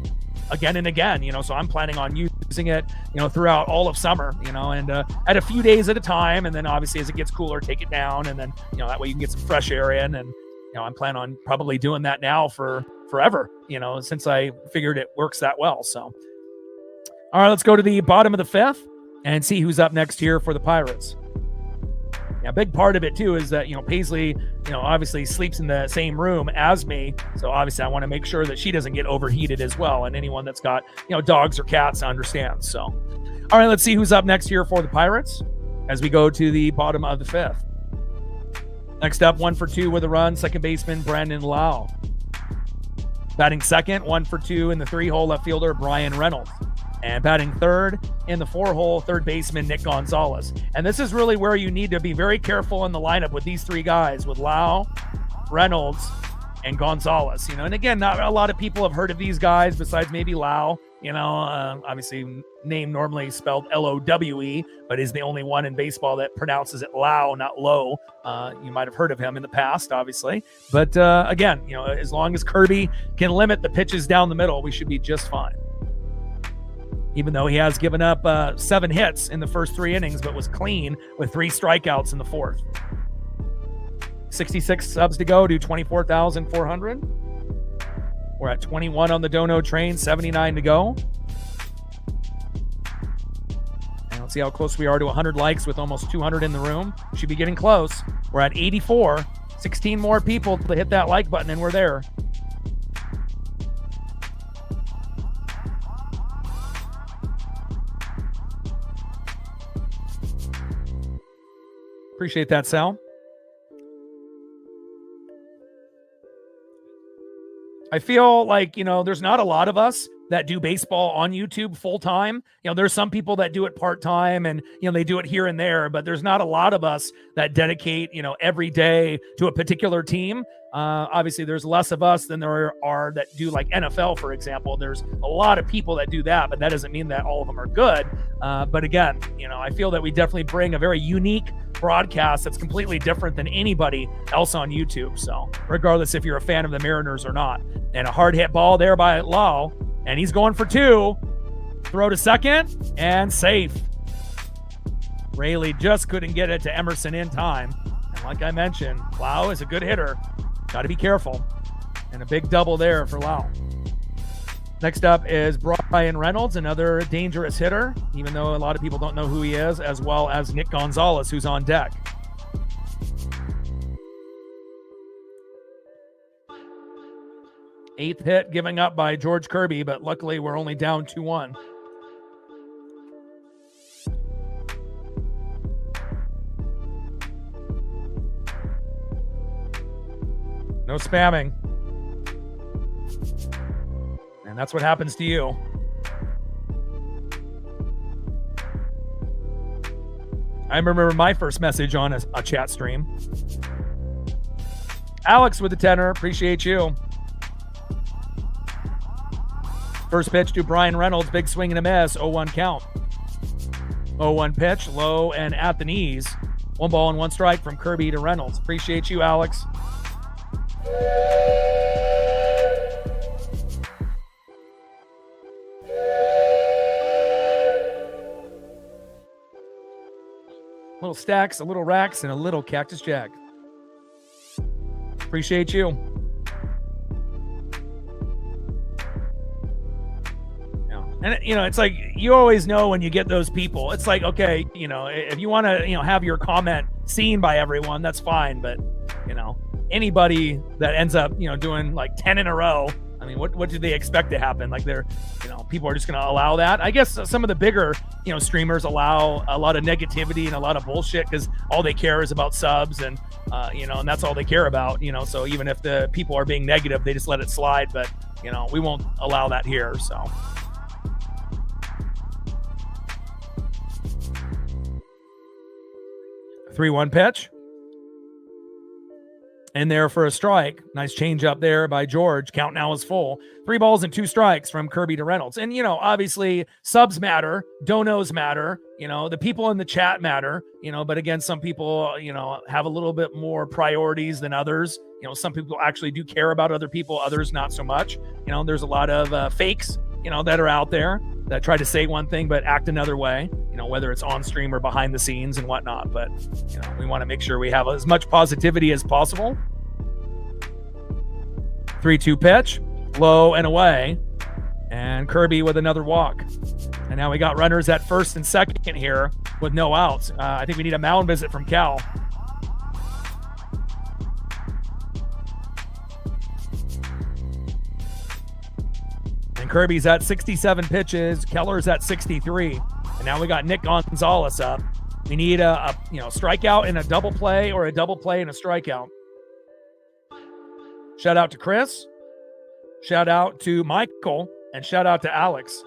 again and again, so I'm planning on using it, throughout all of summer, and at a few days at a time. And then obviously as it gets cooler, take it down, and then, that way you can get some fresh air in. And, I'm planning on probably doing that now for forever, since I figured it works that well. So, all right, let's go to the bottom of the 5th and see who's up next here for the Pirates. Yeah, a big part of it too is that, Paisley, obviously sleeps in the same room as me. So obviously I want to make sure that she doesn't get overheated as well. And anyone that's got, dogs or cats understands. So, all right, let's see who's up next here for the Pirates as we go to the bottom of the 5th. Next up, 1 for 2 with a run, second baseman Brandon Lau. Batting second, 1 for 2 in the 3-hole left fielder Brian Reynolds. And batting third in the 4-hole, third baseman Nick Gonzalez. And this is really where you need to be very careful in the lineup with these 3 guys, with Lau, Reynolds, and Gonzalez. And again, not a lot of people have heard of these guys besides maybe Lau. Obviously name normally spelled L-O-W-E, but is the only one in baseball that pronounces it Lau, not Low. You might have heard of him in the past, obviously. But again, as long as Kirby can limit the pitches down the middle, we should be just fine. Even though he has given up 7 hits in the first 3 innings, but was clean with 3 strikeouts in the 4th. 66 subs to go to 24,400. We're at 21 on the Dono train, 79 to go. And let's see how close we are to 100 likes with almost 200 in the room. Should be getting close. We're at 84. 16 more people to hit that like button, and we're there. Appreciate that, Sal. I feel like, there's not a lot of us that do baseball on YouTube full time. There's some people that do it part time, and, they do it here and there, but there's not a lot of us that dedicate, every day to a particular team. Obviously there's less of us than there are that do like NFL, for example. There's a lot of people that do that, but that doesn't mean that all of them are good. But again, I feel that we definitely bring a very unique broadcast that's completely different than anybody else on YouTube. So regardless if you're a fan of the Mariners or not. And a hard hit ball there by Lau, and he's going for 2. Throw to second and safe. Rayleigh just couldn't get it to Emerson in time. And like I mentioned, Lau is a good hitter. Got to be careful. And a big double there for Lau. Next up is Brian Reynolds, another dangerous hitter, even though a lot of people don't know who he is, as well as Nick Gonzalez, who's on deck. Eighth hit giving up by George Kirby, but luckily we're only down 2-1. No spamming. And that's what happens to you. I remember my first message on a chat stream. Alex with the tenor, appreciate you. First pitch to Brian Reynolds, big swing and a miss, 0-1 count. 0-1 pitch, low and at the knees. 1 ball and 1 strike from Kirby to Reynolds. Appreciate you, Alex. Little stacks, a little racks, and a little Cactus Jack. Appreciate you. And, it's like, you always know when you get those people. It's like, okay, if you want to, have your comment seen by everyone, that's fine. But, anybody that ends up, doing like 10 in a row, I mean, what do they expect to happen? Like people are just going to allow that. I guess some of the bigger, streamers allow a lot of negativity and a lot of bullshit because all they care is about subs and, and that's all they care about, so even if the people are being negative, they just let it slide. But, we won't allow that here. So. A 3-1 pitch. In there for a strike. Nice change up there by George. Count now is full. 3 balls and 2 strikes from Kirby to Reynolds. And, obviously subs matter. Donos matter. The people in the chat matter. But again, some people, have a little bit more priorities than others. Some people actually do care about other people. Others not so much. There's a lot of fakes, that are out there that try to say one thing but act another way. Whether it's on stream or behind the scenes and whatnot. But, we want to make sure we have as much positivity as possible. 3-2 pitch, low and away. And Kirby with another walk. And now we got runners at first and second here with no outs. I think we need a mound visit from Cal. And Kirby's at 67 pitches. Keller's at 63. And now we got Nick Gonzalez up. We need a strikeout and a double play, or a double play and a strikeout. Shout out to Chris. Shout out to Michael. And shout out to Alex.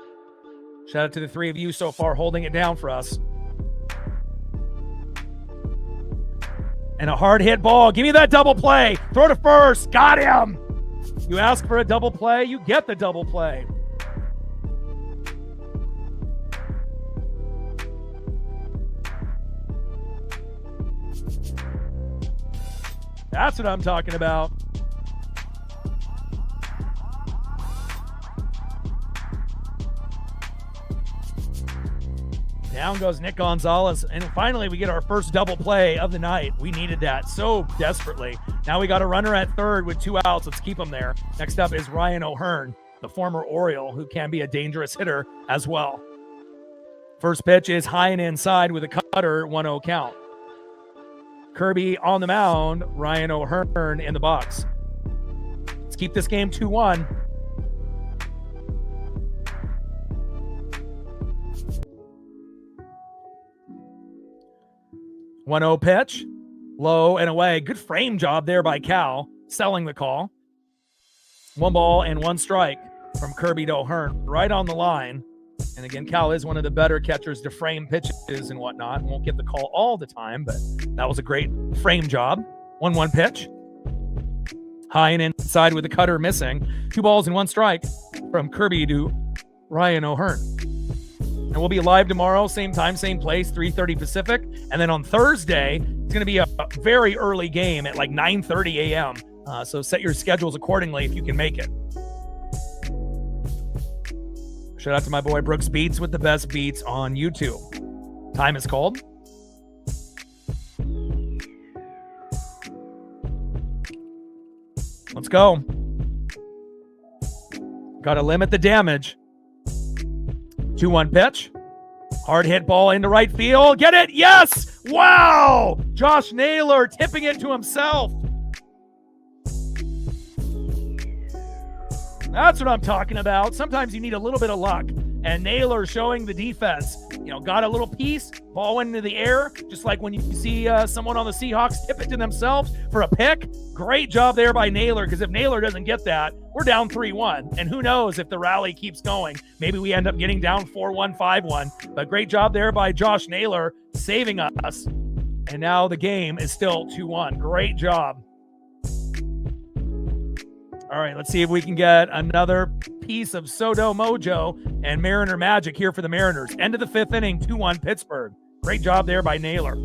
Shout out to the 3 of you so far holding it down for us. And a hard hit ball. Give me that double play. Throw to first. Got him. You ask for a double play, you get the double play. That's what I'm talking about. Down goes Nick Gonzalez. And finally, we get our first double play of the night. We needed that so desperately. Now we got a runner at third with 2 outs. Let's keep him there. Next up is Ryan O'Hearn, the former Oriole, who can be a dangerous hitter as well. First pitch is high and inside with a cutter, 1-0 count. Kirby on the mound, Ryan O'Hearn in the box. Let's keep this game 2-1. One-0 pitch, low and away. Good frame job there by Cal, selling the call. 1 ball and 1 strike from Kirby to O'Hearn, right on the line. And again, Cal is one of the better catchers to frame pitches and whatnot. Won't get the call all the time, but that was a great frame job. 1-1 pitch. High and inside with the cutter missing. 2 balls and 1 strike from Kirby to Ryan O'Hearn. And we'll be live tomorrow, same time, same place, 3:30 Pacific. And then on Thursday, it's going to be a very early game at like 9:30 a.m. So set your schedules accordingly if you can make it. Shout out to my boy Brooks Beats with the best beats on YouTube. Time is called. Let's go. Got to limit the damage. 2-1 pitch. Hard hit ball into right field. Get it? Yes! Wow! Josh Naylor tipping it to himself. That's what I'm talking about. Sometimes you need a little bit of luck. And Naylor showing the defense. Got a little piece, ball went into the air, just like when you see someone on the Seahawks tip it to themselves for a pick. Great job there by Naylor, because if Naylor doesn't get that, we're down 3-1. And who knows if the rally keeps going. Maybe we end up getting down 4-1, 5-1. But great job there by Josh Naylor saving us. And now the game is still 2-1. Great job. All right, let's see if we can get another piece of Soto Mojo and Mariner magic here for the Mariners. End of the 5th inning, 2-1 Pittsburgh. Great job there by Naylor.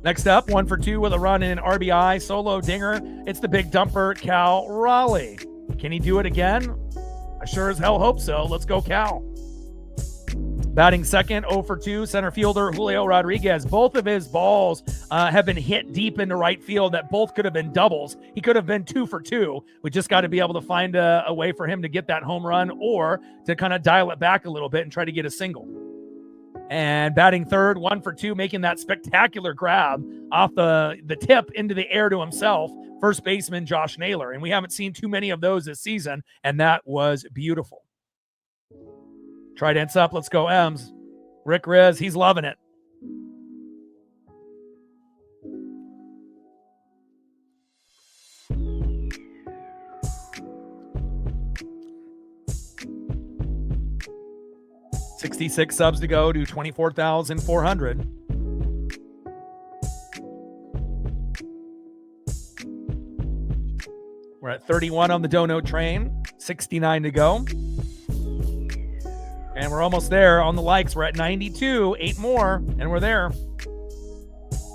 Next up, 1 for 2 with a run and an RBI solo dinger. It's the big dumper, Cal Raleigh. Can he do it again? I sure as hell hope so. Let's go, Cal. Batting second, 0 for 2, center fielder Julio Rodriguez. Both of his balls have been hit deep into right field that both could have been doubles. He could have been 2 for 2. We just got to be able to find a way for him to get that home run or to kind of dial it back a little bit and try to get a single. And batting third, 1 for 2, making that spectacular grab off the tip into the air to himself, first baseman Josh Naylor. And we haven't seen too many of those this season, and that was beautiful. Trident's up. Let's go, M's. Rick Riz, he's loving it. $66 subs to go to 24,400. We're at 31 on the Dono train. 69 to go. And we're almost there on the likes. We're at 92, 8 more, and we're there.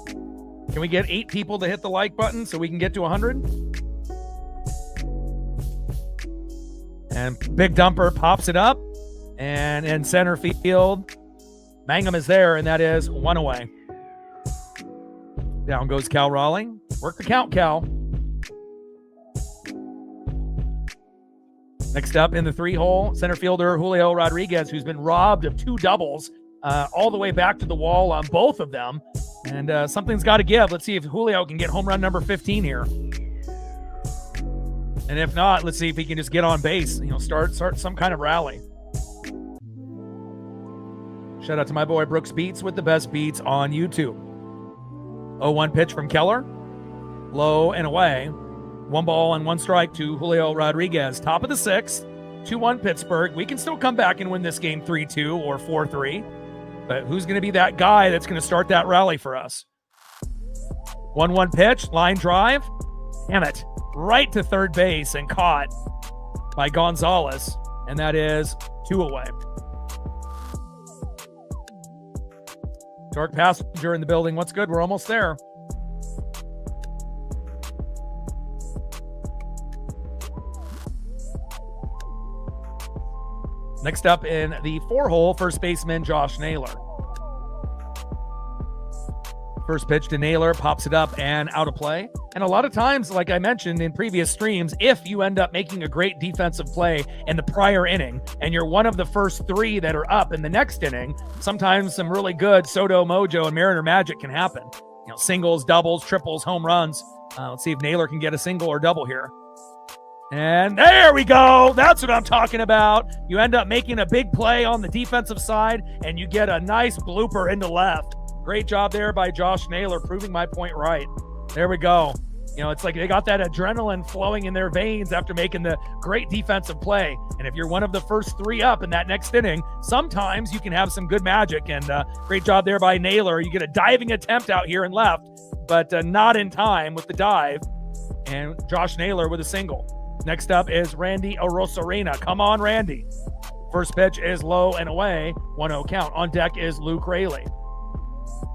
Can we get 8 people to hit the like button so we can get to 100? And big dumper pops it up. And in center field, Mangum is there, and that is 1 away. Down goes Cal Raleigh. Work the count, Cal. Next up in the 3-hole, center fielder Julio Rodriguez, who's been robbed of 2 doubles all the way back to the wall on both of them. And something's got to give. Let's see if Julio can get home run number 15 here. And if not, let's see if he can just get on base, start some kind of rally. Shout out to my boy Brooks Beats with the best beats on YouTube. 0-1 pitch from Keller. Low and away. 1 ball and 1 strike to Julio Rodriguez. Top of the 6th, 2-1 Pittsburgh. We can still come back and win this game 3-2 or 4-3. But who's going to be that guy that's going to start that rally for us? 1-1 pitch, line drive. Damn it. Right to third base and caught by Gonzalez. And that is 2 away. Dark Passenger in the building. What's good? We're almost there. Next up in the 4-hole, first baseman Josh Naylor. First pitch to Naylor, pops it up and out of play. And a lot of times, like I mentioned in previous streams, if you end up making a great defensive play in the prior inning and you're one of the first 3 that are up in the next inning, sometimes some really good Soto Mojo and Mariner magic can happen. Singles, doubles, triples, home runs. Let's see if Naylor can get a single or double here. And there we go. That's what I'm talking about. You end up making a big play on the defensive side, and you get a nice blooper into left. Great job there by Josh Naylor, proving my point right. There we go. It's like they got that adrenaline flowing in their veins after making the great defensive play. And if you're one of the first 3 up in that next inning, sometimes you can have some good magic. And great job there by Naylor. You get a diving attempt out here and left, but not in time with the dive. And Josh Naylor with a single. Next up is Randy Arozarena. Come on, Randy. First pitch is low and away. 1-0 count. On deck is Luke Raley.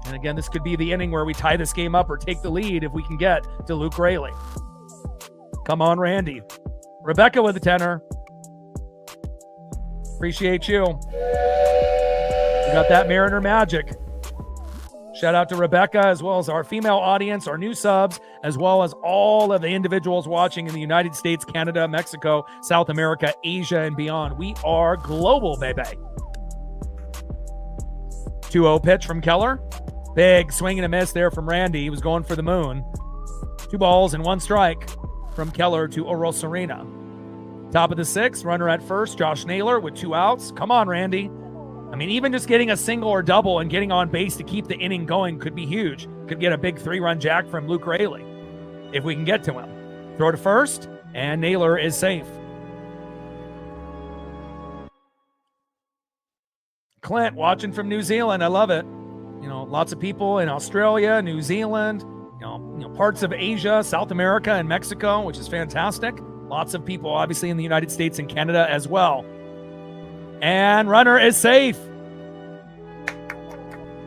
And again, this could be the inning where we tie this game up or take the lead if we can get to Luke Raley. Come on, Randy. Rebecca with a tenner. Appreciate you. We got that Mariner magic. Shout out to Rebecca, as well as our female audience, our new subs, as well as all of the individuals watching in the United States, Canada, Mexico, South America, Asia, and beyond. We are global, baby. 2-0 pitch from Keller. Big swing and a miss there from Randy. He was going for the moon. 2 balls and 1 strike from Keller to Orosarena. Top of the 6th, runner at first, Josh Naylor with 2 outs. Come on, Randy. I mean, even just getting a single or double and getting on base to keep the inning going could be huge. Could get a big 3-run jack from Luke Raley if we can get to him. Throw to first, and Naylor is safe. Clint watching from New Zealand. I love it. You know, lots of people in Australia, New Zealand, you know, parts of Asia, South America, and Mexico, which is fantastic. Lots of people, obviously, in the United States and Canada as well. And runner is safe.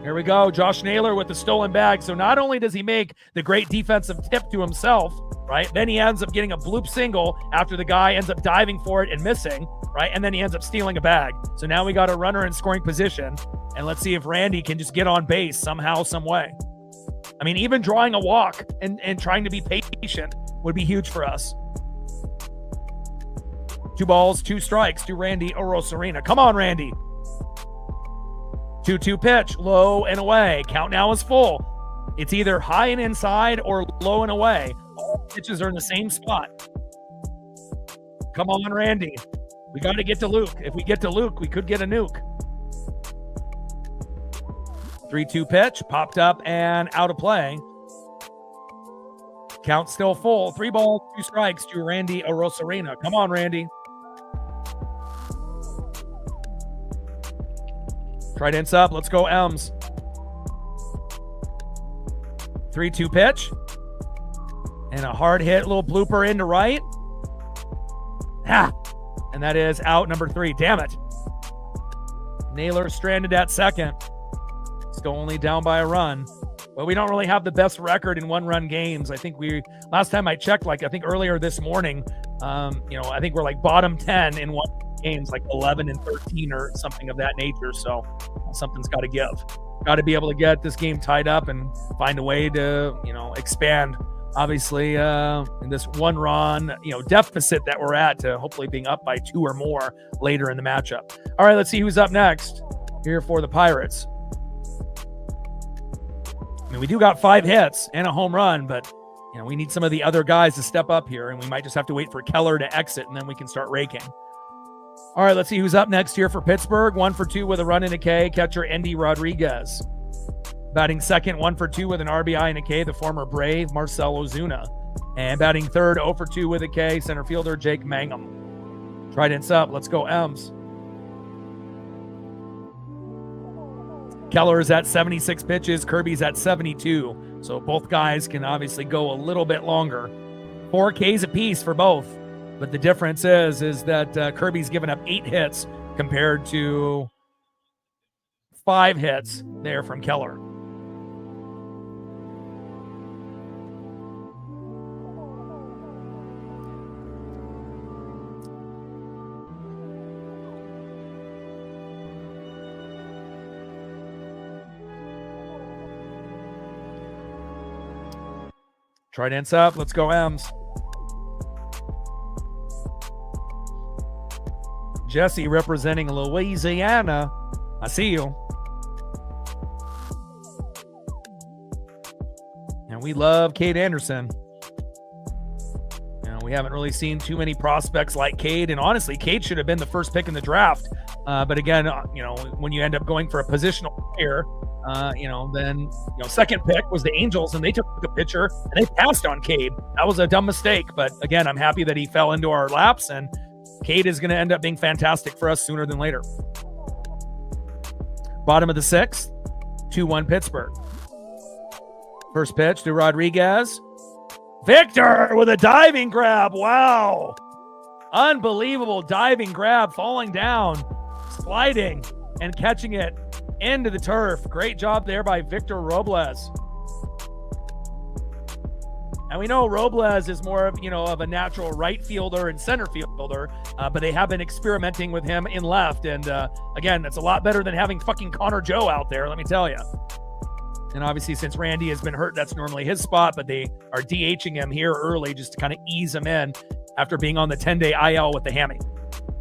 Here we go. Josh Naylor with the stolen bag. So not only does he make the great defensive tip to himself, right? Then he ends up getting a bloop single after the guy ends up diving for it and missing, right? And then he ends up stealing a bag. So now we got a runner in scoring position. And let's see if Randy can just get on base somehow, some way. I mean, even drawing a walk and trying to be patient would be huge for us. 2 balls, 2 strikes to Randy Orosarena. Come on, Randy. 2-2 pitch, low and away. Count now is full. It's either high and inside or low and away. All pitches are in the same spot. Come on, Randy. We got to get to Luke. If we get to Luke, we could get a nuke. 3-2 pitch, popped up and out of play. Count still full. 3 balls, 2 strikes to Randy Orosarena. Come on, Randy. Trident's up. Let's go, Elms. 3-2 pitch. And a hard hit, little blooper into right. And that is out number 3. Damn it. Naylor stranded at second. Still only down by a run. But we don't really have the best record in 1-run games. I think last time I checked, I think earlier this morning, I think we're like bottom 10 in 1 games, like 11 and 13 or something of that nature. So something's got to give. Got to be able to get this game tied up and find a way to, expand, obviously, in this 1-run, deficit that we're at to hopefully being up by 2 or more later in the matchup. All right, let's see who's up next here for the Pirates. I mean, we do got 5 hits and a home run, but, we need some of the other guys to step up here, and we might just have to wait for Keller to exit, and then we can start raking. All right, let's see who's up next here for Pittsburgh. 1 for 2 with a run and a K, catcher Endy Rodriguez. Batting second, 1 for 2 with an RBI and a K, the former Brave, Marcell Ozuna. And batting third, 0 for 2 with a K, center fielder Jake Mangum. Trident's up. Let's go, Ems. Keller is at 76 pitches. Kirby's at 72. So both guys can obviously go a little bit longer. 4 Ks apiece for both. But the difference is that Kirby's given up 8 hits compared to 5 hits there from Keller. Trident's up. Let's go, Ems. Jesse representing Louisiana. I see you. And we love Cade Anderson. We haven't really seen too many prospects like Cade. And honestly, Cade should have been the first pick in the draft. But again, when you end up going for a positional player, then second pick was the Angels, and they took a pitcher and they passed on Cade. That was a dumb mistake. But again, I'm happy that he fell into our laps, and Cade is going to end up being fantastic for us sooner than later. Bottom of the 6th, 2-1 Pittsburgh. First pitch to Rodriguez. Victor with a diving grab. Wow. Unbelievable diving grab, falling down, sliding, and catching it into the turf. Great job there by Victor Robles. And we know Robles is more of a natural right fielder and center fielder, but they have been experimenting with him in left. And again, that's a lot better than having fucking Connor Joe out there, let me tell you. And obviously, since Randy has been hurt, that's normally his spot, but they are DHing him here early just to kind of ease him in after being on the 10-day IL with the hammy.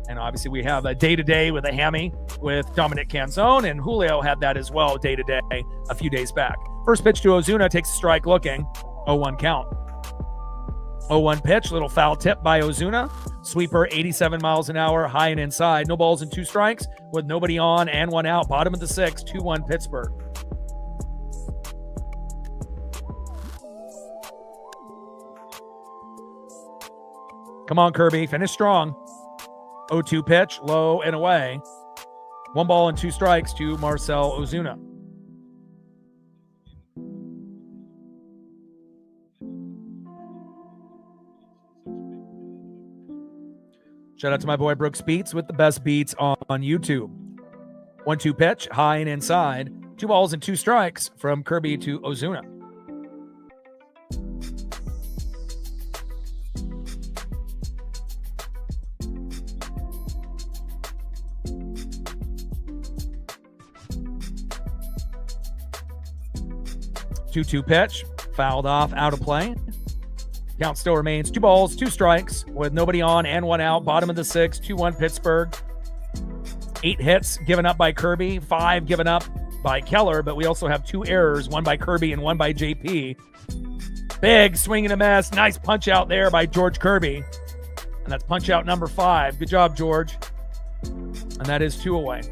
And obviously, we have a day-to-day with a hammy with Dominic Canzone, and Julio had that as well day-to-day a few days back. First pitch to Ozuna, takes a strike looking, 0-1 count. 0-1 pitch, little foul tip by Ozuna. Sweeper, 87 miles an hour, high and inside. No balls and 2 strikes with nobody on and 1 out. Bottom of the 6th, 2-1 Pittsburgh. Come on, Kirby. Finish strong. 0-2 pitch, low and away. 1 ball and 2 strikes to Marcell Ozuna. Shout out to my boy Brooks Beats with the best beats on YouTube. 1-2 pitch, high and inside. 2 balls and 2 strikes from Kirby to Ozuna. Two pitch, fouled off, out of play. Count still remains 2 balls, 2 strikes with nobody on and 1 out. Bottom of the 6th, 2-1 Pittsburgh. 8 hits given up by Kirby, 5 given up by Keller, but we also have 2 errors, 1 by Kirby and 1 by JP. Big swing and a miss. Nice punch out there by George Kirby. And that's punch out number 5. Good job, George. And that is 2 away.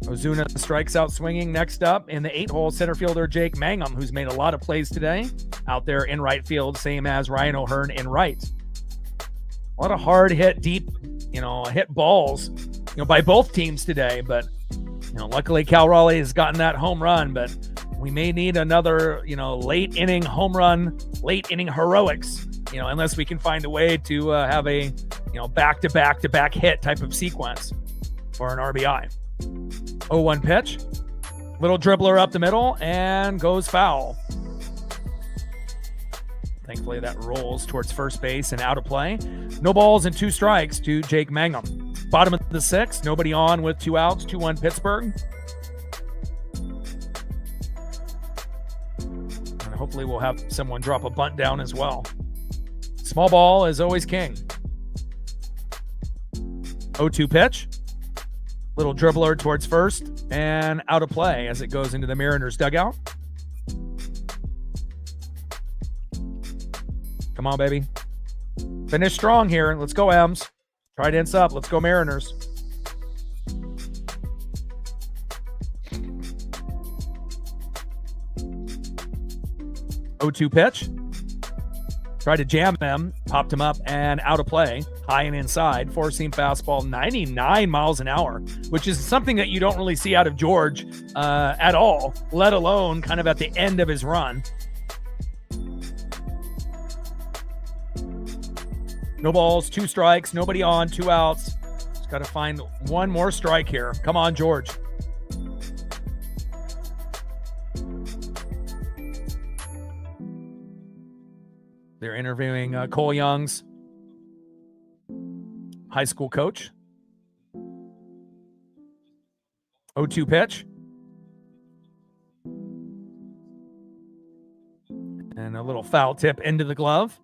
Ozuna strikes out swinging. Next up in the 8-hole, center fielder Jake Mangum, who's made a lot of plays today out there in right field, same as Ryan O'Hearn in right. A lot of hard hit, deep, hit balls, by both teams today. But, luckily Cal Raleigh has gotten that home run, but we may need another, late inning home run, late inning heroics, unless we can find a way to have a, back-to-back-to-back hit type of sequence for an RBI. 0-1 pitch, little dribbler up the middle and goes foul. Thankfully that rolls towards first base and out of play. No balls and 2 strikes to Jake Mangum. Bottom of the 6th, nobody on with 2 outs, 2-1 Pittsburgh. And hopefully we'll have someone drop a bunt down as well. Small ball is always king. 0-2 pitch. Little dribbler towards first and out of play as it goes into the Mariners dugout. Come on, baby. Finish strong here. Let's go, Ems. Tridents up. Let's go, Mariners. Oh-2 pitch. Tried to jam him, popped him up and out of play. High and inside, 4-seam fastball, 99 miles an hour, which is something that you don't really see out of George at all, let alone kind of at the end of his run. No balls, 2 strikes, nobody on, 2 outs. Just got to find 1 more strike here. Come on, George. They're interviewing Cole Young's high school coach. 0-2 pitch. And a little foul tip into the glove.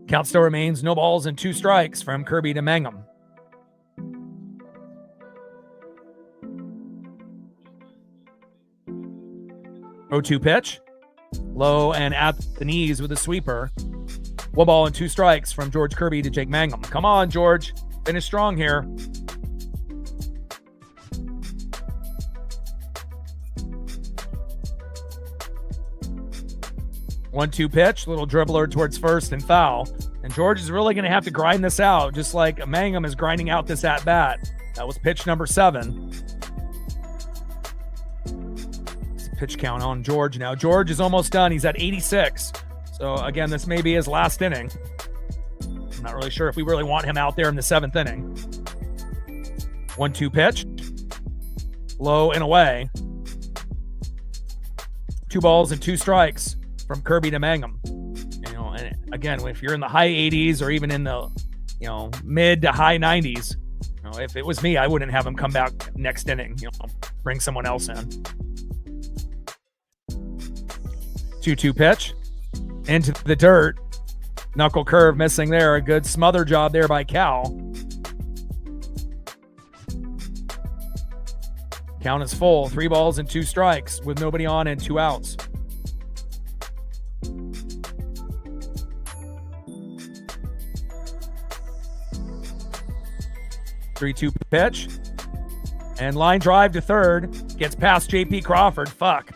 Count still remains no balls and 2 strikes from Kirby to Mangum. Oh-2 pitch. Low and at the knees with a sweeper. 1 ball and 2 strikes from George Kirby to Jake Mangum. Come on, George. Finish strong here. One-two pitch, little dribbler towards first and foul. And George is really going to have to grind this out, just like Mangum is grinding out this at-bat. That was pitch number 7. Pitch count on George now. George is almost done. He's at 86. So, again, this may be his last inning. I'm not really sure if we really want him out there in the 7th inning. 1-2 pitch. Low and away. 2 balls and 2 strikes from Kirby to Mangum. And again, if you're in the high 80s or even in the mid to high 90s. If it was me, I wouldn't have him come back next inning. Bring someone else in. 2-2 pitch into the dirt. Knuckle curve missing there. A good smother job there by Cal. Count is full. 3 balls and 2 strikes with nobody on and 2 outs. Three-two pitch. And line drive to third. Gets past J.P. Crawford. Fuck.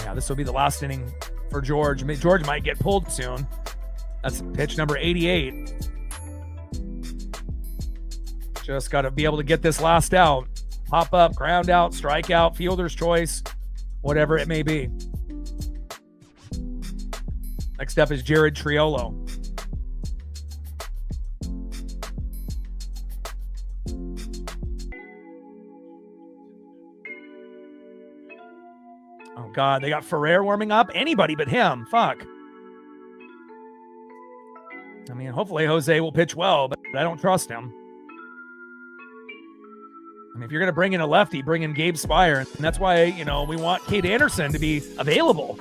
Yeah, this will be the last inning for George. George might get pulled soon. That's pitch number 88. Just got to be able to get this last out. Pop up, ground out, strike out, fielder's choice, whatever it may be. Next up is Jared Triolo. Oh, God, they got Ferrer warming up. Anybody but him. Fuck. I mean, hopefully Jose will pitch well, but I don't trust him. I mean, if you're going to bring in a lefty, bring in Gabe Spire. And that's why, we want Cade Anderson to be available,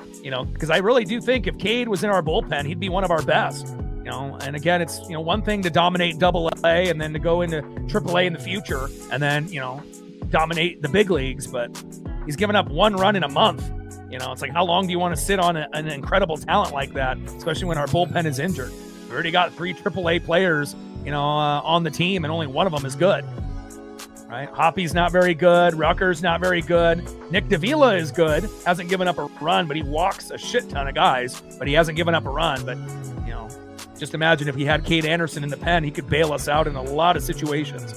because I really do think if Cade was in our bullpen, he'd be one of our best, And again, it's, one thing to dominate Double-A and then to go into Triple-A in the future and then, dominate the big leagues. But he's given up 1 run in a month. It's like, how long do you want to sit on an incredible talent like that, especially when our bullpen is injured? We already got 3 Triple-A players, on the team, and only one of them is good. Right? Hoppy's not very good. Rucker's not very good. Nick Davila is good. Hasn't given up a run, but he walks a shit ton of guys. But he hasn't given up a run. But, just imagine if he had Cade Anderson in the pen, he could bail us out in a lot of situations.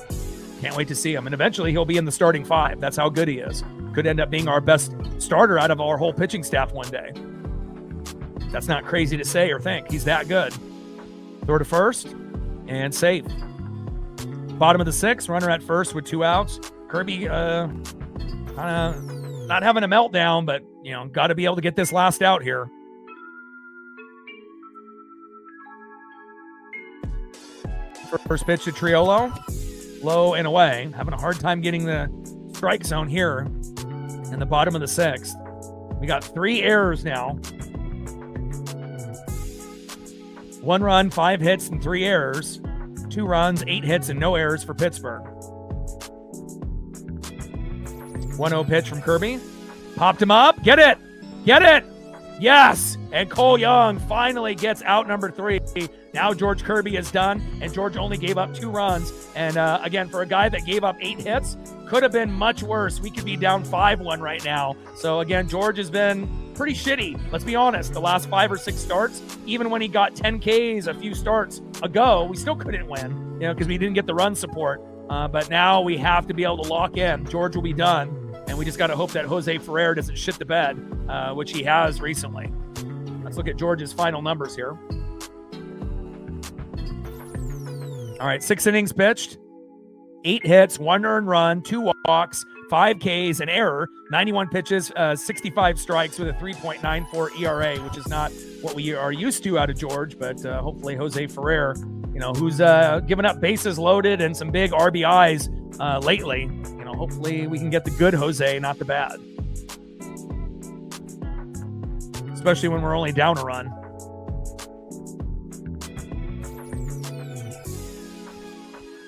Can't wait to see him. And eventually he'll be in the starting 5. That's how good he is. Could end up being our best starter out of our whole pitching staff one day. That's not crazy to say or think. He's that good. Throw to first and safe. Bottom of the 6th, runner at first with 2 outs. Kirby kind of not having a meltdown, but, got to be able to get this last out here. First pitch to Triolo. Low and away. Having a hard time getting the strike zone here in the bottom of the 6th. We got 3 errors now. 1 run, 5 hits, and 3 errors. 2 runs, 8 hits, and no errors for Pittsburgh. 1-0 pitch from Kirby. Popped him up. Get it. Get it. Yes. And Cole Young finally gets out number 3. Now George Kirby is done, and George only gave up 2 runs. And again, for a guy that gave up 8 hits, could have been much worse. We could be down 5-1 right now. So again, George has been pretty shitty. Let's be honest. The last 5 or 6 starts, even when he got 10 Ks a few starts ago, we still couldn't win, because we didn't get the run support. But now we have to be able to lock in. George will be done. And we just got to hope that Jose Ferrer doesn't shit the bed, which he has recently. Let's look at George's final numbers here. All right, 6 innings pitched, 8 hits, 1 earned run, 2 walks, 5 Ks, an error, 91 pitches, 65 strikes with a 3.94 ERA, which is not what we are used to out of George, but hopefully Jose Ferrer, who's given up bases loaded and some big RBIs lately, hopefully we can get the good Jose, not the bad. Especially when we're only down a run.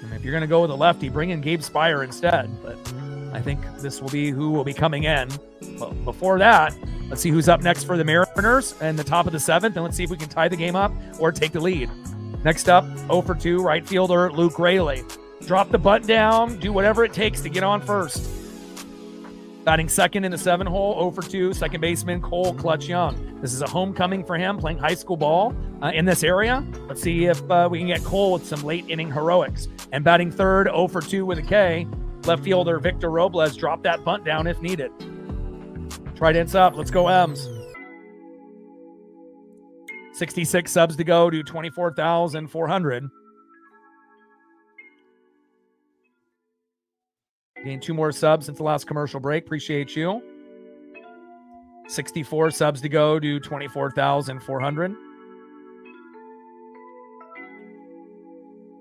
And if you're going to go with a lefty, bring in Gabe Spire instead. But I think this will be who will be coming in. But before that, let's see who's up next for the Mariners and the top of the 7th. And let's see if we can tie the game up or take the lead. Next up, 0 for 2, right fielder Luke Raley. Drop the butt down, do whatever it takes to get on first. Batting second in the 7-hole, 0 for 2, second baseman Cole Clutch Young. This is a homecoming for him, playing high school ball in this area. Let's see if we can get Cole with some late inning heroics. And batting third, 0 for 2 with a K, left fielder Victor Robles. Drop that bunt down if needed. Trident's up. Let's go, M's. 66 subs to go to 24,400. Gained 2 more subs since the last commercial break. Appreciate you. 64 subs to go to 24,400.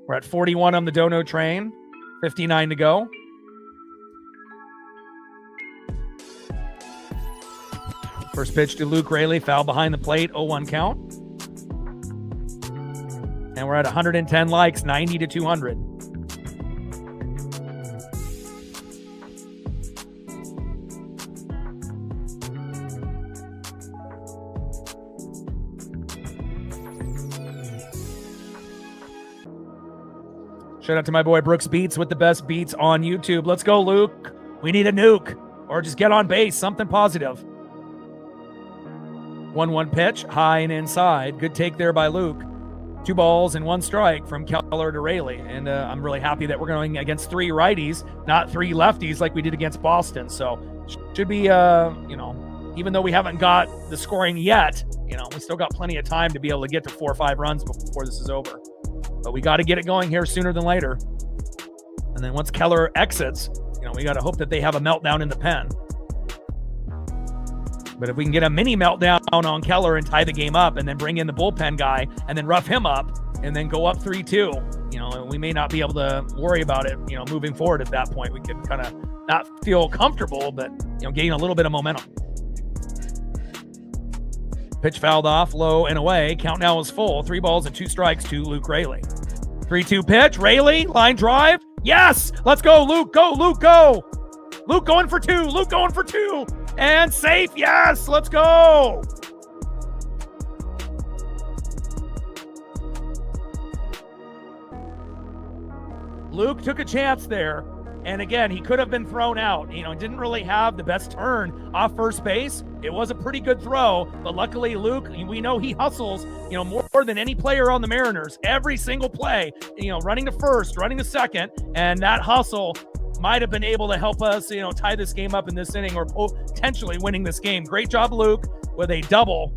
We're at 41 on the Dono train. 59 to go. First pitch to Luke Raley, foul behind the plate, 0-1 count. And we're at 110 likes, 90 to 200. Shout out to my boy Brooks Beats with the best beats on YouTube. Let's go, Luke. We need a nuke. Or just get on base, something positive. 1-1 pitch, high and inside. Good take there by Luke. 2 balls and 1 strike from Keller to Raley. And I'm really happy that we're going against 3 righties, not 3 lefties like we did against Boston. So should be, even though we haven't got the scoring yet, we still got plenty of time to be able to get to 4 or 5 runs before this is over. But we got to get it going here sooner than later. And then once Keller exits, we got to hope that they have a meltdown in the pen. But if we can get a mini meltdown on Keller and tie the game up and then bring in the bullpen guy and then rough him up and then go up 3-2, we may not be able to worry about it, moving forward at that point. We could kind of not feel comfortable, but, gain a little bit of momentum. Pitch fouled off, low and away. Count now is full. 3 balls and 2 strikes to Luke Raley. 3-2 pitch. Raley, line drive. Yes! Let's go, Luke. Go, Luke, go! Luke going for 2. Luke going for 2. And safe. Yes! Let's go! Luke took a chance there. And again, he could have been thrown out. Didn't really have the best turn off first base. It was a pretty good throw, but luckily Luke, we know he hustles, more than any player on the Mariners. Every single play, running to first, running to second, and that hustle might have been able to help us, tie this game up in this inning or potentially winning this game. Great job, Luke, with a double.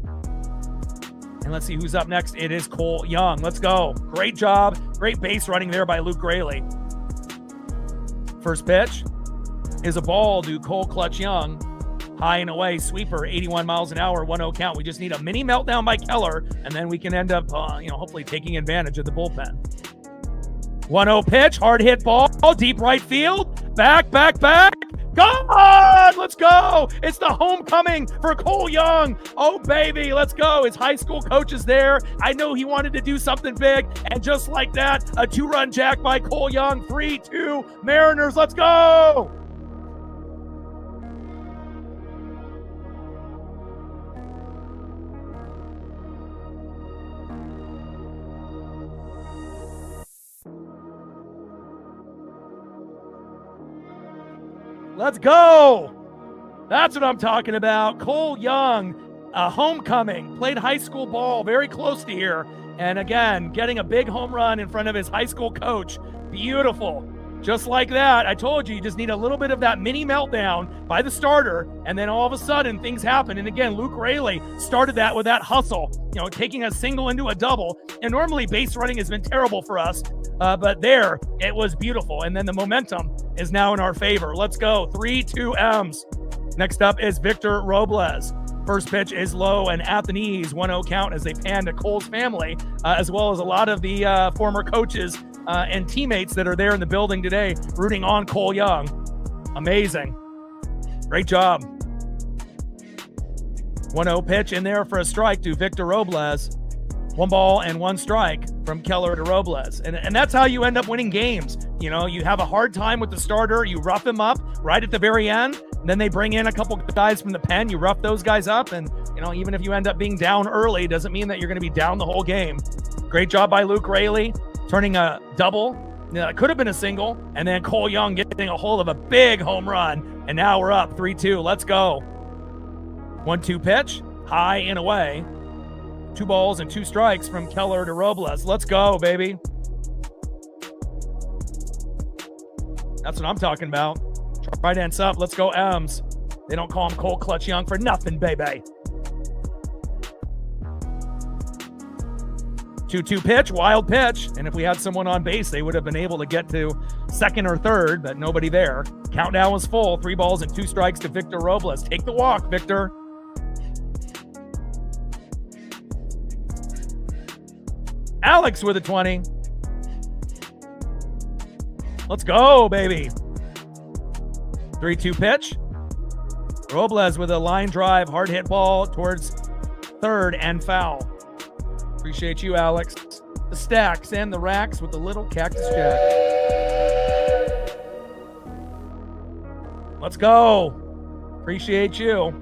And let's see who's up next. It is Cole Young. Let's go. Great job. Great base running there by Luke Raley. First pitch is a ball to Cole Clutch Young. High and away, sweeper, 81 miles an hour, 1-0 count. We just need a mini meltdown by Keller, and then we can end up, hopefully taking advantage of the bullpen. 1-0 pitch, hard hit ball, deep right field, back. God, let's go. It's the homecoming for Cole Young. Oh, baby, let's go. His high school coach is there. I know he wanted to do something big, and just like that, a 2-run jack by Cole Young. 3-2 Mariners. Let's go. Let's go. That's what I'm talking about. Cole Young, a homecoming, played high school ball very close to here. And again, getting a big home run in front of his high school coach. Beautiful. Just like that. I told you just need a little bit of that mini meltdown by the starter. And then all of a sudden things happen. And again, Luke Raley started that with that hustle, taking a single into a double. And normally base running has been terrible for us. But there, it was beautiful. And then the momentum is now in our favor. Let's go. 3-2 M's. Next up is Victor Robles. First pitch is low and at the knees. 1-0 count as they pan to Cole's family, as well as a lot of the former coaches and teammates that are there in the building today rooting on Cole Young. Amazing. Great job. 1-0 pitch in there for a strike to Victor Robles. 1 ball and 1 strike from Keller to Robles. And that's how you end up winning games. You have a hard time with the starter. You rough him up right at the very end. And then they bring in a couple guys from the pen. You rough those guys up. And, even if you end up being down early, doesn't mean that you're going to be down the whole game. Great job by Luke Raley, turning a double. It could have been a single. And then Cole Young getting a hold of a big home run. And now we're up 3-2. Let's go. 1-2 pitch, high and away. 2 balls and 2 strikes from Keller to Robles. Let's go, baby. That's what I'm talking about. Right hands up. Let's go, M's. They don't call him Cole Clutch Young for nothing, baby. 2-2 pitch, wild pitch. And if we had someone on base, they would have been able to get to second or third, but nobody there. Countdown was full. 3 balls and 2 strikes to Victor Robles. Take the walk, Victor. Alex with a 20. Let's go, baby. 3-2 pitch. Robles with a line drive, hard hit ball towards third and foul. Appreciate you, Alex. The stacks and the racks with the little cactus jack. Let's go. Appreciate you.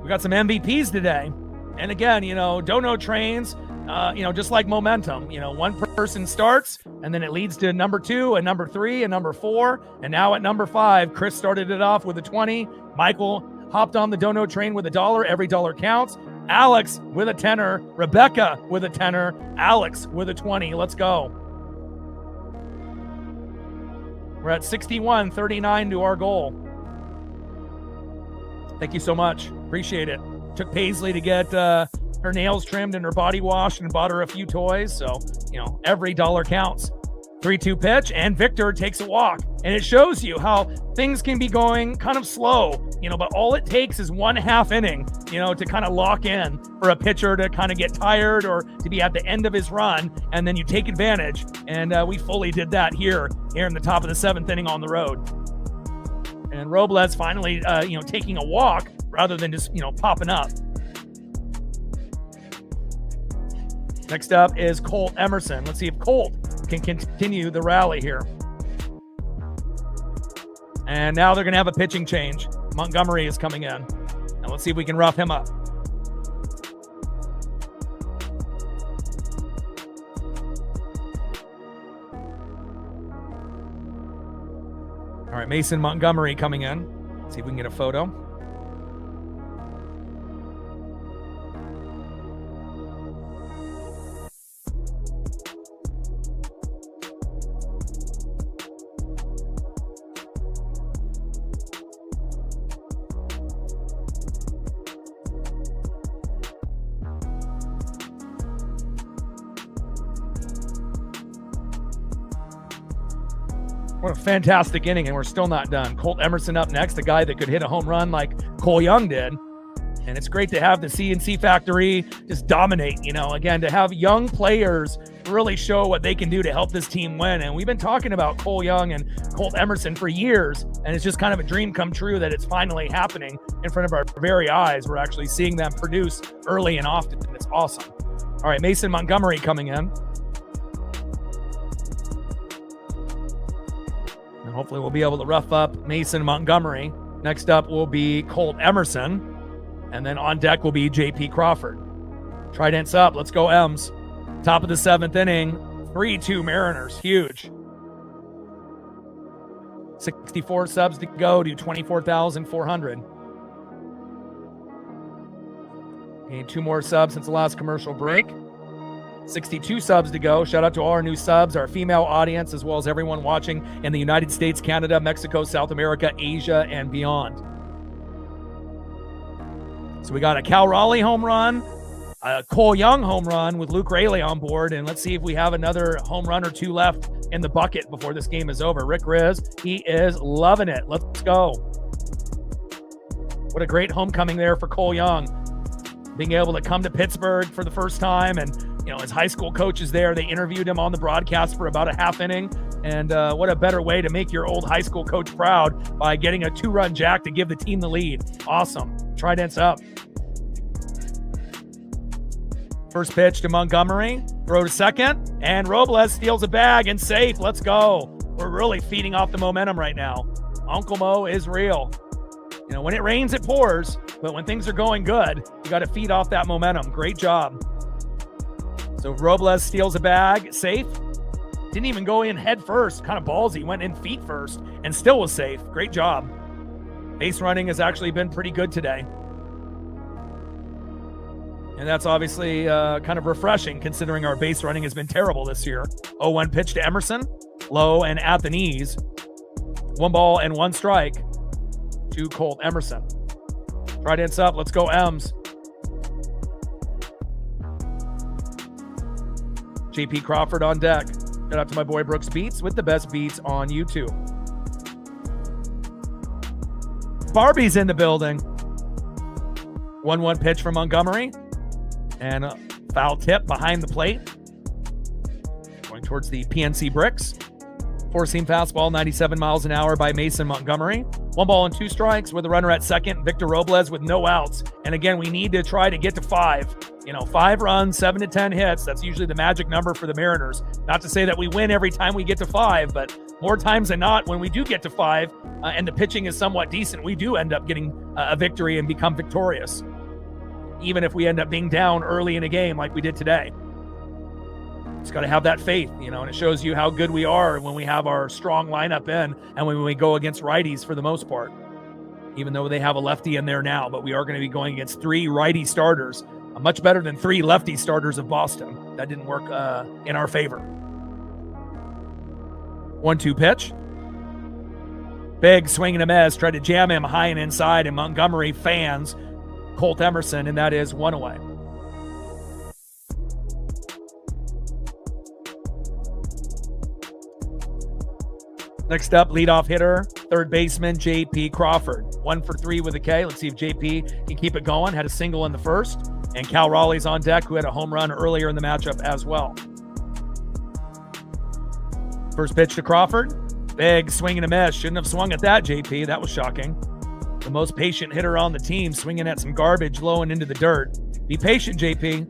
We got some MVPs today. And again, dono trains, just like momentum. One person starts, and then it leads to number 2 and number 3 and number 4. And now at number 5, Chris started it off with a 20. Michael hopped on the dono train with $1. Every dollar counts. Alex with a tenner. Rebecca with a tenner. Alex with a 20. Let's go. We're at 61-39 to our goal. Thank you so much. Appreciate it. Took Paisley to get her nails trimmed and her body washed and bought her a few toys. So, every dollar counts. 3-2 pitch, and Victor takes a walk. And it shows you how things can be going kind of slow, but all it takes is 1/2 inning, to kind of lock in for a pitcher to kind of get tired or to be at the end of his run. And then you take advantage. And we fully did that here in the top of the 7th inning on the road. And Robles finally, taking a walk rather than just, popping up. Next up is Colt Emerson. Let's see if Colt can continue the rally here. And now they're going to have a pitching change. Montgomery is coming in. And let's see if we can rough him up. All right, Mason Montgomery coming in. Let's see if we can get a photo. What a fantastic inning, and we're still not done. Colt Emerson up next, a guy that could hit a home run like Cole Young did. And it's great to have the CNC factory just dominate, again, to have young players really show what they can do to help this team win. And we've been talking about Cole Young and Colt Emerson for years, and it's just kind of a dream come true that it's finally happening in front of our very eyes. We're actually seeing them produce early and often. It's awesome. All right, Mason Montgomery coming in. Hopefully we'll be able to rough up Mason Montgomery. Next up will be Colt Emerson. And then on deck will be J.P. Crawford. Trident's up. Let's go, Ems. Top of the 7th inning. 3-2 Mariners. Huge. 64 subs to go to 24,400. Gained 2 more subs since the last commercial break. 62 subs to go. Shout out to all our new subs, our female audience, as well as everyone watching in the United States, Canada, Mexico, South America, Asia, and beyond. So we got a Cal Raleigh home run, a Cole Young home run with Luke Raley on board, and let's see if we have another home run or 2 left in the bucket before this game is over. Rick Riz, he is loving it. Let's go. What a great homecoming there for Cole Young. Being able to come to Pittsburgh for the first time, and his high school coach is there. They interviewed him on the broadcast for about a half inning. And what a better way to make your old high school coach proud by getting a 2-run jack to give the team the lead. Awesome. Trident's up. First pitch to Montgomery. Throw to second. And Robles steals a bag and safe. Let's go. We're really feeding off the momentum right now. Uncle Mo is real. When it rains, it pours. But when things are going good, you got to feed off that momentum. Great job. So Robles steals a bag, safe. Didn't even go in head first, kind of ballsy. Went in feet first and still was safe. Great job. Base running has actually been pretty good today. And that's obviously kind of refreshing considering our base running has been terrible this year. 0-1 pitch to Emerson. Low and at the knees. 1 ball and 1 strike to Colt Emerson. Trident's up. Let's go, Ems. J.P. Crawford on deck. Shout out to my boy Brooks Beats with the best beats on YouTube. Barbie's in the building. 1-1 pitch from Montgomery. And a foul tip behind the plate. Going towards the PNC bricks. Four-seam fastball, 97 miles an hour by Mason Montgomery. 1 ball and 2 strikes with a runner at second. Victor Robles with no outs. And again, we need to try to get to 5. 5 runs, 7 to 10 hits. That's usually the magic number for the Mariners. Not to say that we win every time we get to 5, but more times than not, when we do get to 5 and the pitching is somewhat decent, we do end up getting a victory and become victorious, even if we end up being down early in a game like we did today. Just got to have that faith, and it shows you how good we are when we have our strong lineup in and when we go against righties for the most part, even though they have a lefty in there now. But we are going to be going against 3 righty starters, much better than 3 lefty starters of Boston. That didn't work in our favor. 1-2 pitch. Big swing and a miss. Tried to jam him high and inside, and Montgomery fans Colt Emerson, and that is 1 away. Next up, leadoff hitter, third baseman, J.P. Crawford. 1 for 3 with a K. Let's see if J.P. can keep it going. Had a single in the first. And Cal Raleigh's on deck, who had a home run earlier in the matchup as well. First pitch to Crawford. Big swing and a miss. Shouldn't have swung at that, J.P. That was shocking. The most patient hitter on the team, swinging at some garbage low and into the dirt. Be patient, J.P.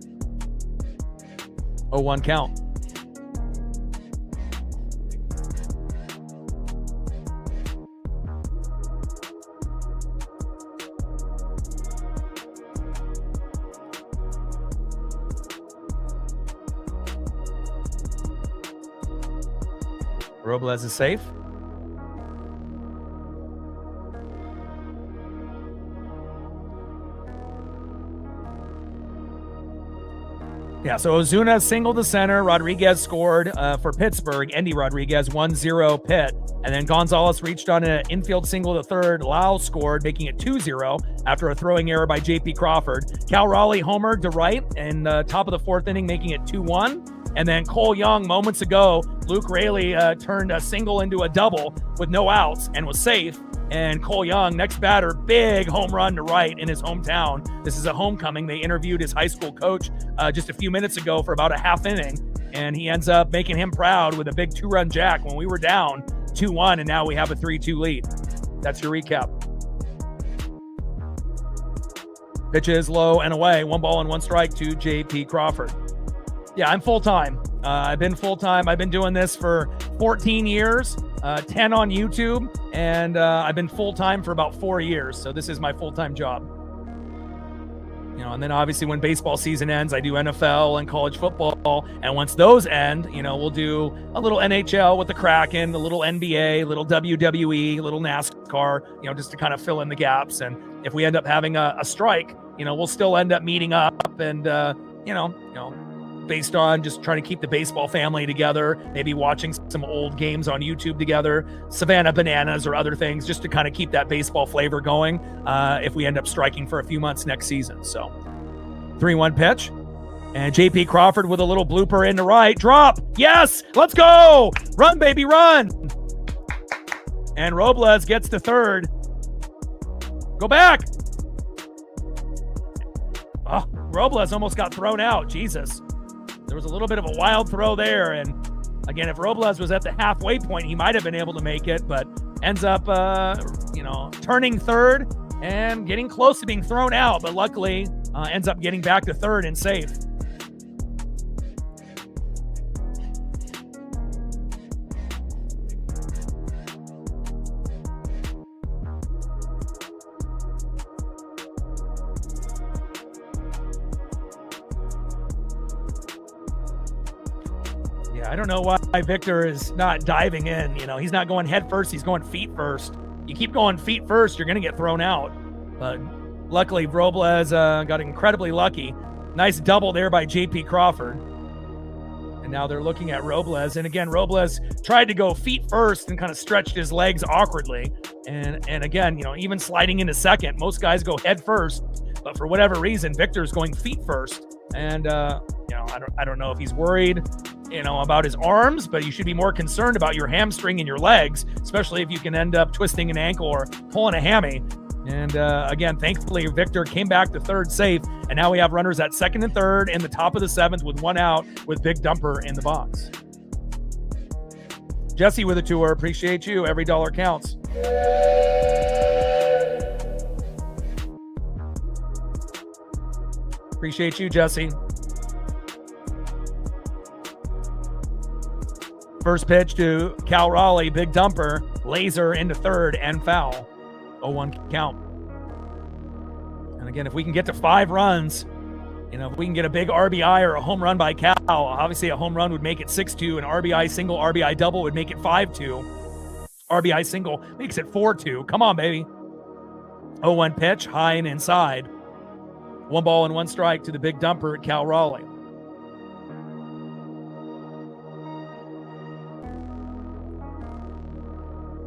0-1 count. Robles is safe. Yeah, so Ozuna singled the center. Rodriguez scored for Pittsburgh. Endy Rodriguez 1-0 Pitt. And then Gonzalez reached on an infield single to third. Lau scored, making it 2-0 after a throwing error by J.P. Crawford. Cal Raleigh homered to right in the top of the 4th inning, making it 2-1. And then Cole Young, moments ago, Luke Raley turned a single into a double with no outs and was safe. And Cole Young, next batter, big home run to right in his hometown. This is a homecoming. They interviewed his high school coach just a few minutes ago for about a half inning, and he ends up making him proud with a big 2-run jack when we were down 2-1, and now we have a 3-2 lead. That's your recap. Pitch is low and away. 1 ball and 1 strike to J.P. Crawford. Yeah, I'm full-time. I've been full-time. I've been doing this for 14 years, 10 on YouTube, and I've been full-time for about 4 years. So this is my full-time job. And then obviously when baseball season ends, I do NFL and college football. And once those end, we'll do a little NHL with the Kraken, a little NBA, a little WWE, a little NASCAR, just to kind of fill in the gaps. And if we end up having a strike, we'll still end up meeting up and, based on just trying to keep the baseball family together, maybe watching some old games on YouTube together, Savannah Bananas or other things, just to kind of keep that baseball flavor going if we end up striking for a few months next season. So 3-1 pitch. And J.P. Crawford with a little blooper into right. Drop. Yes. Let's go. Run, baby, run. And Robles gets to third. Go back. Oh, Robles almost got thrown out. Jesus. There was a little bit of a wild throw there, and again, if Robles was at the halfway point, he might have been able to make it, but ends up, turning third and getting close to being thrown out, but luckily ends up getting back to third and safe. I don't know why Victor is not diving in. He's not going head first. He's going feet first. You keep going feet first, you're going to get thrown out. But luckily, Robles got incredibly lucky. Nice double there by J.P. Crawford. And now they're looking at Robles. And again, Robles tried to go feet first and kind of stretched his legs awkwardly. And again, even sliding into second, most guys go head first. But for whatever reason, Victor's going feet first. And, I don't know if he's worried, about his arms, but you should be more concerned about your hamstring and your legs, especially if you can end up twisting an ankle or pulling a hammy. And again, thankfully, Victor came back to third safe. And now we have runners at second and third in the top of the 7th with 1 out with Big Dumper in the box. Jesse with a tour. Appreciate you. Every dollar counts. Appreciate you, Jesse. First pitch to Cal Raleigh, big dumper, laser into third and foul. 0-1 count. And again, if we can get to 5 runs, if we can get a big RBI or a home run by Cal, obviously a home run would make it 6-2, an RBI single, RBI double would make it 5-2. RBI single makes it 4-2. Come on, baby. 0-1 pitch, high and inside. 1 ball and 1 strike to the big dumper at Cal Raleigh.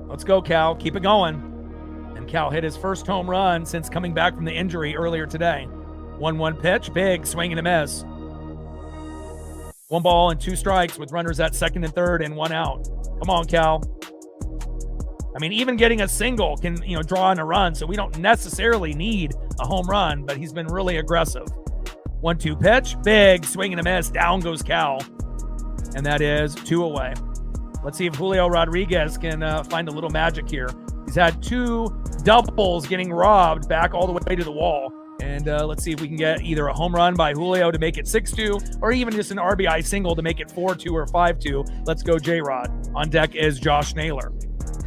Let's go, Cal. Keep it going. And Cal hit his first home run since coming back from the injury earlier today. 1-1 pitch, big swing and a miss. 1 ball and 2 strikes with runners at second and third and 1 out. Come on, Cal. I mean, even getting a single can, draw in a run, so we don't necessarily need a home run, but he's been really aggressive. 1-2 pitch, big swing and a miss. Down goes Cal. And that is 2 away. Let's see if Julio Rodriguez can find a little magic here. He's had 2 doubles getting robbed back all the way to the wall. And let's see if we can get either a home run by Julio to make it 6-2 or even just an RBI single to make it 4-2 or 5-2. Let's go, J-Rod. On deck is Josh Naylor.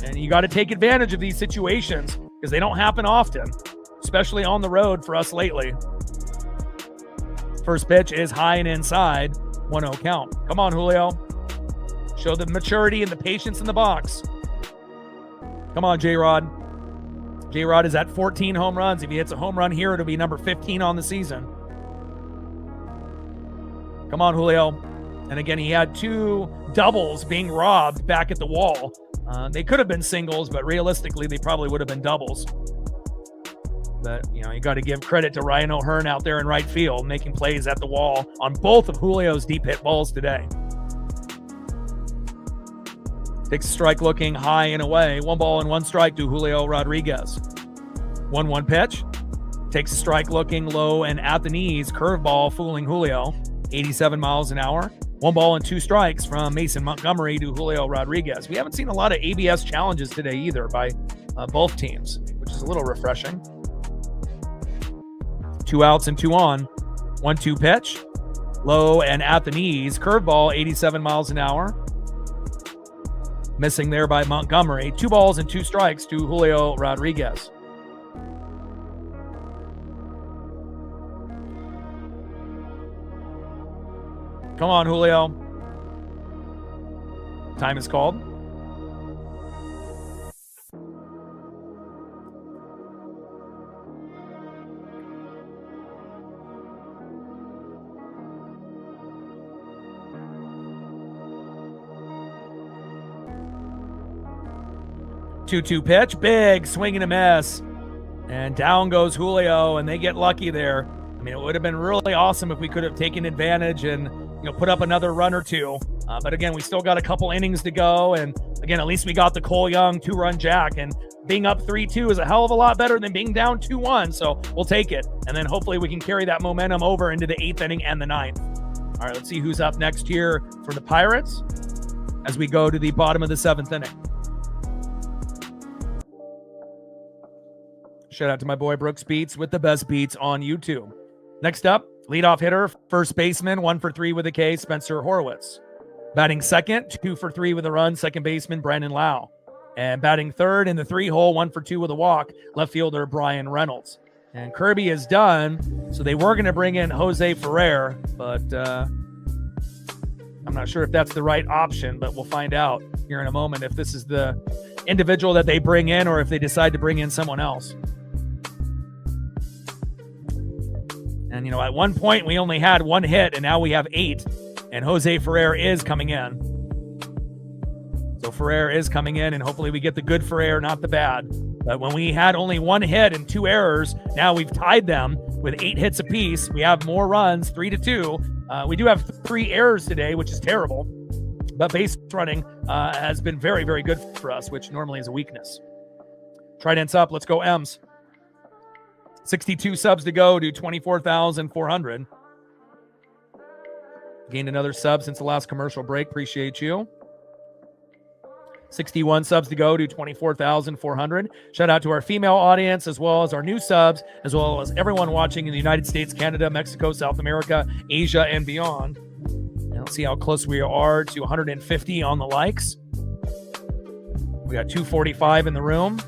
And you got to take advantage of these situations because they don't happen often, especially on the road for us lately. First pitch is high and inside. 1-0 count. Come on, Julio. Show the maturity and the patience in the box. Come on, J-Rod. J-Rod is at 14 home runs. If he hits a home run here, it'll be number 15 on the season. Come on, Julio. And again, he had 2 doubles being robbed back at the wall. They could have been singles, but realistically, they probably would have been doubles. But, you got to give credit to Ryan O'Hearn out there in right field, making plays at the wall on both of Julio's deep hit balls today. Takes a strike looking high and away. 1 ball and 1 strike to Julio Rodriguez. 1-1 pitch. Takes a strike looking low and at the knees. Curveball fooling Julio. 87 miles an hour. 1 ball and 2 strikes from Mason Montgomery to Julio Rodriguez. We haven't seen a lot of ABS challenges today either by both teams, which is a little refreshing. 2 outs and 2 on. 1-2 pitch. Low and at the knees. Curveball, 87 miles an hour. Missing there by Montgomery. 2 balls and 2 strikes to Julio Rodriguez. Come on, Julio. Time is called. Two-two pitch, big swing and a miss. And down goes Julio, and they get lucky there. I mean, it would have been really awesome if we could have taken advantage and put up another run or 2. But again, we still got a couple innings to go. And again, at least we got the Cole Young 2-run jack. And being up 3-2 is a hell of a lot better than being down 2-1. So we'll take it. And then hopefully we can carry that momentum over into the 8th inning and the 9th. All right, let's see who's up next here for the Pirates as we go to the bottom of the 7th inning. Shout out to my boy Brooks Beats with the best beats on YouTube. Next up, leadoff hitter, first baseman, 1 for 3 with a K, Spencer Horwitz. Batting second, 2 for 3 with a run, second baseman, Brandon Lau. And batting third in the 3-hole, 1 for 2 with a walk, left fielder, Brian Reynolds. And Kirby is done, so they were going to bring in Jose Ferrer, but I'm not sure if that's the right option, but we'll find out here in a moment if this is the individual that they bring in or if they decide to bring in someone else. And, at one point we only had 1 hit, and now we have 8, and Jose Ferrer is coming in. So Ferrer is coming in, and hopefully we get the good Ferrer, not the bad. But when we had only 1 hit and 2 errors, now we've tied them with 8 hits apiece. We have more runs, 3-2. We do have 3 errors today, which is terrible. But base running has been very, very good for us, which normally is a weakness. Trident's up. Let's go, M's. 62 subs to go to 24,400. Gained another sub since the last commercial break. Appreciate you. 61 subs to go to 24,400. Shout out to our female audience, as well as our new subs, as well as everyone watching in the United States, Canada, Mexico, South America, Asia, and beyond. And let's see how close we are to 150 on the likes. We got 245 in the room.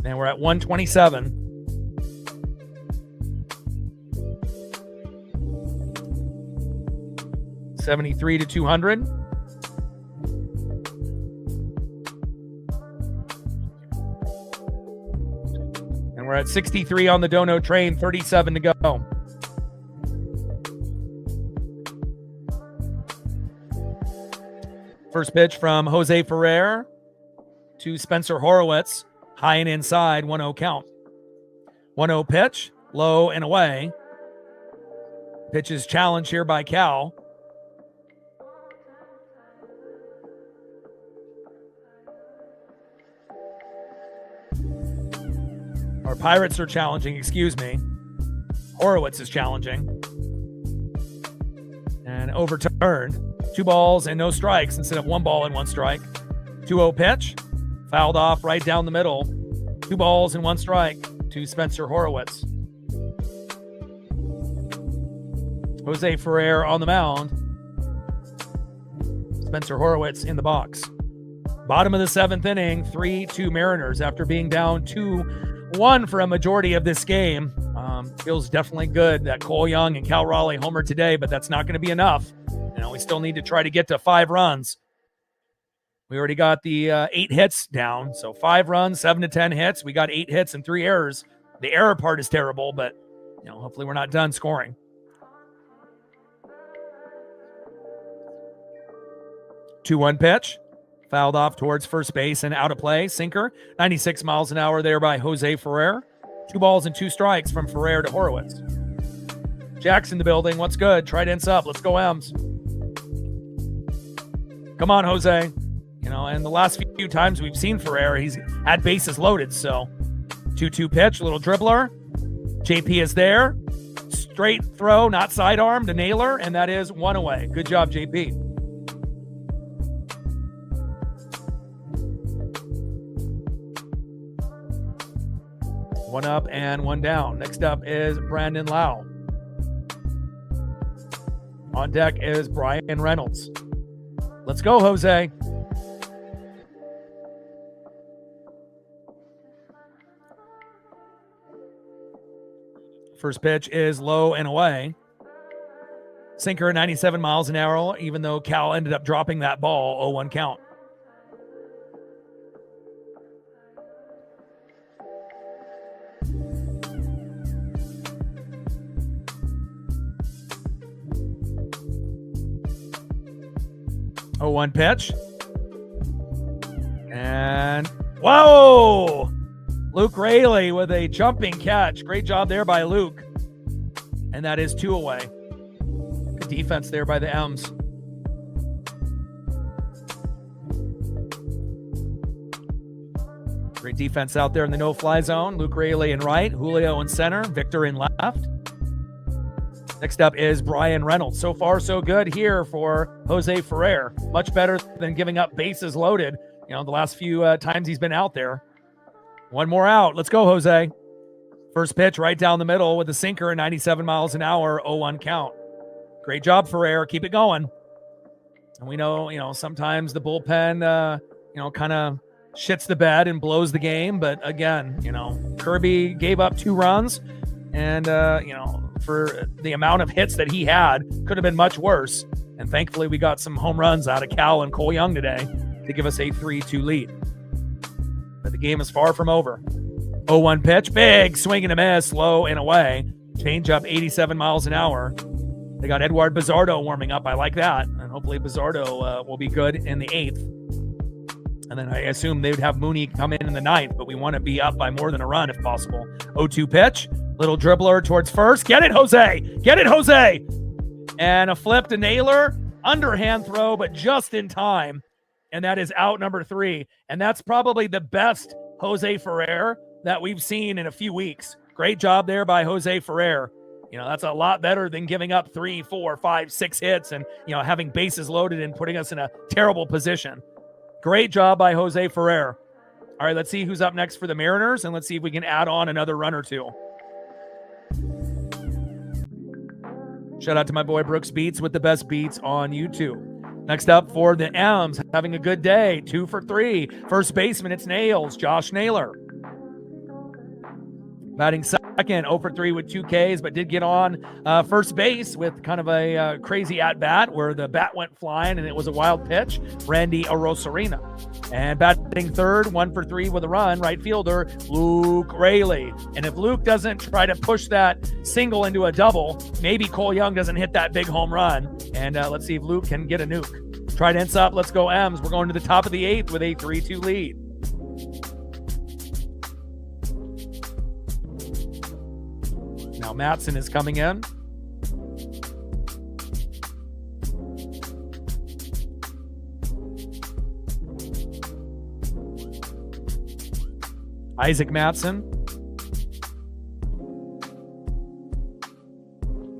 And we're at 127. $73 to 200. And we're at 63 on the Dono train, 37 to go. First pitch from Jose Ferrer to Spencer Horowitz. High and inside, 1-0 count. 1-0 pitch, low and away. Pitch is challenged here by Cal. Or Pirates are challenging, excuse me. Horowitz is challenging. And overturned. 2 balls and no strikes instead of 1 ball and 1 strike. 2-0 pitch. Fouled off right down the middle. 2 balls and 1 strike to Spencer Horowitz. Jose Ferrer on the mound. Spencer Horowitz in the box. Bottom of the 7th inning, 3-2 Mariners after being down 2-1 for a majority of this game. Feels definitely good that Cole Young and Cal Raleigh homered today, but that's not going to be enough. We still need to try to get to 5 runs. We already got the 8 hits down. So 5 runs, 7 to 10 hits. We got 8 hits and 3 errors. The error part is terrible, but hopefully we're not done scoring. Two-one pitch. Fouled off towards first base and out of play. Sinker. 96 miles an hour there by Jose Ferrer. 2 balls and 2 strikes from Ferrer to Horowitz. Jack's in the building. What's good? Trident's up. Let's go, M's. Come on, Jose. And the last few times we've seen Ferrer, he's had bases loaded. So 2-2 pitch, little dribbler. JP is there. Straight throw, not sidearm to Naylor, and that is 1 away. Good job, JP. One up and 1 down. Next up is Brandon Lau. On deck is Brian Reynolds. Let's go, Jose. First pitch is low and away. Sinker at 97 miles an hour, even though Cal ended up dropping that ball, 0-1 count. Oh, 1 pitch. And whoa! Luke Raley with a jumping catch. Great job there by Luke. And that is 2 away. Good defense there by the M's. Great defense out there in the no-fly zone. Luke Raley in right, Julio in center, Victor in left. Next up is Brian Reynolds. So far, so good here for Jose Ferrer. Much better than giving up bases loaded, the last few times he's been out there. 1 more out. Let's go, Jose. First pitch right down the middle with a sinker at 97 miles an hour, 0-1 count. Great job, Ferrer. Keep it going. And we know, sometimes the bullpen, kind of shits the bed and blows the game. But again, Kirby gave up 2 runs. And, for the amount of hits that he had, could have been much worse. And thankfully, we got some home runs out of Cal and Cole Young today to give us a 3-2 lead. But the game is far from over. 0-1 pitch, big swing and a miss, low and away. Change up 87 miles an hour. They got Edward Bizardo warming up. I like that. And hopefully Bizardo will be good in the 8th. And then I assume they would have Mooney come in the 9th, but we want to be up by more than a run if possible. 0-2 pitch. Little dribbler towards first. Get it, Jose. Get it, Jose. And a flip to Naylor. Underhand throw, but just in time. And that is out number 3. And that's probably the best Jose Ferrer that we've seen in a few weeks. Great job there by Jose Ferrer. That's a lot better than giving up 3, 4, 5, 6 hits and, having bases loaded and putting us in a terrible position. Great job by Jose Ferrer. All right, let's see who's up next for the Mariners, and let's see if we can add on another run or two. Shout out to my boy Brooks Beats with the best beats on YouTube. Next up for the M's, having a good day, 2 for 3. First baseman, it's Nails, Josh Naylor. Batting second, 0 for 3 with 2 Ks, but did get on first base with kind of a crazy at-bat where the bat went flying and it was a wild pitch, Randy Arozarena. And batting third, 1 for 3 with a run, right fielder, Luke Raley. And if Luke doesn't try to push that single into a double, maybe Cole Young doesn't hit that big home run. And let's see if Luke can get a nuke. Try to ends up, let's go M's. We're going to the top of the 8th with a 3-2 lead. Now Matson is coming in. Isaac Matson.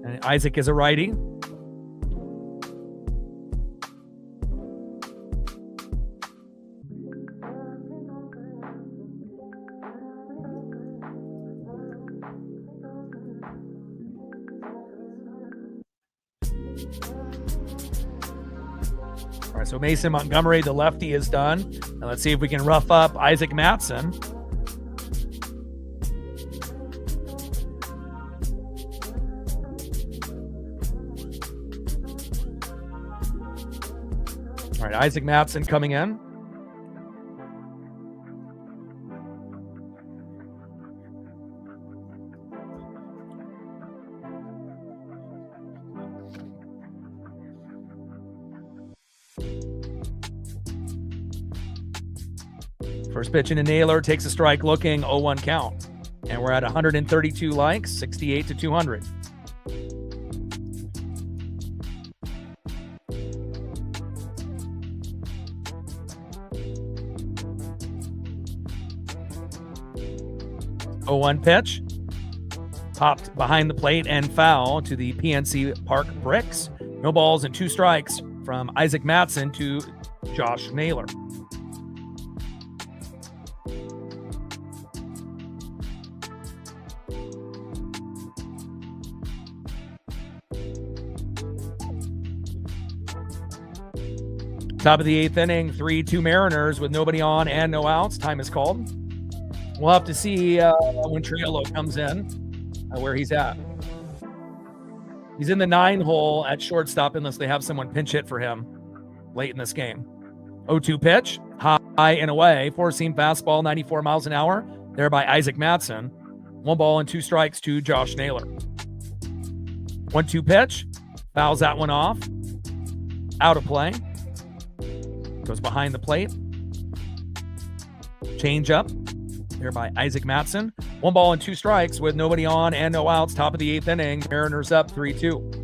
And Isaac is a righty. All right, so Mason Montgomery, the lefty, is done. Now let's see if we can rough up Isaac Matson. All right, Isaac Matson coming in. First pitch into Naylor, takes a strike looking, 0-1 count. And we're at 132 likes, 68 to 200. Oh-1 pitch. Popped behind the plate and foul to the PNC Park Bricks. No balls and 2 strikes from Isaac Matson to Josh Naylor. Top of the 8th inning, 3-2 Mariners with nobody on and no outs. Time is called. We'll have to see when Triolo comes in, where he's at. He's in the 9 hole at shortstop unless they have someone pinch hit for him late in this game. 0-2 pitch, high and away, 4-seam fastball, 94 miles an hour, there by Isaac Matson. 1 ball and 2 strikes to Josh Naylor. 1-2 pitch, fouls that one off. Out of play. Goes behind the plate. Change up there by Isaac Matson. 1 ball and 2 strikes with nobody on and no outs. Top of the 8th inning. Mariners up 3-2.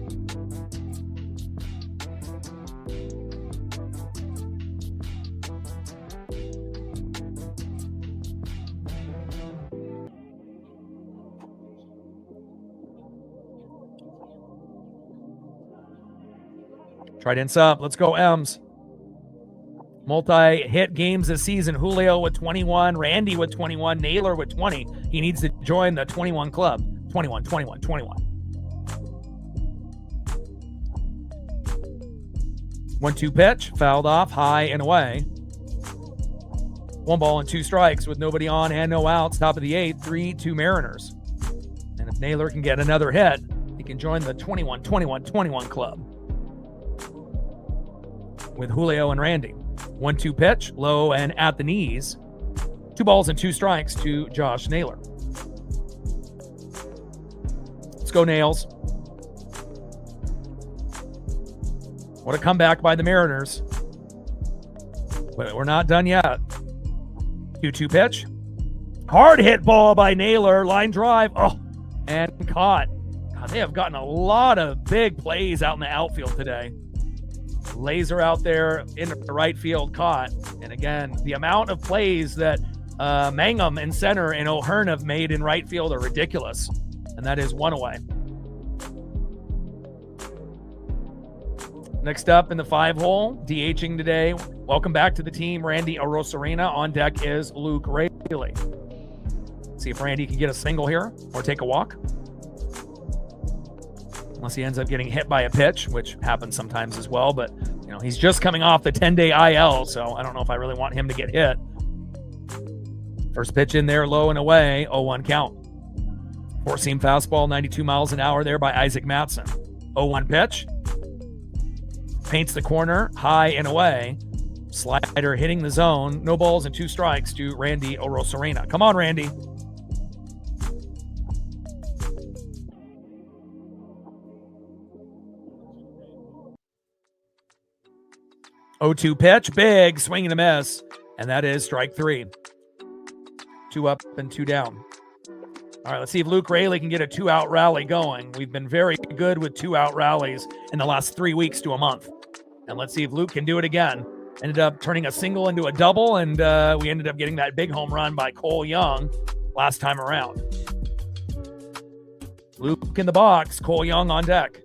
Trident's up. Let's go M's. Multi-hit games this season. Julio with 21, Randy with 21, Naylor with 20. He needs to join the 21 club. 21, 21, 21. 1-2 pitch, fouled off, high and away. 1 ball and 2 strikes with nobody on and no outs. Top of the 8th, 3-2 Mariners. And if Naylor can get another hit, he can join the 21, 21, 21 club with Julio and Randy. 1-2 pitch, low and at the knees. 2 balls and 2 strikes to Josh Naylor. Let's go Nails. What a comeback by the Mariners. But we're not done yet. 2-2 pitch. Hard hit ball by Naylor. Line drive. Oh, and caught. God, they have gotten a lot of big plays out in the outfield today. Laser out there in the right field, caught. And again, the amount of plays that Mangum in center and O'Hearn have made in right field are ridiculous. And that is 1 away. Next up in the 5-hole, DHing today. Welcome back to the team, Randy Arosarena. On deck is Luke Raley. See if Randy can get a single here or take a walk. Unless he ends up getting hit by a pitch, which happens sometimes as well. But, you know, he's just coming off the 10-day IL, so I don't know if I really want him to get hit. First pitch in there, low and away, 0-1 count. Four-seam fastball, 92 miles an hour there by Isaac Matson. 0-1 pitch. Paints the corner, high and away. Slider hitting the zone. No balls and 2 strikes to Randy Arosarena. Come on, Randy. Oh-2 pitch, big swing and a miss, and that is strike 3. 2 up and 2 down. All right, let's see if Luke Raley can get a 2-out rally going. We've been very good with 2-out rallies in the last 3 weeks to a month. And let's see if Luke can do it again. Ended up turning a single into a double, and we ended up getting that big home run by Cole Young last time around. Luke in the box, Cole Young on deck.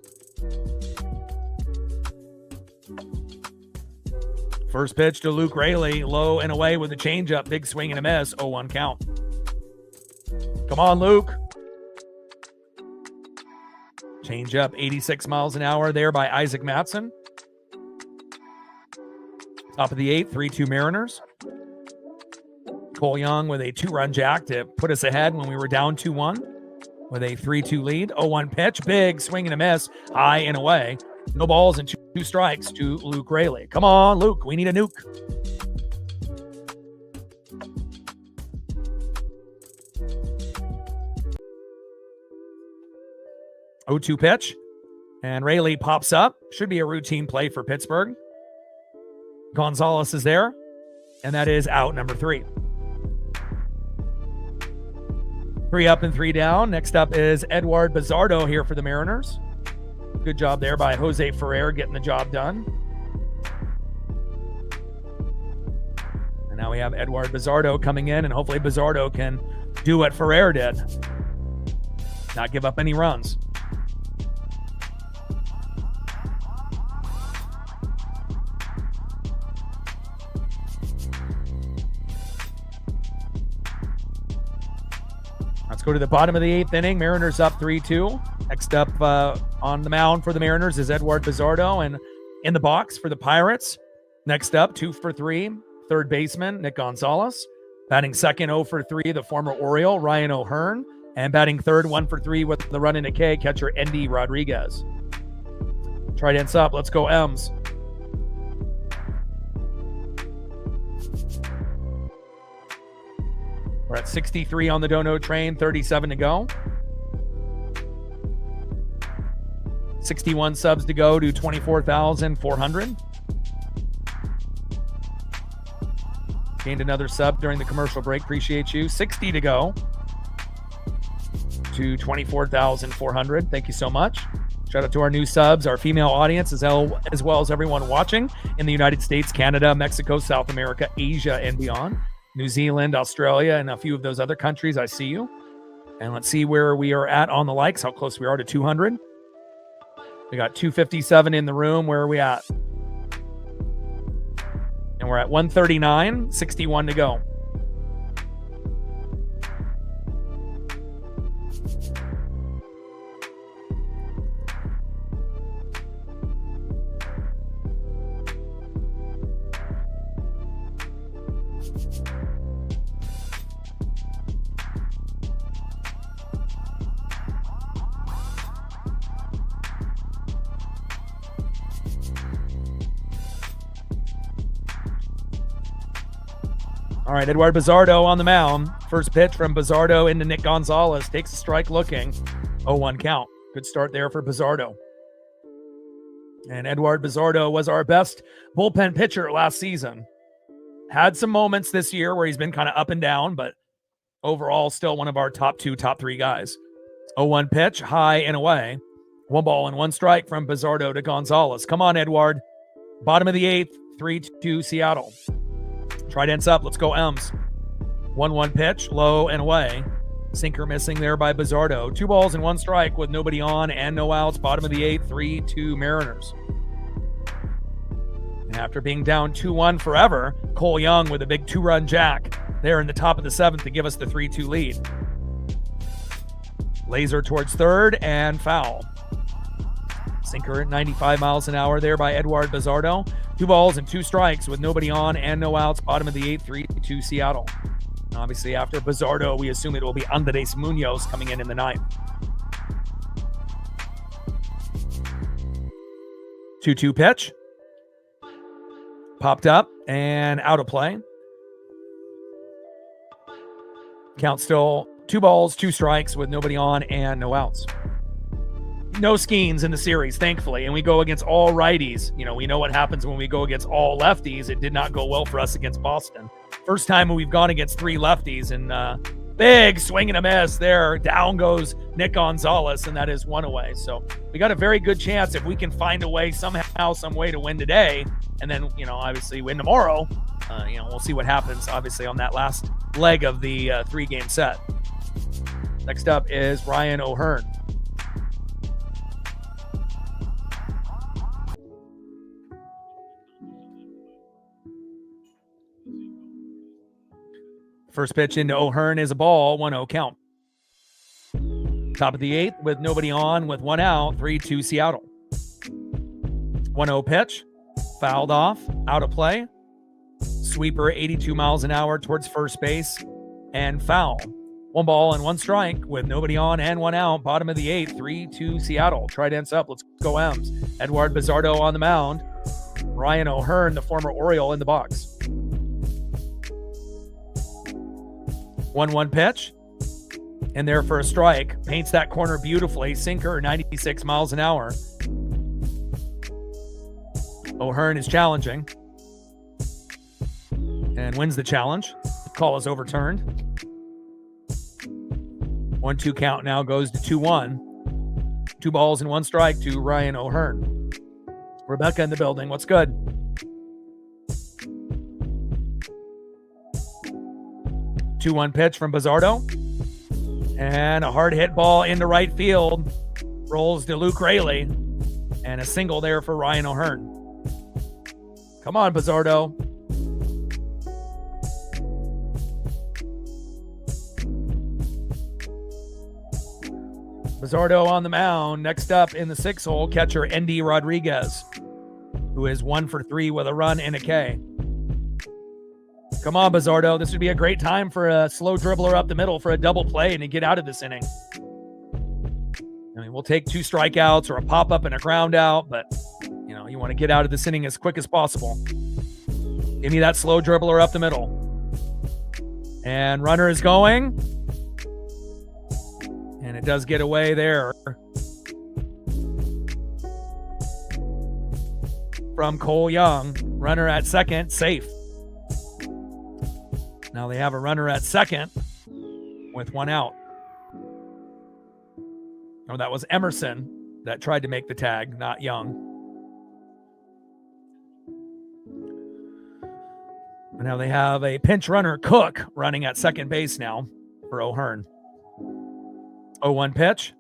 First pitch to Luke Raley, low and away with a changeup, big swing and a miss, 0-1 count. Come on, Luke. Changeup, 86 miles an hour there by Isaac Matson. Top of the 8th, 3-2 Mariners. Cole Young with a 2-run jack to put us ahead when we were down 2-1 with a 3-2 lead. 0-1 pitch, big swing and a miss, high and away. No balls and 2 strikes to Luke Raley. Come on, Luke. We need a nuke. Oh-2 pitch. And Raley pops up. Should be a routine play for Pittsburgh. Gonzalez is there. And that is out number 3. 3 up and 3 down. Next up is Edward Bizardo here for the Mariners. Good job there by Jose Ferrer getting the job done. And now we have Edward Bizardo coming in, and hopefully Bizardo can do what Ferrer did. Not give up any runs. Let's go to the bottom of the 8th inning. Mariners up 3-2. Next up on the mound for the Mariners is Edward Bizardo, and in the box for the Pirates. Next up, 2 for 3, third baseman Nick Gonzalez. Batting second, 0 for 3, the former Oriole Ryan O'Hearn. And batting third, 1 for 3 with the run into K, catcher Endy Rodriguez. Trident's up. Let's go, M's. We're at 63 on the Dono train, 37 to go. 61 subs to go to 24,400. Gained another sub during the commercial break. Appreciate you. 60 to go to 24,400. Thank you so much. Shout out to our new subs, our female audience, as well as everyone watching in the United States, Canada, Mexico, South America, Asia, and beyond. New Zealand, Australia, and a few of those other countries. I see you. And let's see where we are at on the likes, how close we are to 200. We got 257 in the room. Where are we at? And we're at 139, 61 to go. All right, Edward Bizardo on the mound. First pitch from Bizardo into Nick Gonzalez. Takes a strike looking. 0-1 count. Good start there for Bizardo. And Edward Bizardo was our best bullpen pitcher last season. Had some moments this year where he's been kind of up and down, but overall still one of our top 2, top 3 guys. 0-1 pitch, high and away. 1 ball and 1 strike from Bizardo to Gonzalez. Come on, Edward. Bottom of the 8th, 3-2 Seattle. Trident's up. Let's go, M's. 1-1 pitch, low and away. Sinker missing there by Bizardo. 2 balls and 1 strike with nobody on and no outs. Bottom of the 8th, 3-2 Mariners. And after being down 2-1 forever, Cole Young with a big 2-run jack there in the top of the 7th to give us the 3-2 lead. Laser towards third and foul. Sinker at 95 miles an hour there by Eduard Bizzardo. 2 balls and 2 strikes with nobody on and no outs. Bottom of the 8th, 3-2 Seattle. And obviously after Bizzardo, we assume it will be Andres Munoz coming in the 9th. 2-2 pitch. Popped up and out of play. Count still 2 balls, 2 strikes with nobody on and no outs. No Skeens in the series, thankfully, and we go against all righties. You know, we know what happens when we go against all lefties. It did not go well for us against Boston. First time we've gone against 3 lefties, and big swing and a miss there. Down goes Nick Gonzalez, and that is 1 away. So we got a very good chance if we can find a way somehow, some way to win today, and then, you know, obviously win tomorrow. You know, we'll see what happens, obviously, on that last leg of the 3-game set. Next up is Ryan O'Hearn. First pitch into O'Hearn is a ball, 1-0 count. Top of the 8th with nobody on with 1 out, 3-2 Seattle. 1-0 pitch, fouled off, out of play. Sweeper 82 miles an hour towards first base and foul. 1 ball and 1 strike with nobody on and 1 out. Bottom of the 8th, 3-2 Seattle. Trident's up. Let's go M's. Eduard Bizzardo on the mound. Ryan O'Hearn, the former Oriole, in the box. 1-1 pitch. In there for a strike. Paints that corner beautifully. Sinker 96 miles an hour. O'Hearn is challenging and wins the challenge. The call is overturned. 1-2 count now goes to 2-1. 2 balls and 1 strike to Ryan O'Hearn. Rebecca in the building. What's good? Two-1 pitch from Bizzardo. And a hard hit ball into right field. Rolls to Luke Raley. And a single there for Ryan O'Hearn. Come on, Bizzardo. Bizzardo on the mound. Next up in the 6 hole, catcher Endy Rodriguez, who is 1 for 3 with a run and a K. Come on, Bizzardo. This would be a great time for a slow dribbler up the middle for a double play and to get out of this inning. I mean, we'll take 2 strikeouts or a pop-up and a ground out, but, you know, you want to get out of this inning as quick as possible. Give me that slow dribbler up the middle. And runner is going. And it does get away there from Cole Young. Runner at second, safe. Now they have a runner at second with 1 out. Oh, that was Emerson that tried to make the tag, not Young. And now they have a pinch runner, Cook, running at second base now for O'Hearn. 0-1 pitch.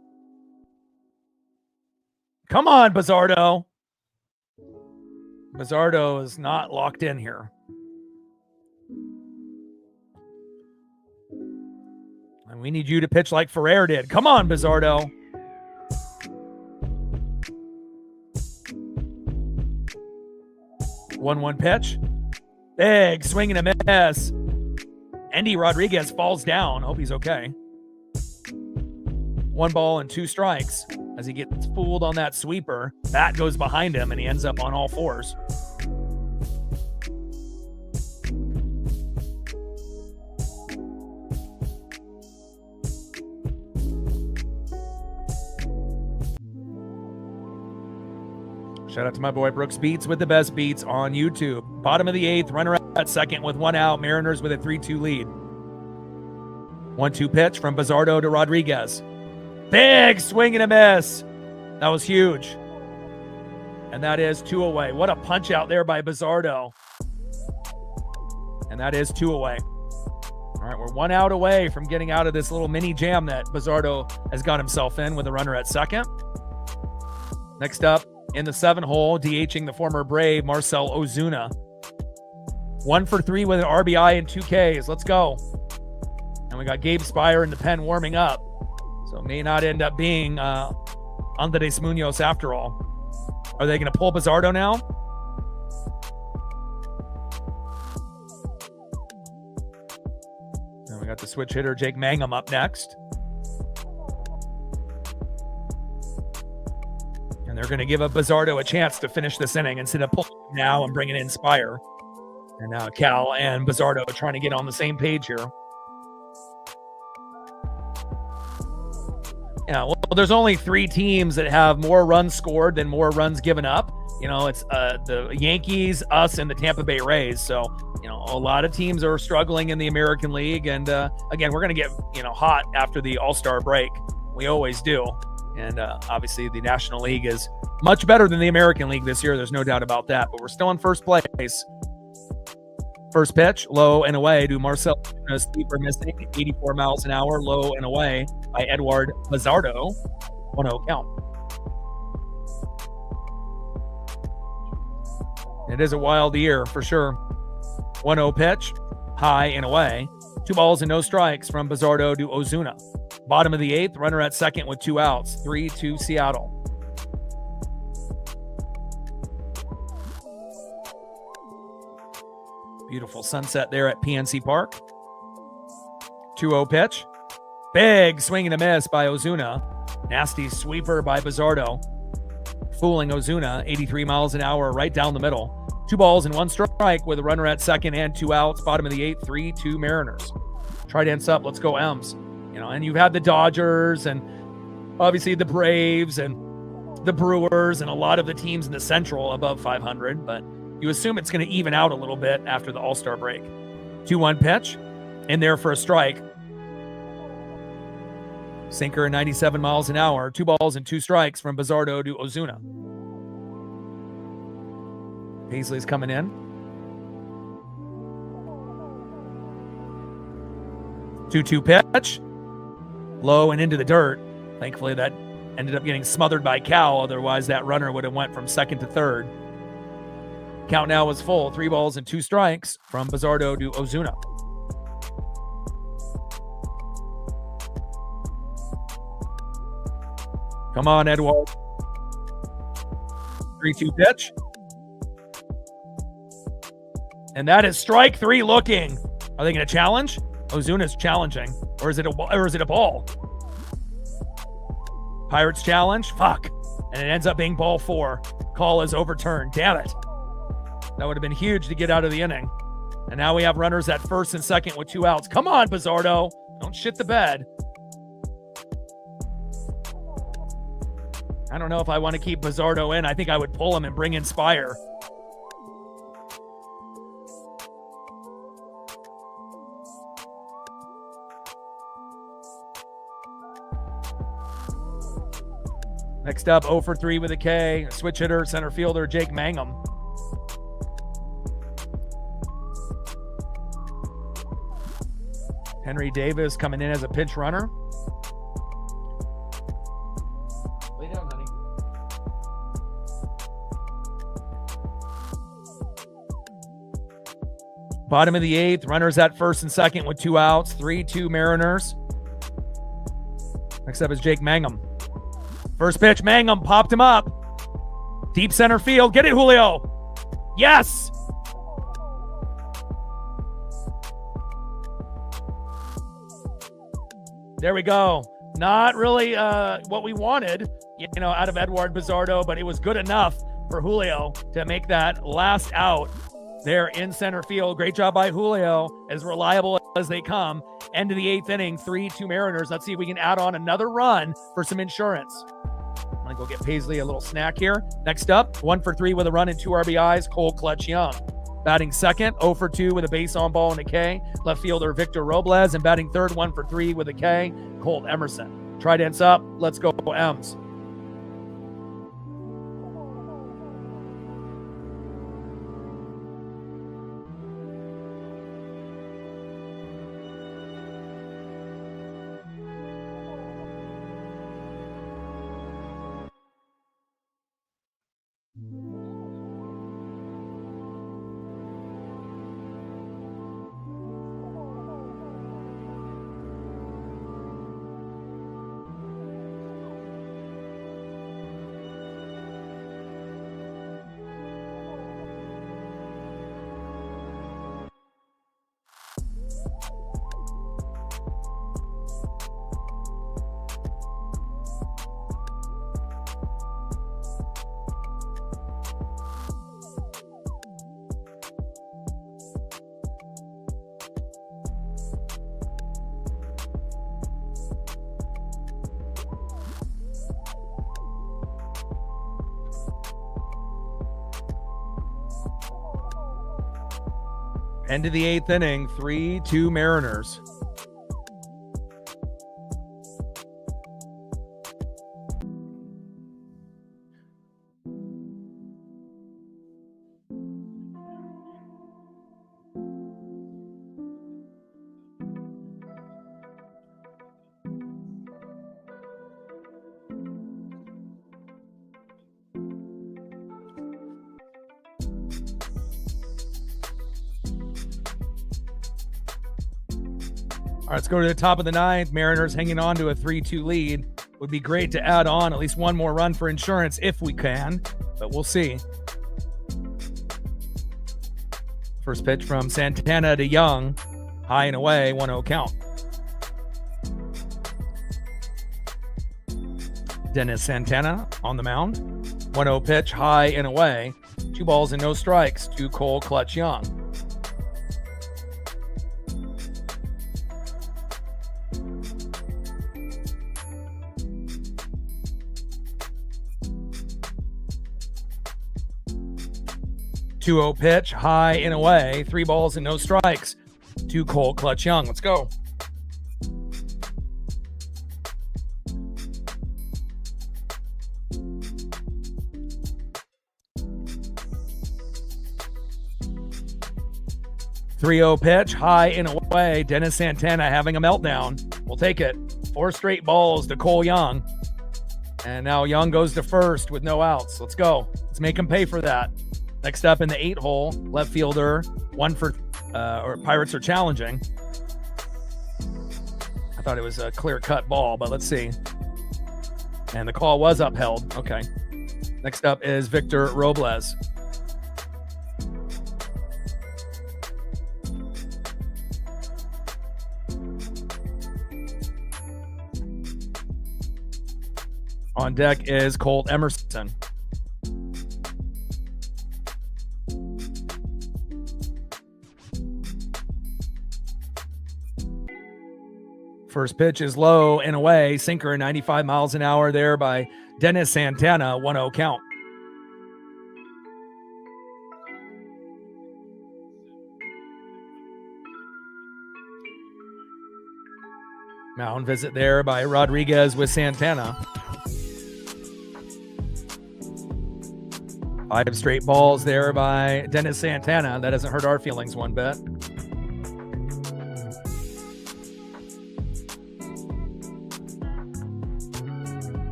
Come on, Bizzardo. Bizzardo is not locked in here. And we need you to pitch like Ferrer did. Come on, Bizzardo. One pitch. Big swing and a miss. Endy Rodriguez falls down. Hope he's okay. 1 ball and 2 strikes as he gets fooled on that sweeper. Bat goes behind him and he ends up on all fours. Shout out to my boy Brooks Beats with the best beats on YouTube. Bottom of the 8th, runner at second with 1 out. Mariners with a 3-2 lead. 1-2 pitch from Bizzardo to Rodriguez. Big swing and a miss. That was huge. And that is 2 away. What a punch out there by Bizzardo. And that is 2 away. All right, we're 1 out away from getting out of this little mini jam that Bizzardo has got himself in with a runner at second. Next up in the 7 hole, DHing the former Brave, Marcell Ozuna. 1 for 3 with an RBI and 2 Ks. Let's go. And we got Gabe Spire in the pen warming up. So it may not end up being Andres Munoz after all. Are they going to pull Bizzardo now? And we got the switch hitter, Jake Mangum, up next. And they're going to give Bizzardo a chance to finish this inning instead of pulling now and bringing in Spire. And now Cal and Bizzardo trying to get on the same page here. Yeah, well, there's only 3 teams that have more runs scored than more runs given up. You know, it's the Yankees, us, and the Tampa Bay Rays. So, you know, a lot of teams are struggling in the American League. And again, we're going to get, you know, hot after the All-Star break. We always do. And obviously the National League is much better than the American League this year. There's no doubt about that. But we're still in first place. First pitch, low and away to Marcell. Sleeper missing, 84 miles an hour, low and away by Edward Bizzardo. 1-0 count. It is a wild year for sure. 1-0 pitch, high and away. 2 balls and no strikes from Bizzardo to Ozuna. Bottom of the 8th, runner at second with 2 outs. 3-2 Seattle. Beautiful sunset there at PNC Park. 2-0 pitch. Big swing and a miss by Ozuna. Nasty sweeper by Bizzardo. Fooling Ozuna, 83 miles an hour right down the middle. 2 balls and 1 strike with a runner at second and 2 outs. Bottom of the 8th, 3-2 Mariners. Tridents up, let's go M's. You know, and you've had the Dodgers and obviously the Braves and the Brewers and a lot of the teams in the Central above 500, but you assume it's going to even out a little bit after the All-Star break. 2-1 pitch, in there for a strike. Sinker at 97 miles an hour. 2 balls and 2 strikes from Bizzardo to Ozuna. Paisley's coming in. 2-2 pitch. Low and into the dirt. Thankfully, that ended up getting smothered by Cal. Otherwise, that runner would have went from second to third. Count now was full. 3 balls and 2 strikes from Bizzardo to Ozuna. Come on, Edward. 3-2 pitch. And that is strike 3 looking. Are they going to challenge? Ozuna's challenging. Or is it a ball? Pirates challenge. Fuck. And it ends up being ball 4. Call is overturned. Damn it. That would have been huge to get out of the inning. And now we have runners at first and second with 2 outs. Come on, Bizzardo. Don't shit the bed. I don't know if I want to keep Bizzardo in. I think I would pull him and bring in Spire. Next up, 0 for 3 with a K. Switch hitter, center fielder, Jake Mangum. Henry Davis coming in as a pinch runner. Lay down, honey. Bottom of the 8th, runners at first and second with 2 outs. 3-2 Mariners. Next up is Jake Mangum. First pitch, Mangum popped him up. Deep center field. Get it, Julio. Yes. There we go. Not really what we wanted, out of Edward Bizzardo, but it was good enough for Julio to make that last out there in center field. Great job by Julio, as reliable as they come. End of the 8th inning, 3-2 Mariners. Let's see if we can add on another run for some insurance. I'm going to go get Paisley a little snack here. Next up, 1 for 3 with a run and 2 RBIs, Cole Clutch Young. Batting second, 0 for 2 with a base on ball and a K, left fielder Victor Robles. And batting third, 1 for 3 with a K, Colt Emerson. Tridents up. Let's go M's. End of the 8th inning, 3-2 Mariners. All right, let's go to the top of the 9th. Mariners hanging on to a 3-2 lead. Would be great to add on at least one more run for insurance if we can, but we'll see. First pitch from Santana to Young. High and away, 1-0 count. Dennis Santana on the mound. 1-0 pitch, high and away. 2 balls and no strikes to Cole Clutch Young. Two-0 pitch, high and away. 3 balls and no strikes to Cole Clutch Young. Let's go. Three-0 pitch, high and away. Dennis Santana having a meltdown. We'll take it. 4 straight balls to Cole Young. And now Young goes to first with no outs. Let's go. Let's make him pay for that. Next up in the 8 hole, left fielder, Pirates are challenging. I thought it was a clear-cut ball, but let's see. And the call was upheld. Okay. Next up is Victor Robles. On deck is Colt Emerson. First pitch is low and away. Sinker 95 miles an hour there by Dennis Santana. 1-0 count. Mound visit there by Rodriguez with Santana. 5 straight balls there by Dennis Santana. That doesn't hurt our feelings one bit.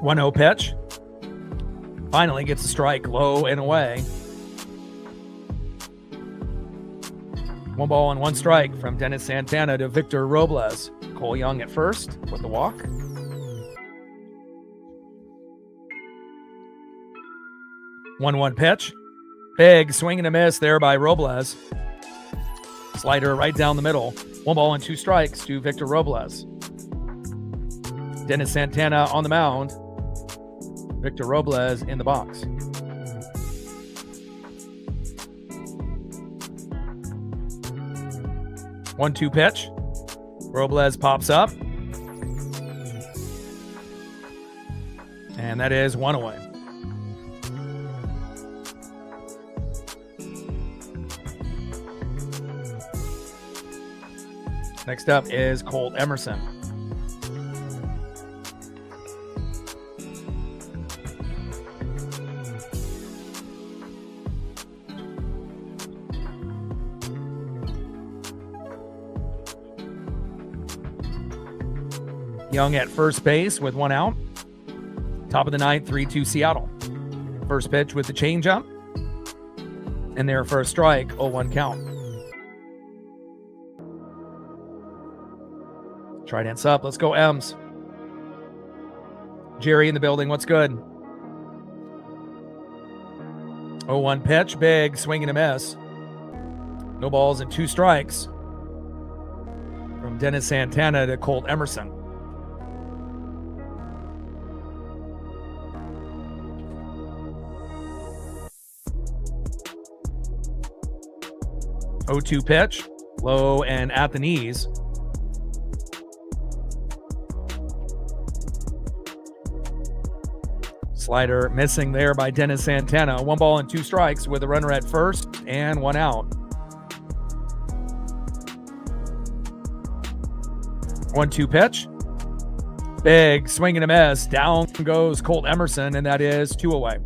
One 0 pitch. Finally gets a strike, low and away. 1 ball and 1 strike from Dennis Santana to Victor Robles. Cole Young at first with the walk. One pitch. Big swing and a miss there by Robles. Slider right down the middle. 1 ball and 2 strikes to Victor Robles. Dennis Santana on the mound. Victor Robles in the box. One-two pitch. Robles pops up. And that is 1 away. Next up is Colt Emerson. Young at first base with 1 out. Top of the 9th, 3-2 Seattle. First pitch with the changeup. And there for a strike, 0-1 count. Trident's up. Let's go, Ems. Jerry in the building. What's good? 0-1 pitch. Big swing and a miss. No balls and 2 strikes. From Dennis Santana to Colt Emerson. Oh, 2 pitch, low and at the knees. Slider missing there by Dennis Santana. 1 ball and 2 strikes with a runner at first and 1 out. 1-2 pitch. Big swing and a miss. Down goes Colt Emerson, and that is 2 away.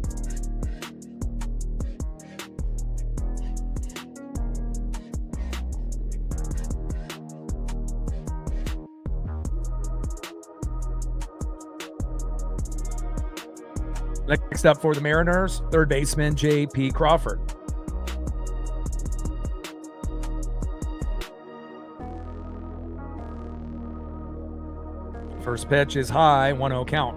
Next up for the Mariners, third baseman J.P. Crawford. First pitch is high, 1-0 count.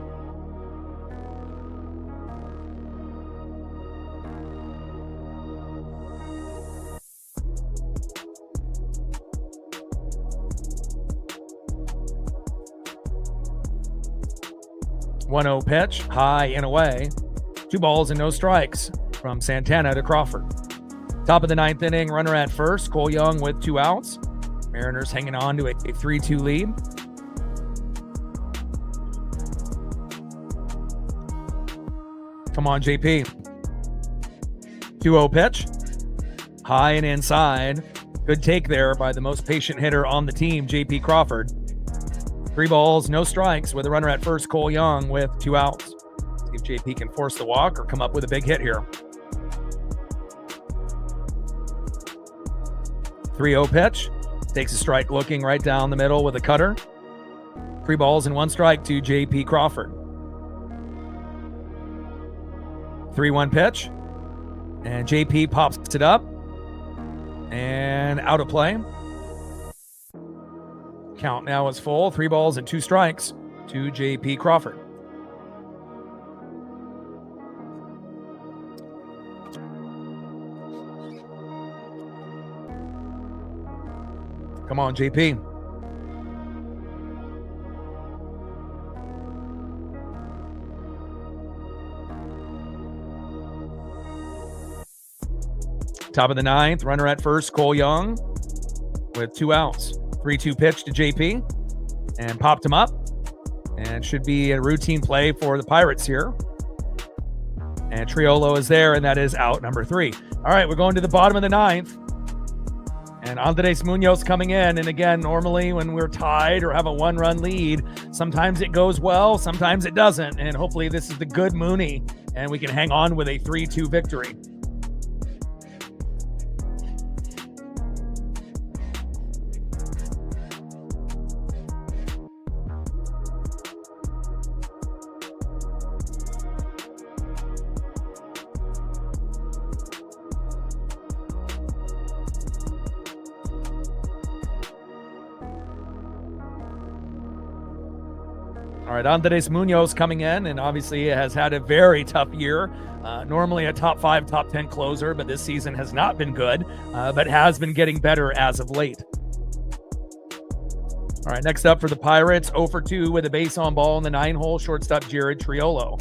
One-0 pitch, high and away. 2 balls and no strikes from Santana to Crawford. Top of the 9th inning, runner at first, Cole Young with 2 outs. Mariners hanging on to a 3-2 lead. Come on, JP. 2-0 pitch. High and inside. Good take there by the most patient hitter on the team, JP Crawford. 3 balls, no strikes with a runner at first, Cole Young with 2 outs. See if JP can force the walk or come up with a big hit here. 3-0 pitch. Takes a strike looking right down the middle with a cutter. 3 balls and 1 strike to JP Crawford. 3-1 pitch. And JP pops it up. And out of play. Count now is full. 3 balls and 2 strikes to J.P. Crawford. Come on, J.P. Top of the 9th, runner at first, Cole Young with 2 outs. 3-2 pitch to JP and popped him up, and should be a routine play for the Pirates here. And Triolo is there, and that is out number 3. All right, we're going to the bottom of the 9th, and Andres Munoz coming in. And again, normally when we're tied or have a 1-run lead, sometimes it goes well, sometimes it doesn't. And hopefully this is the good Mooney, and we can hang on with a 3-2 victory. All right, Andres Munoz coming in, and obviously has had a very tough year. Normally a top 5, top 10 closer, but this season has not been good, but has been getting better as of late. All right, next up for the Pirates, 0 for 2 with a base on ball in the 9-hole, shortstop Jared Triolo.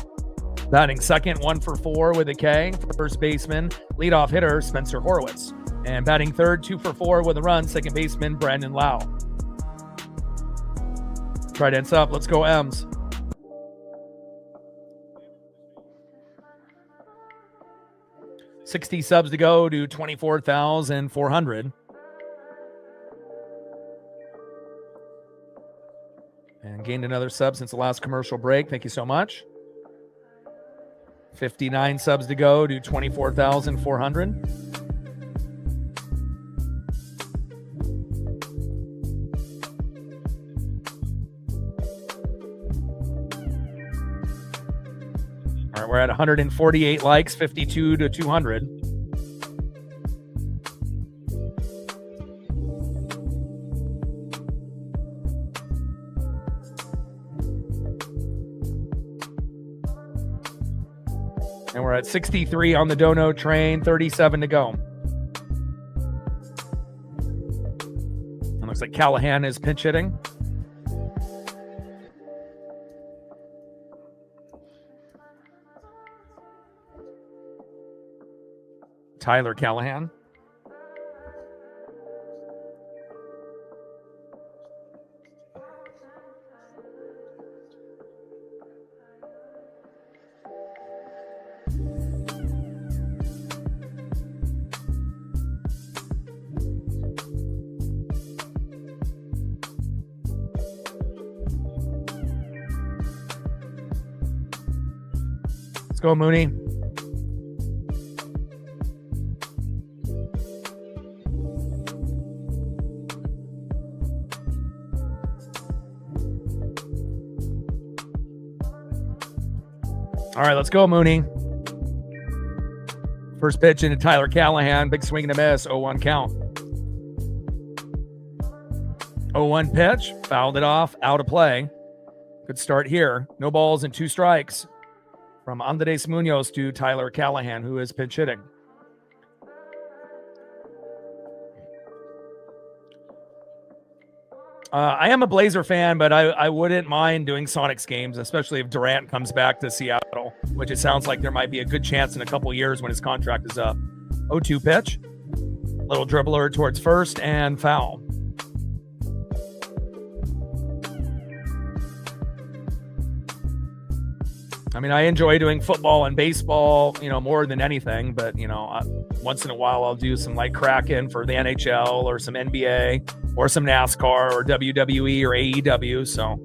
Batting second, 1 for 4 with a K, first baseman, leadoff hitter Spencer Horwitz. And batting third, 2 for 4 with a run, second baseman Brandon Lau. Trident's up. Let's go, M's. $60 subs to go to 24,400. And gained another sub since the last commercial break. Thank you so much. 59 subs to go to 24,400. All right, we're at 148 likes, 52 to 200. And we're at 63 on the Dono train, 37 to go. Looks like Callahan is pinch hitting. Tyler Callahan. Let's go, Mooney. All right, let's go, Mooney. First pitch into Tyler Callahan. Big swing and a miss. 0-1 count. 0-1 pitch. Fouled it off. Out of play. Good start here. No balls and 2 strikes from Andres Munoz to Tyler Callahan, who is pinch hitting. I am a Blazer fan, but I wouldn't mind doing Sonics games, especially if Durant comes back to Seattle, which it sounds like there might be a good chance in a couple years when his contract is up. 0-2 pitch. Little dribbler towards first and foul. I mean, I enjoy doing football and baseball, more than anything, but, once in a while I'll do some like Kraken for the NHL or some NBA or some NASCAR or WWE or AEW. So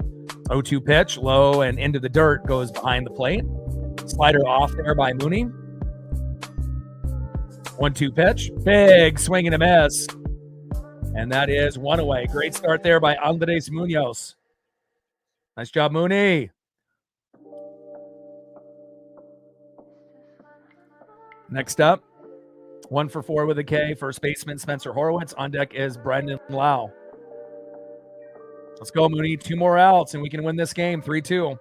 0-2 pitch, low and into the dirt, goes behind the plate. Slider off there by Mooney. 1-2 pitch, big swing and a miss. And that is 1 away. Great start there by Andres Munoz. Nice job, Mooney. Next up, 1 for 4 with a K. First baseman Spencer Horwitz. On deck is Brandon Lau. Let's go, Mooney. 2 more outs, and we can win this game. 3-2.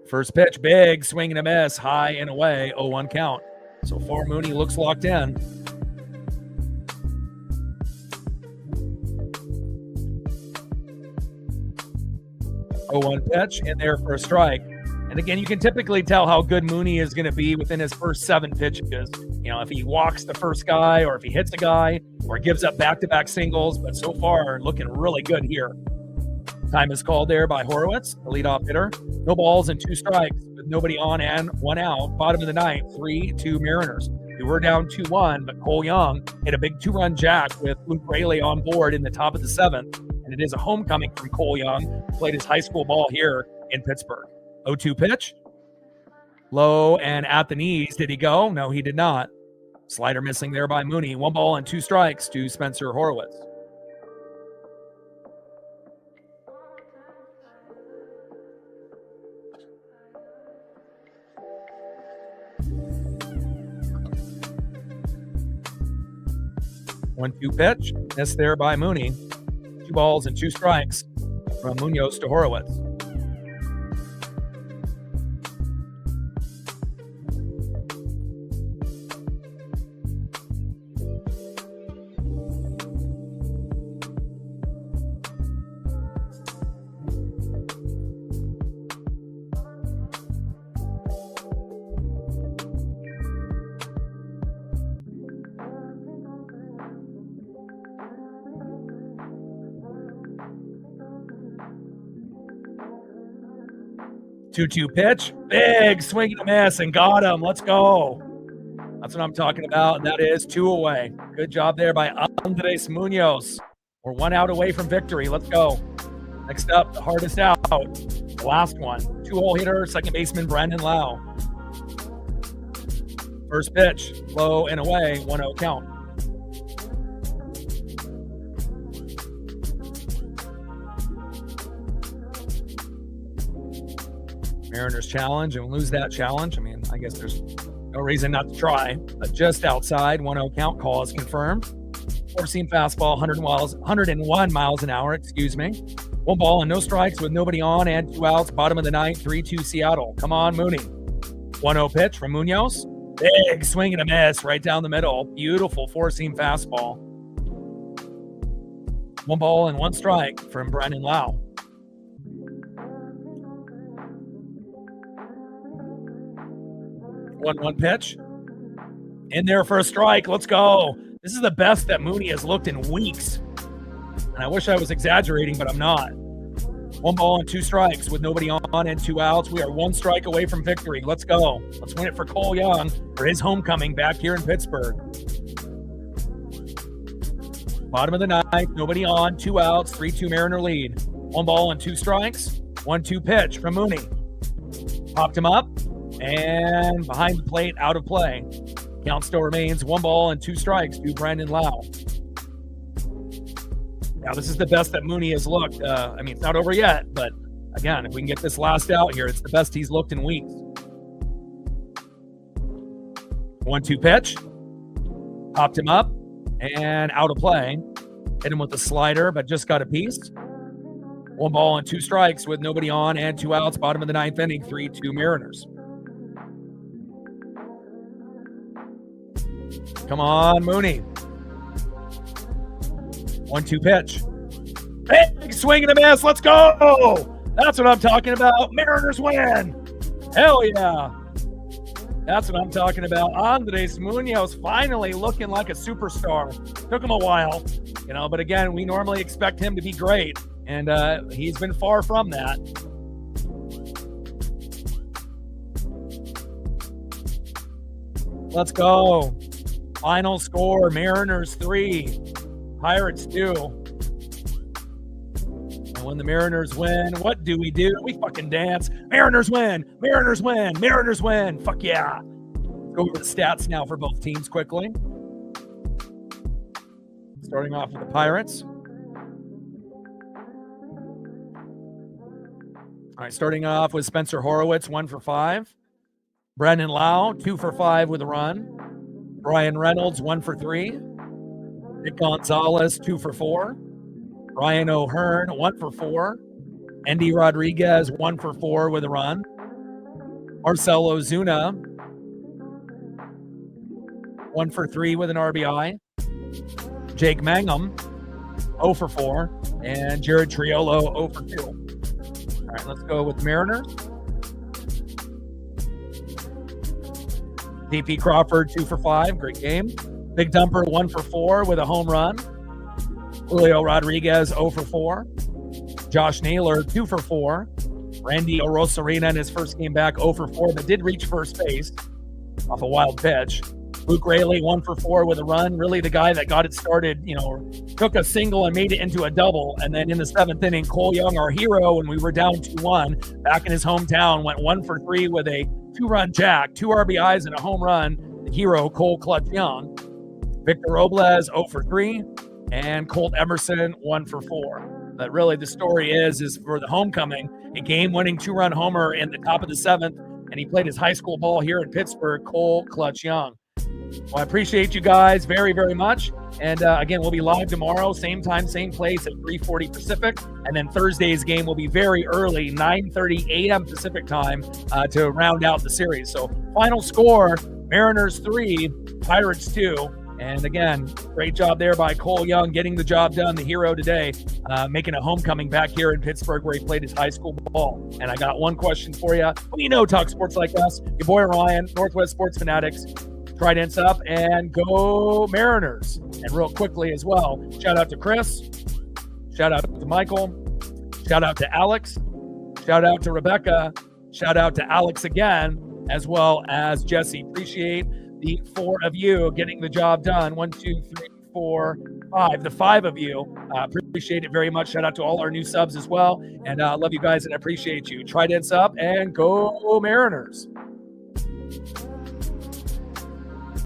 First pitch, big swing and a miss. High and away. 0-1 count. So far, Mooney looks locked in. Oh, 1 pitch in there for a strike. And again, you can typically tell how good Mooney is going to be within his first 7 pitches. If he walks the first guy or if he hits a guy or gives up back-to-back singles. But so far, looking really good here. Time is called there by Horwitz, the leadoff hitter. No balls and 2 strikes with nobody on and 1 out. Bottom of the ninth, 3-2 Mariners. We were down 2-1, but Cole Young hit a big 2-run jack with Luke Raley on board in the top of the 7th. And it is a homecoming from Cole Young, who played his high school ball here in Pittsburgh. 0-2 pitch. Low and at the knees. Did he go? No, he did not. Slider missing there by Mooney. 1 ball and 2 strikes to Spencer Horwitz. One-two pitch. Missed there by Mooney. 2 balls and 2 strikes from Munoz to Horwitz. Two-two pitch, big swing and a miss, and got him. Let's go. That's what I'm talking about. And that is 2 away. Good job there by Andres Munoz. We're 1 out away from victory. Let's go. Next up, the hardest out. The last one. 2-hole hitter, second baseman Brandon Lau. First pitch, low and away, 1-0 count. Mariners challenge and lose that challenge. I mean, I guess there's no reason not to try. But just outside, 1-0 count. Call is confirmed. 4-seam fastball, 101 miles an hour, 1 ball and no strikes with nobody on and 2 outs. Bottom of the ninth, 3-2 Seattle. Come on, Mooney. 1-0 pitch from Munoz. Big swing and a miss right down the middle. Beautiful 4-seam fastball. One ball and one strike from Brandon Lau. One pitch. In there for a strike. Let's go. This is the best that Mooney has looked in weeks. And I wish I was exaggerating, but I'm not. One ball and two strikes with nobody on and 2 outs. We are one strike away from victory. Let's go. Let's win it for Cole Young for his homecoming back here in Pittsburgh. Bottom of the ninth, nobody on, 2 outs, 3-2 Mariner lead. One ball and 2 strikes. 1-2 pitch from Mooney. Popped him up and behind the plate, out of play. Count still remains 1 ball and 2 strikes to Brandon Lau. Now, this is the best that Mooney has looked. It's not over yet, but again, if we can get this last out here, it's the best he's looked in weeks. 1-2 pitch. Popped him up and out of play. Hit him with a slider, but just got a piece. 1 ball and 2 strikes with nobody on and 2 outs. Bottom of the ninth inning, 3-2 Mariners. Come on, Mooney. 1-2 pitch. Big swing and a miss. Let's go. That's what I'm talking about. Mariners win. Hell yeah. That's what I'm talking about. Andres Munoz finally looking like a superstar. Took him a while, but again, we normally expect him to be great, and he's been far from that. Let's go. Final score, Mariners 3, Pirates 2. And when the Mariners win, what do? We fucking dance. Mariners win. Mariners win. Mariners win. Fuck yeah. Go over the stats now for both teams quickly. Starting off with the Pirates. All right, starting off with Spencer Horowitz, 1 for 5. Brandon Lau, 2 for 5 with a run. Brian Reynolds, 1 for 3. Nick Gonzalez, 2 for 4. Ryan O'Hearn, 1 for 4. Endy Rodriguez, 1 for 4 with a run. Marcell Ozuna, 1 for 3 with an RBI. Jake Mangum, 0 for 4. And Jared Triolo, 0 for 2. All right, let's go with Mariners. DP Crawford, 2 for 5. Great game. Big Dumper, 1 for 4 with a home run. Julio Rodriguez, 0 for 4. Josh Naylor, 2 for 4. Randy Arozarena in his first game back, 0 for 4, but did reach first base off a wild pitch. Luke Raley, 1 for 4 with a run. Really the guy that got it started, took a single and made it into a double. And then in the 7th inning, Cole Young, our hero, when we were down 2-1, back in his hometown, went 1 for 3 with a 2-run jack, 2 RBIs and a home run. The hero, Cole Clutch Young. Victor Robles, 0 for 3. And Colt Emerson, 1 for 4. But really the story is for the homecoming, a game-winning 2-run homer in the top of the 7th, and he played his high school ball here in Pittsburgh, Cole Clutch Young. Well, I appreciate you guys very, very much. And again, we'll be live tomorrow, same time, same place at 3:40 Pacific. And then Thursday's game will be very early, 9:30 a.m. Pacific time to round out the series. So final score, Mariners 3, Pirates 2. And again, great job there by Cole Young getting the job done, the hero today, making a homecoming back here in Pittsburgh where he played his high school ball. And I got one question for you. Talk sports like us. Your boy Ryan, Northwest Sports Fanatics. Tridents up and go Mariners. And real quickly as well, shout out to Chris, shout out to Michael, shout out to Alex, shout out to Rebecca, shout out to Alex again, as well as Jesse. Appreciate the 4 of you getting the job done. 1, 2, 3, 4, 5. The 5 of you. Appreciate it very much. Shout out to all our new subs as well. And love you guys and appreciate you. Tridents up and go Mariners.